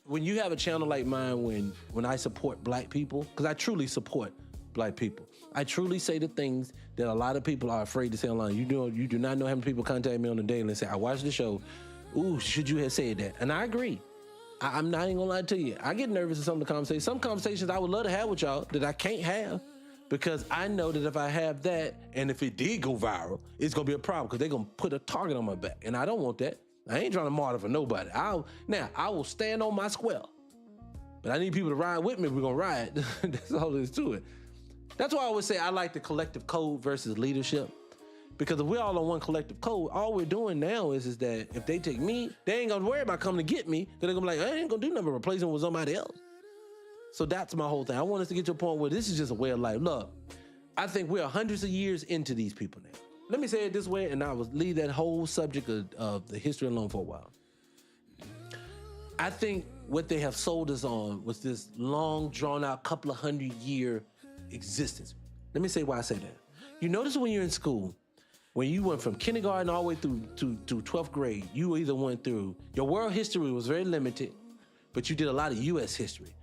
When you have a channel like mine, when I support black people, because I truly support black people, I truly say the things that a lot of people are afraid to say online. You do not know how many people contact me on the daily and say, I watched the show. Ooh, should you have said that? And I agree. I'm not even gonna lie to you. I get nervous in some of the conversations. Some conversations I would love to have with y'all that I can't have, because I know that if I have that, and if it did go viral, it's gonna be a problem, because they're gonna put a target on my back, and I don't want that. I ain't trying to martyr for nobody. I will stand on my square, but I need people to ride with me. We're gonna ride. That's all there is to it. That's why I always say I like the collective code versus leadership. Because if we're all on one collective code, all we're doing now is that if they take me, they ain't gonna worry about coming to get me. Because they're gonna be like, I ain't gonna do nothing but replace them with somebody else. So that's my whole thing. I want us to get to a point where this is just a way of life. Look, I think we're hundreds of years into these people now. Let me say it this way, and I will leave that whole subject of the history alone for a while. I think what they have sold us on was this long, drawn-out, couple of 100-year existence. Let me say why I say that. You notice when you're in school, when you went from kindergarten all the way through to 12th grade, you either went through, your world history was very limited, but you did a lot of U.S. history,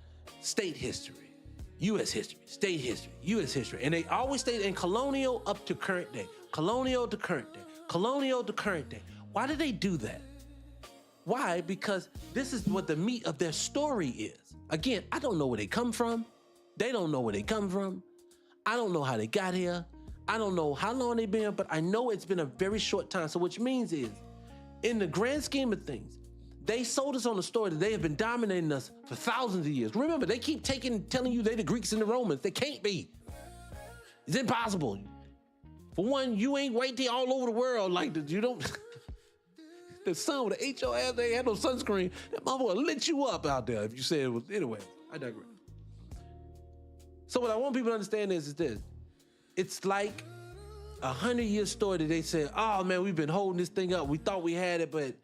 state history, U.S. history, state history, U.S. history. And they always stayed in colonial up to current day, colonial to current day, colonial to current day. Why did they do that? Why? Because this is what the meat of their story is. Again, I don't know where they come from. They don't know where they come from. I don't know how they got here. I don't know how long they've been here, but I know it's been a very short time. So which means is, in the grand scheme of things, they sold us on the story that they have been dominating us for thousands of years. Remember, they keep telling you they the Greeks and the Romans. They can't be. It's impossible. For one, you ain't right there all over the world like you don't. The sun would have ate your ass. They had no sunscreen. That motherfucker lit you up out there if you said it was. Anyway, I digress. So what I want people to understand is this. It's like a 100-year story that they said, oh man, we've been holding this thing up. We thought we had it, but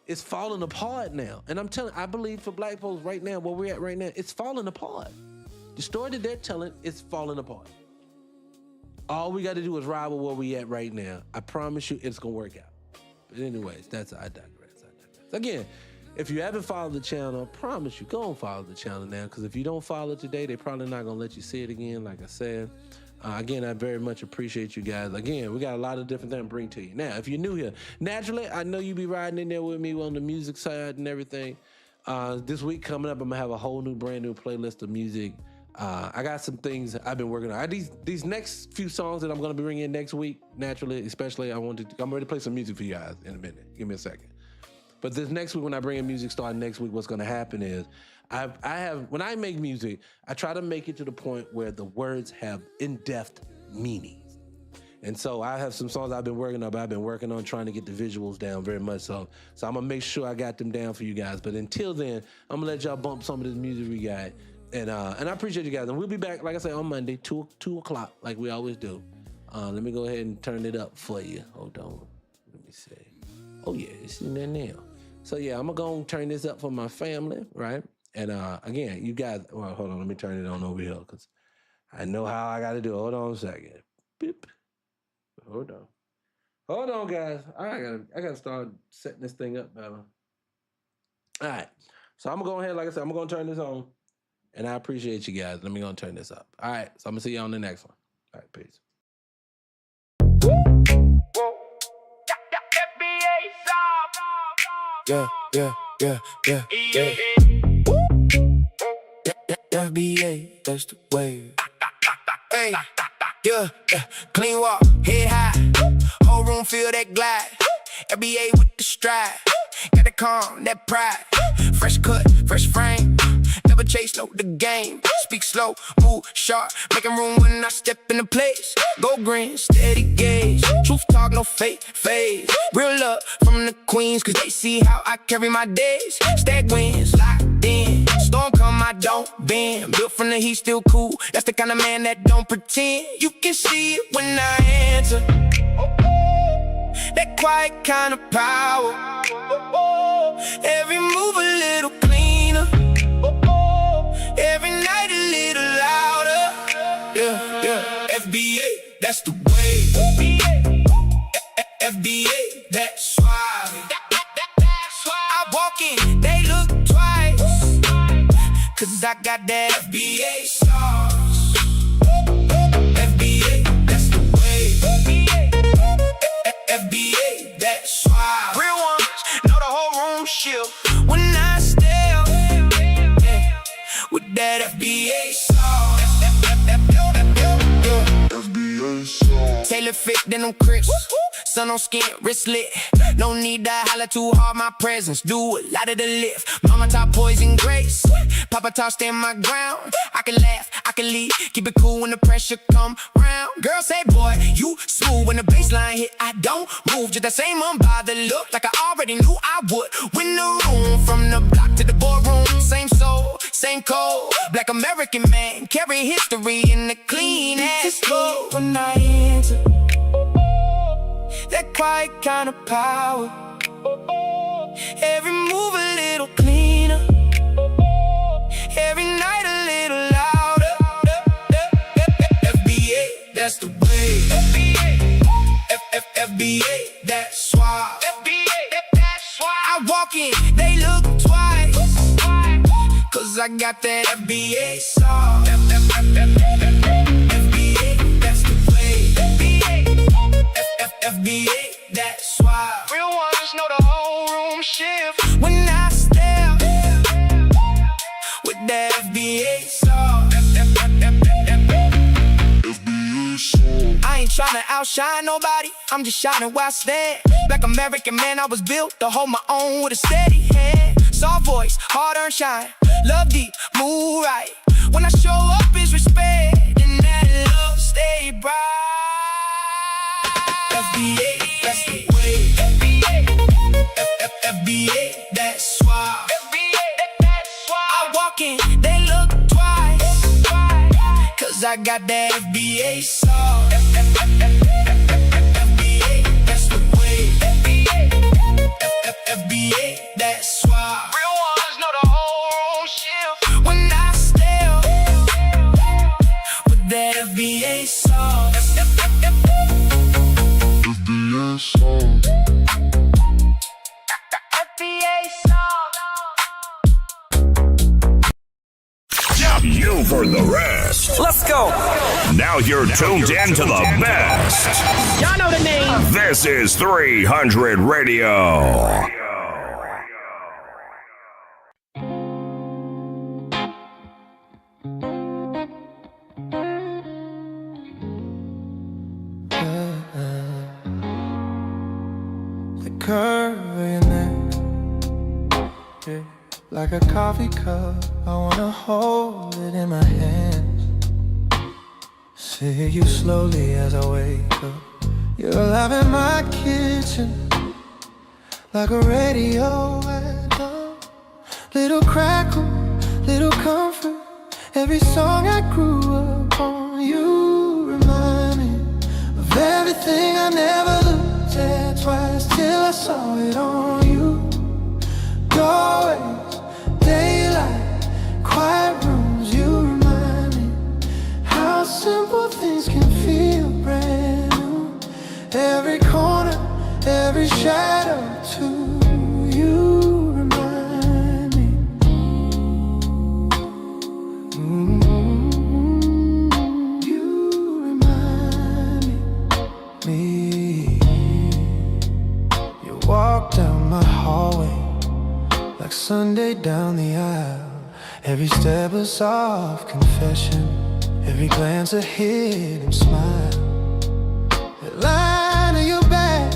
it's falling apart now. And I'm telling, I believe for black folks right now, where we're at right now, it's falling apart. The story that they're telling is falling apart. All we got to do is ride with where we at right now. I promise you it's going to work out. But anyways, I digress. Again, if you haven't followed the channel, I promise you, go and follow the channel now. Because if you don't follow it today, they're probably not going to let you see it again, like I said. Again, I very much appreciate you guys. Again, we got a lot of different things to bring to you. Now, if you're new here, naturally, I know you be riding in there with me on the music side and everything. This week coming up, I'm going to have a whole new, brand new playlist of music. I got some things I've been working on. These next few songs that I'm going to be bringing in next week, naturally, especially, I'm ready to play some music for you guys in a minute. Give me a second. But this next week, when I bring in music starting next week, what's going to happen is when I make music, I try to make it to the point where the words have in-depth meanings. And so I have some songs I've been working on trying to get the visuals down very much so. So I'm going to make sure I got them down for you guys. But until then, I'm going to let y'all bump some of this music we got. And I appreciate you guys. And we'll be back, like I said, on Monday, 2 o'clock, like we always do. Let me go ahead and turn it up for you. Hold on. Let me see. Oh, yeah, it's in there now. So, yeah, I'm going to go and turn this up for my family, right? And, again, you guys, well, hold on. Let me turn it on over here because I know how I got to do it. Hold on a second. Beep. Hold on, guys. I got to start setting this thing up better. All right. So, I'm going to go ahead, like I said, I'm going to turn this on. And I appreciate you guys. Let me go and turn this up. All right. So, I'm going to see you on the next one. All right. Peace. Yeah. FBA, that's the way. Hey, yeah, clean walk, head high, whole room feel that glide. FBA with the stride, got that calm, that pride. Fresh cut, fresh frame, never chase, no the game. Speak slow, move sharp, making room when I step into place. Go green, steady gaze, truth talk, no fake phase. Real love from the queens, cause they see how I carry my days. Stack wins, locked in, storm come, I don't bend. Built from the heat, still cool, that's the kind of man that don't pretend. You can see it when I answer, that quiet kind of power. Every move a little cleaner, every night a little louder. Yeah, FBA, that's the way. FBA, that's why. I walk in, they look twice, cause I got that FBA sauce. FBA, that's the way. FBA, that's why. Real ones know the whole room shift when I step, yeah, with that FBA sauce. FBA sauce. Tailor fit, then them crisps. sun on skin, wrist lit. No need to holler too hard, my presence do a lot of the lift. Mama taught poison grace, Papa taught stand my ground. I can laugh, I can lead, keep it cool when the pressure come round. Girl say, boy, you smooth when the baseline hit. I don't move, just that same unbothered look, like I already knew I would. Win the room, from the block to the boardroom. Same soul, same code. Black American man, carry history in the clean ass code. When I enter that quiet kind of power, every move a little cleaner, every night a little louder. FBA, that's the way. FBA, that's why. I walk in, they look twice, cause I got that FBA sauce. FBA, that's the way. FBA, that's why. Real ones know the whole room shift when I step with that FBA sauce. I ain't tryna outshine nobody, I'm just shining where I stand. Black American man, I was built to hold my own with a steady hand. Soft voice, hard-earned shine, love deep, move right. When I show up is respect, and that love stay bright. FBA, that's the way. FBA, that's why. I walk in, they look twice, cause I got that FBA sauce. FBA, that's the way. FBA, that's why. Real ones know the whole room shift when I step with that FBA sauce. FBA sauce. FBA sauce. You for the rest. Let's go. Now you're tuned in to the best. Y'all know the name. This is 300 Radio. The curve of your neck, yeah, like a coffee cup, I wanna hold it in my hands. See you slowly as I wake up. You're alive in my kitchen, like a radio at dawn. Little crackle, little comfort, every song I grew up on. You remind me of everything I never looked at twice till I saw it on you. Doorways, daylight, quiet rooms, you remind me how simple things can feel brand new. Every corner, every shadow too. You remind me. You remind me. You walk down my hallway like Sunday down the aisle. Every step a soft confession, every glance a hidden smile. The line of your back,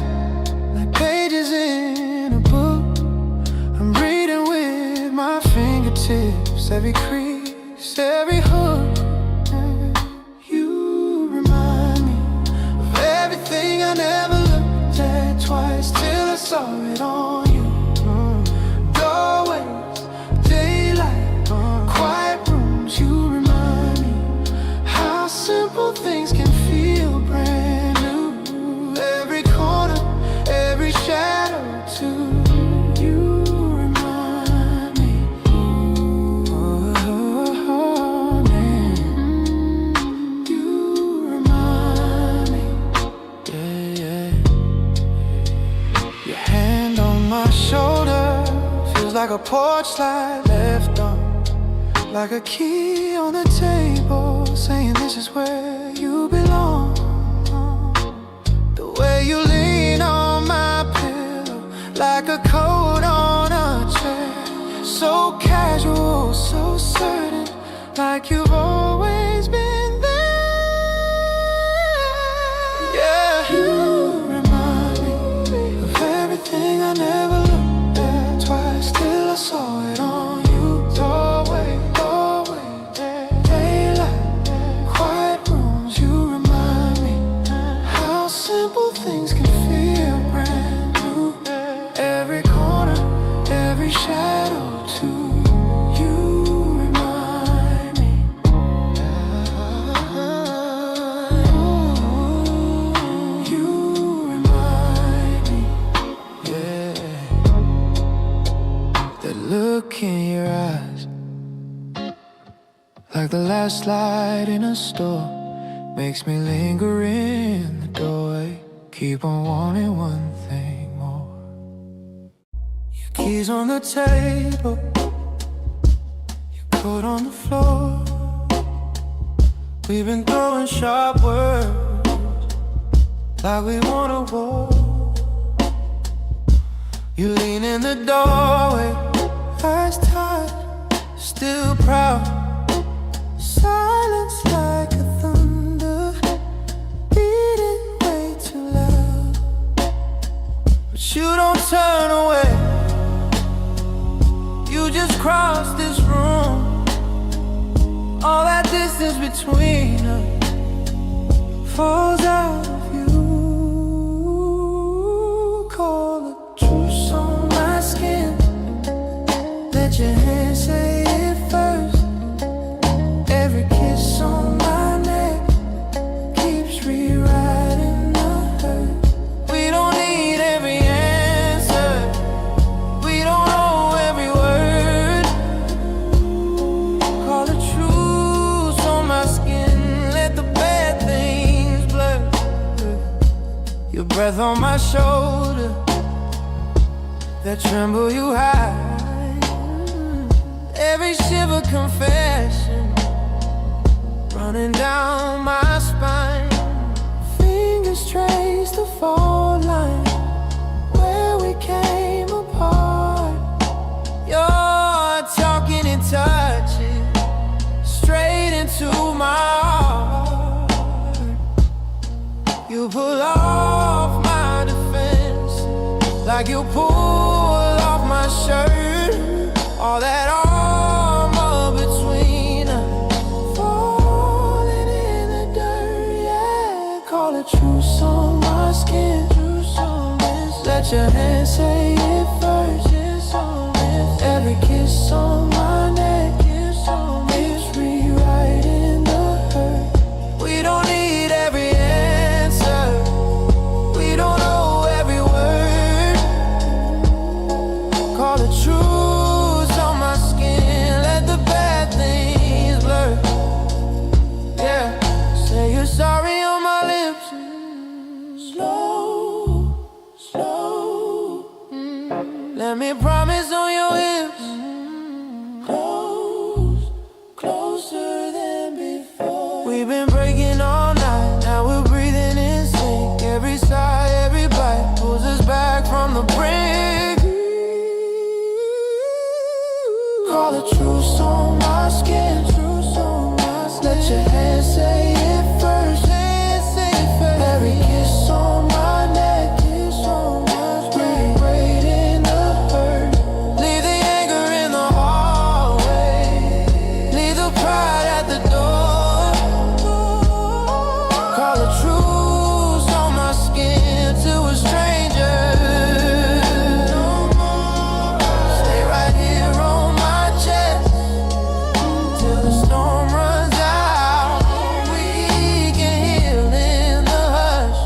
like pages in a book. I'm reading with my fingertips, every crease, every hook. You remind me of everything I never looked at twice till I saw it on you. Doorways, daylight, quiet rooms, you remind me how simple things can feel brand new. Every corner, every shadow too. You remind me. Oh, man. You remind me. Yeah, yeah. Your hand on my shoulder feels like a porch light left on, like a key on the table, saying this is where you belong. The way you lean on my pillow, like a coat on a chair. So casual, so certain, like you've always been there. Yeah, you remind every shadow too. You remind me. You remind me. Yeah. That look in your eyes, like the last light in a store, makes me linger in the doorway. Keep on wanting one thing more. Your keys on the table, your coat on the floor. We've been throwing sharp words like we want a war. You lean in the doorway, eyes tight, still proud. Silence like a thunder, beating way too loud. But you don't turn away, you just cross this room. All that distance between us falls out of you. Call a truce on my skin, let your hands say it first. Every kiss on my neck keeps rewriting the hurt. We don't need every answer, we don't know every word. Call a truce on my skin, let the bad things blur. Your breath on my shoulder, that tremble you hide. Every shiver confession running down my spine. Fingers trace the fault line where we came apart. You're talking and touching straight into my heart. You pull off my defense like you pull off my shirt. All that armor between us falling in the dirt, yeah. Call a truce on my skin, let your hands say it first. Every kiss on my neck is rewriting the hurt. We don't need every answer, we don't know every word. Call a truce on my skin, let the bad things blur. Yeah, say you're sorry on my lips. Slow, slow. Let me promise on your hips. Close, closer than before. We've been breaking all night, now we're breathing in sync. Every sigh, every bite pulls us back from the brink. Call a truce on my skin, let your hands say it first. Every kiss on my neck is rewriting the hurt. Leave the anger in the hallway, leave the pride at the door. Call a truce on my skin to a stranger. Stay right here on my chest till the storm runs out. We can heal in the hush,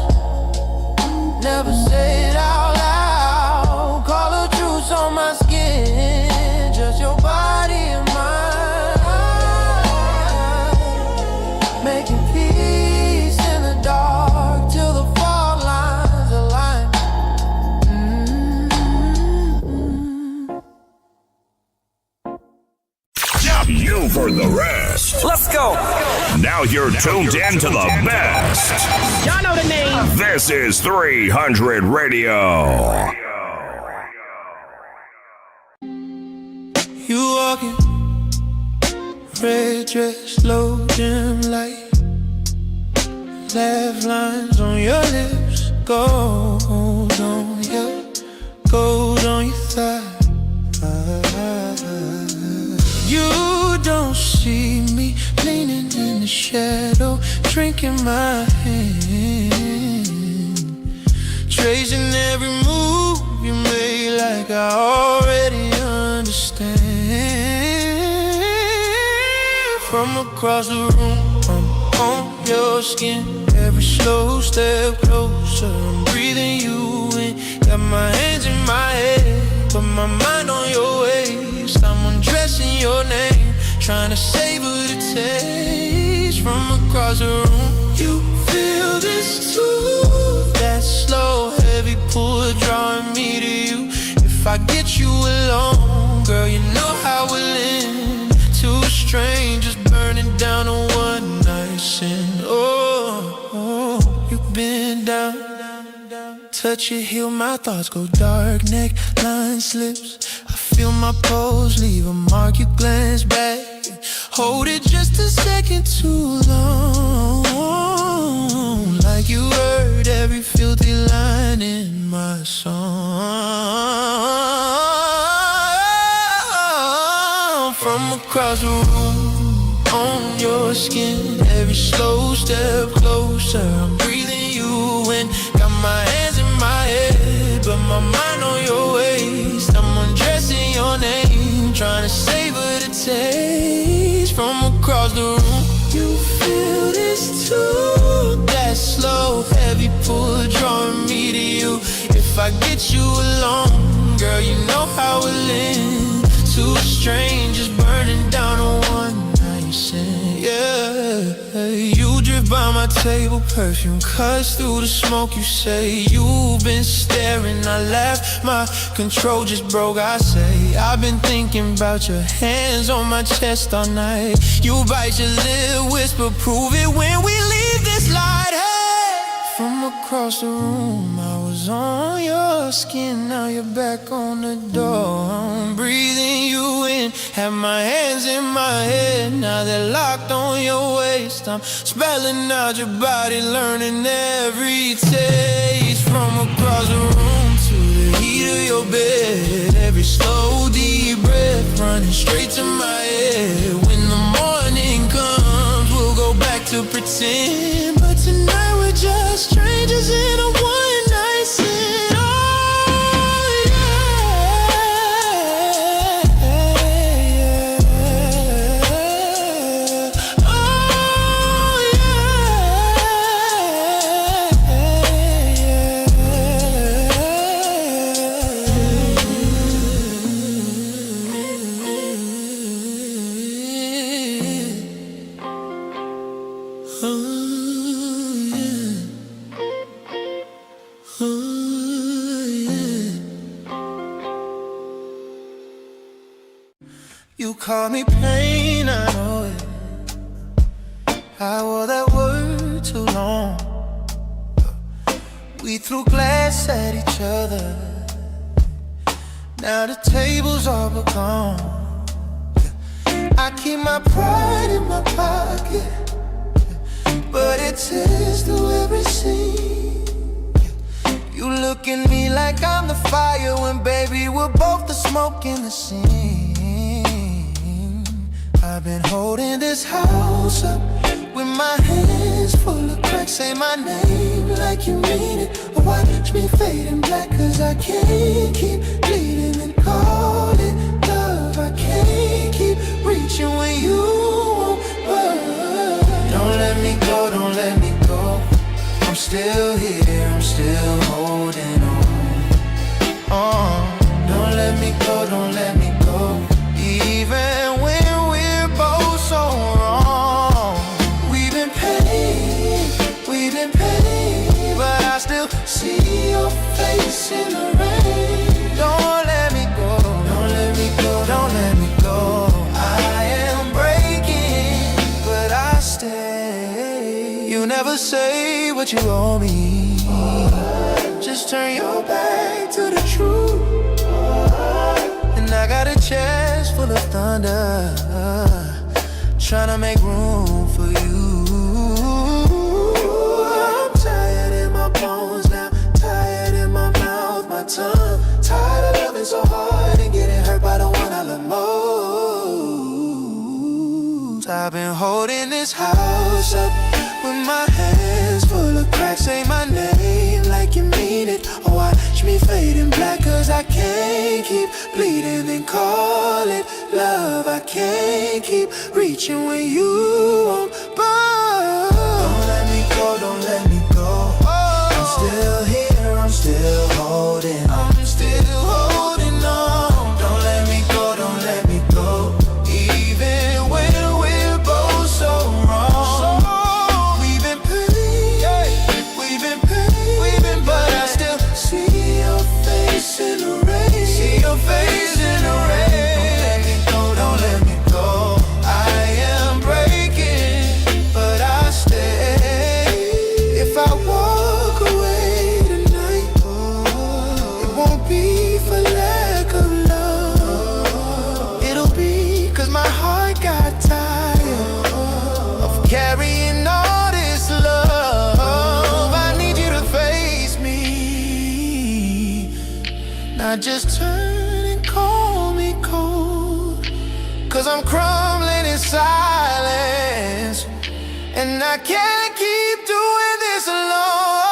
never say it out loud. Call a truce on my skin, just your body and mind. Making peace in the dark till the fault lines align. You for the rest. Let's go. Now you're tuned in to the best. Y'all know the name. This is 300 Radio. You walking, red dress, low dim light, laugh lines on your lips, gold on your thigh. You don't see me leaning in the shadow, drinking my hand, tracing every move you made like I already understand. from across the room. I'm on your skin, every slow step closer. I'm breathing you in, got my hands in my head, put my mind on your waist. I'm undressing your name, trying to savor the taste from across the room. You feel this too, that slow, heavy pull drawing me to you. If I get you alone, girl, you know how we'll end. Two strangers burning down a one night stand. Oh, you've been down. Touch your heel, my thoughts go dark. Neckline slips, I feel my pulse leave a mark. You glance back, hold it just a second too long. Like you heard every filthy line in my song. From across the room, on your skin, every slow step closer. I'm breathing you in, got my hands in my head, but my mind on your waist. I'm undressing your name, trying to savor the taste from across the room. You feel this too, that slow, heavy pull drawing me to you. If I get you alone, girl, you know how we'll end. Two strangers burning down a one night stand. Yeah, you drift by my table, perfume cuts through the smoke. You say you've been staring, I laugh, my control just broke. I say I've been thinking about your hands on my chest all night. You bite your lip, whisper, prove it when we leave this light. Hey, from across the room, I was on your skin, now you're back on the door. I'm breathing you in, have my hands in my head, now they're locked on your waist. I'm spelling out your body, learning every taste. From across the room to the heat of your bed, every slow deep breath running straight to my head. When the morning comes, we'll go back to pretend, but tonight we're just strangers in a one night stand. You call me pain, I know it. I wore that word too long. We threw glass at each other, now the tables all but gone. I keep my pride in my pocket, but it tears through every scene. You look at me like I'm the fire, when baby we're both the smoke in the scene. I've been holding this house up with my hands full of cracks. Say my name like you mean it, or watch me fade in black, cause I can't keep bleeding and call it love. I can't keep reaching when you won't budge. Don't let me go, don't let me go. I'm still here, I'm still holding on. Don't let me go, don't let me go. Even when we're both so wrong. We've been paid, but I still see your face in the rain. Don't let me go, don't let me go, don't let me go. I am breaking, but I stay. You never say what you owe me, just turn your back to the truth. And I got a chest full of thunder, tryna make room for you. I'm tired in my bones now, tired in my mouth, my tongue. Tired of loving so hard and getting hurt by the one I love most. I've been holding this house up with my hands full of cracks. Say my name like you mean it, or watch me fade in black, cause I can't keep bleeding and call it right love. I can't keep reaching when you won't budge. Don't let me go, don't let me go. I'm still here, I'm still holding on. I'm still holding on. Don't let me go, don't let me go. Even when we're both so wrong. We've been pain, but I still see your face in the rain. See your face in the rain. Don't let me go. I am breaking, but I stay. If I walk away tonight, it won't be for lack of love. It'll be 'cause my heart got tired of carrying all this love. I need you to face me. Now just turn and call me cold, 'cause I'm crumbling in silence, and I can't keep doing this alone.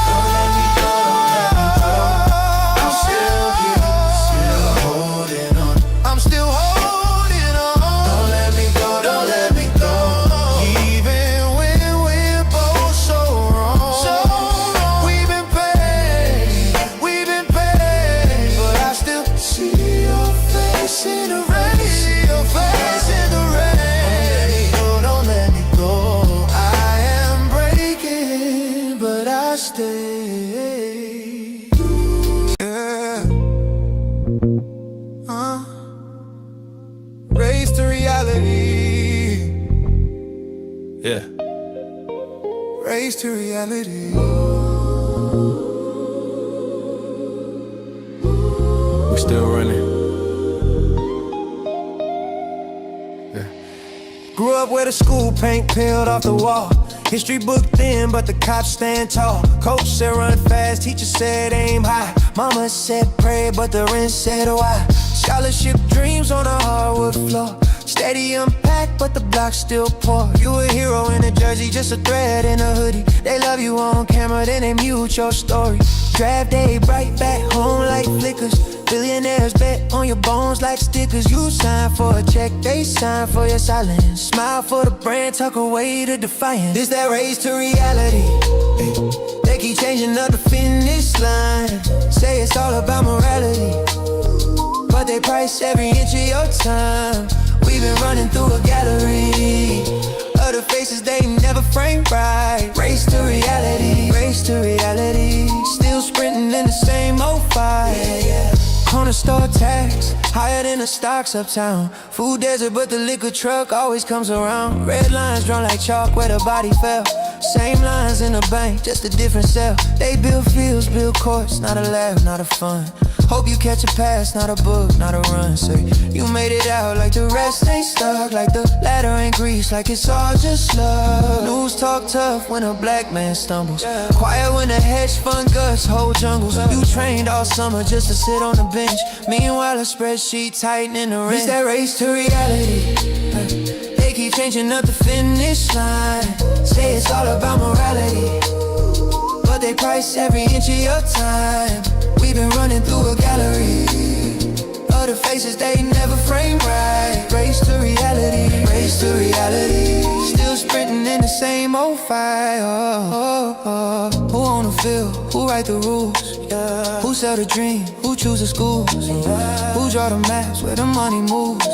Don't let me go, don't let me go. I'm still here, still holding on. I'm still holding on. Don't let me go, don't let me go. Even when we're both so wrong. So wrong. We've been pain, but I still see your face in the rain. See your face in the rain. Don't let me go. I am breaking, but I stay. Yeah. Raised to reality. Yeah. Raised to reality. We still running. Grew up where the school paint peeled off the wall. History book thin, but the cops stand tall. Coach said run fast, teacher said aim high. Mama said pray, but the rent said why. Scholarship dreams on a hardwood floor. Stadium packed, but the block still poor. You a hero in a jersey, just a thread in a hoodie. They love you on camera, then they mute your story. Draft day, bright back home like flickers. Billionaires bet on your bones like stickers. You sign for a check, they sign for your silence. Smile for the brand, tuck away the defiance. This that race to reality. They keep changing up the finish line. Say it's all about morality, but they price every inch of your time. We've been running through a gallery. Other faces they never frame right. Race to reality, race to reality. Still sprinting in the same old fight. Yeah. Corner store tax, higher than the stocks uptown. Food desert, but the liquor truck always comes around. Red lines drawn like chalk where the body fell. Same lines in the bank, just a different cell. They build fields, build courts, not a laugh, not a fun. Hope you catch a pass, not a book, not a run. Say you made it out like the rest ain't stuck, like the ladder ain't greased, like it's all just love. News talk tough when a black man stumbles. Quiet when the hedge fund guts hold jungles. You trained all summer just to sit on the bench. Meanwhile a spreadsheet tightening the rent. It's that race to reality. They keep changing up the finish line. Say it's all about morality, but they price every inch of your time. We've been running through a gallery. Other faces they never frame right. Race to reality, race to reality. Still sprinting in the same old fight. Who on the field? Who write the rules? Who sell the dream? Who choose the schools? Who draw the maps where the money moves?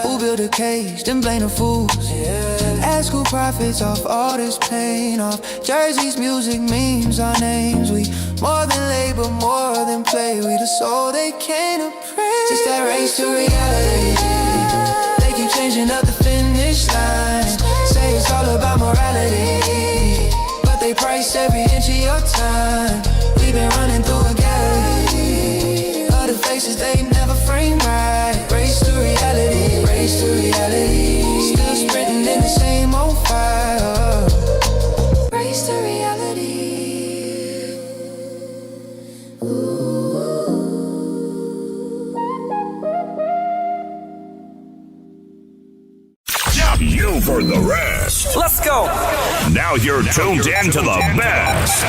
Who build a cage? Then blame the fools. Ask who profits off all this pain. Off jerseys, music, memes, our names. We more than labor, more than play. We the soul they can't appraise. Just that race to reality. They keep changing up the finish line. Say it's all about morality, but they price every inch of your time. We've been running through a gallery. Other faces they never frame right. Race to reality, race to reality. Still sprinting in the same old fire. Race to reality. You for the rest. Let's go. Now you're tuned in to the best.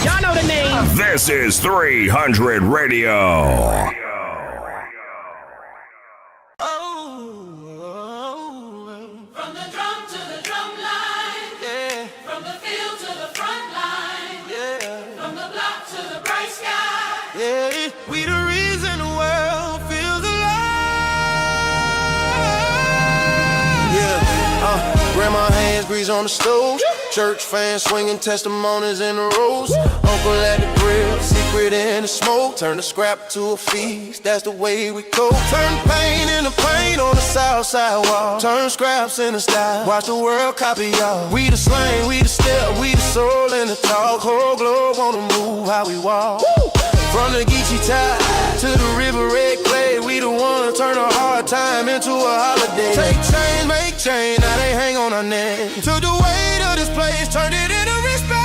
Y'all know the name. This is 300 Radio. on the stove. Church fans swinging testimonies in the rows. Uncle at the grill, secret in the smoke. Turn the scrap to a feast, that's the way we go. Turn pain into paint on the south side wall. Turn scraps into style, watch the world copy y'all. We the slang, we the step, we the soul in the talk. Whole globe on the move, how we walk. From the Geechee tide to the river red clay, we the one turn a hard time into a holiday. Take change, make change, now they hang on our neck. Took the weight of this place, turned it into respect.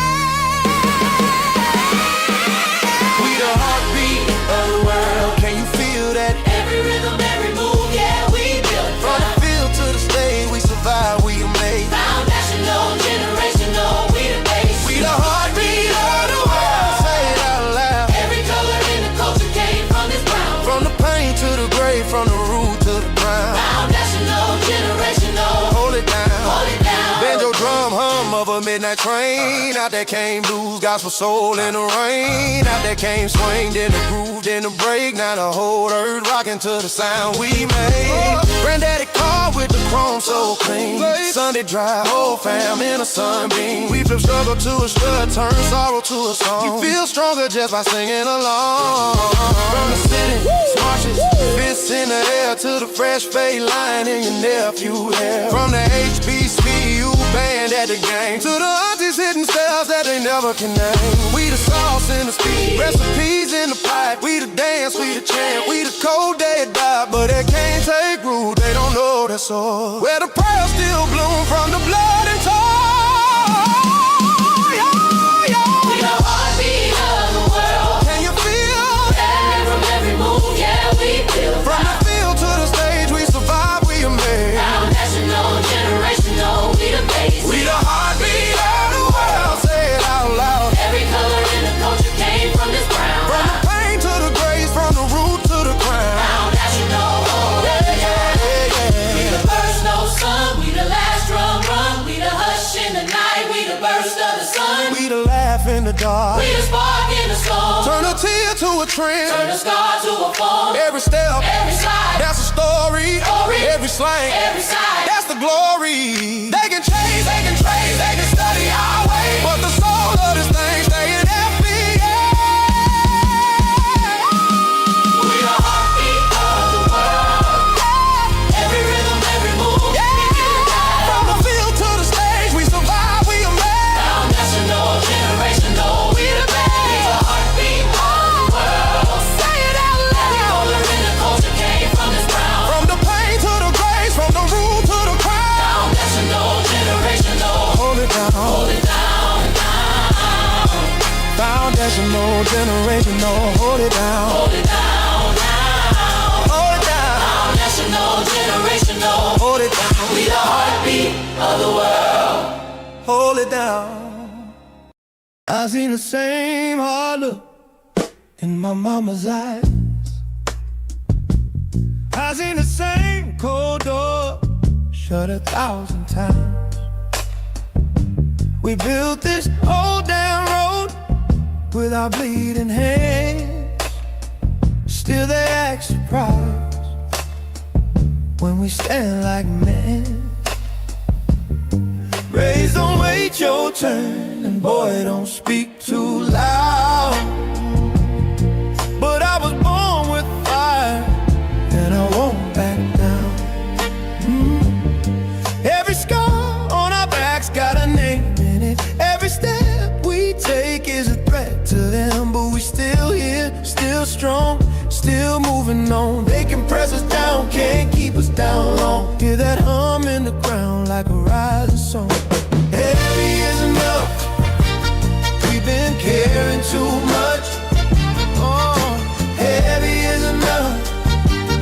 We the heartbeat of the world, can you feel that? Every rhythm, every move, yeah, we built it. From the field to the stage, we survive, we amazed. Foundational, generational, we the base. We the heartbeat of the world, say it out loud. Every color in the culture came from this ground. From the pain to the grave, from the root to the ground. Foundational, generational, hold it down, hold it down. Banjo drum hum of a midnight train. Out there came blues, gospel soul in the rain. Out there came swing, then the groove, then the break. Now the whole earth rocking to the sound we made. Granddaddy car with the chrome so clean. Sunday drive, whole fam in a sunbeam. We flip struggle to a strut, turn sorrow to a song. You feel stronger just by singing along. From the city, marshes, fists in the air to the fresh fade line in your nephew hair. From the HBCU band at the game to the aunties hitting styles that they never can name. We the sauce in the speed, recipes in the pipe. We the dance, we the chant, we the cold day die, but they can't take root, they don't know the soul. Where the pearls still bloom from the blood and toil. We the heartbeat of the world. Can you feel that? From every move, yeah, we feel. From the field to the stage, we survive, we amazed. Foundational, generational, we the base. We the heartbeat of the world, say it out loud. Every color in the culture came from this ground. From the pain to the grace, from the root to the crown. Foundational, we the first no sun, we the last drum run. We the hush in the night, we the burst of the sun. We the laugh in the dark, we the spark in the storm. Turn a tear to a trend, turn a scar to a form. Every step, every slide, that's a story. Every slang, every side, that's the glory. They can change, they can trade, they can study our way, but the soul of this thing stay in FBA. We the heartbeat of the world. Every rhythm, every move, yeah. From the field to the stage, we survive, we amazed. Foundational, generational, we the best. We the heartbeat of the world. Say it out loud. Every color in the culture came from this ground. From the pain to the grace, from the root to the crown. Foundational, generational, hold it down, hold it down, down. Foundational, generational, hold it down, hold it down, down. Hold it down. Foundational, generational, hold it down. We the heartbeat of the world. Hold it down. I seen the same hard look in my mama's eyes. I seen the same cold door shut 1,000 times. We built this whole damn road with our bleeding hands. Still they act surprised when we stand like men. Raise, don't wait your turn, and boy, don't speak too loud. But I was born with fire, and I won't back down. Every scar on our backs got a name in it. Every step we take is a threat to them, but we still here, still strong, still moving on. They can press us down, can't keep us down long. Hear that hum in the ground like a rising song. Heavy is enough, we've been caring too much. Oh, heavy is enough,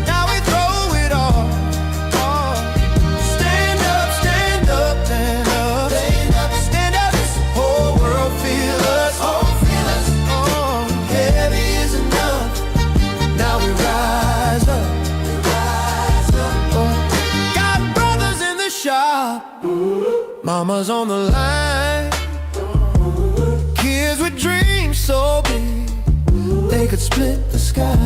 now we throw it all. Oh, stand up, stand up, stand up, stand up, stand up. This whole world feel us, oh, feel us. Oh, heavy is enough, now we rise up, we rise up. Oh, got brothers in the shop, mama's on the line, kids with dreams so big they could split the sky.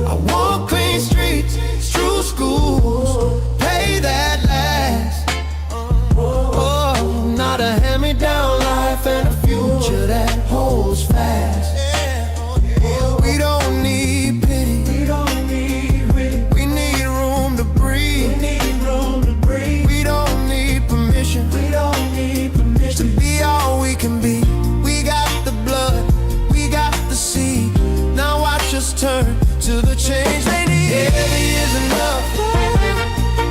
I walk clean streets, true schools, pay that last. to the change they need. Heavy is enough.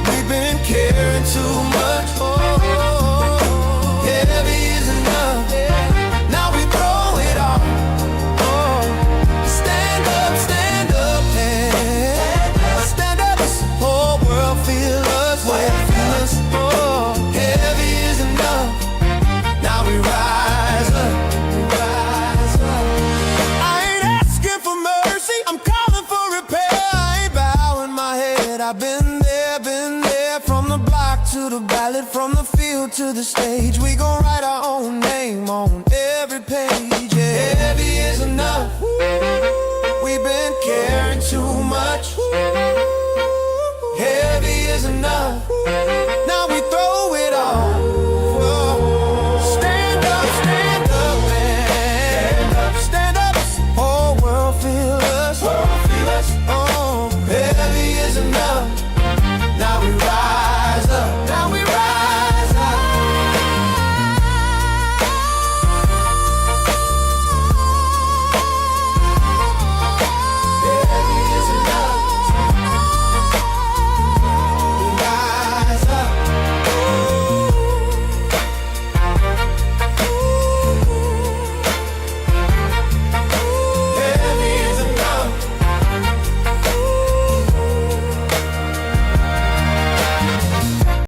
We've been caring too much. Oh, heavy is enough. Now we throw it all. Oh, stand up, hey. Stand up, this whole world feel us, feel us. Oh, heavy is enough. Now we rise up, rise up. I ain't asking for mercy, I'm calling for repair. I ain't bowing my head. I've been there, from the block to the ballot, from the field to the stage. We gon' write our own name on every page. Yeah. Heavy is enough. We've been caring too much. Heavy is enough.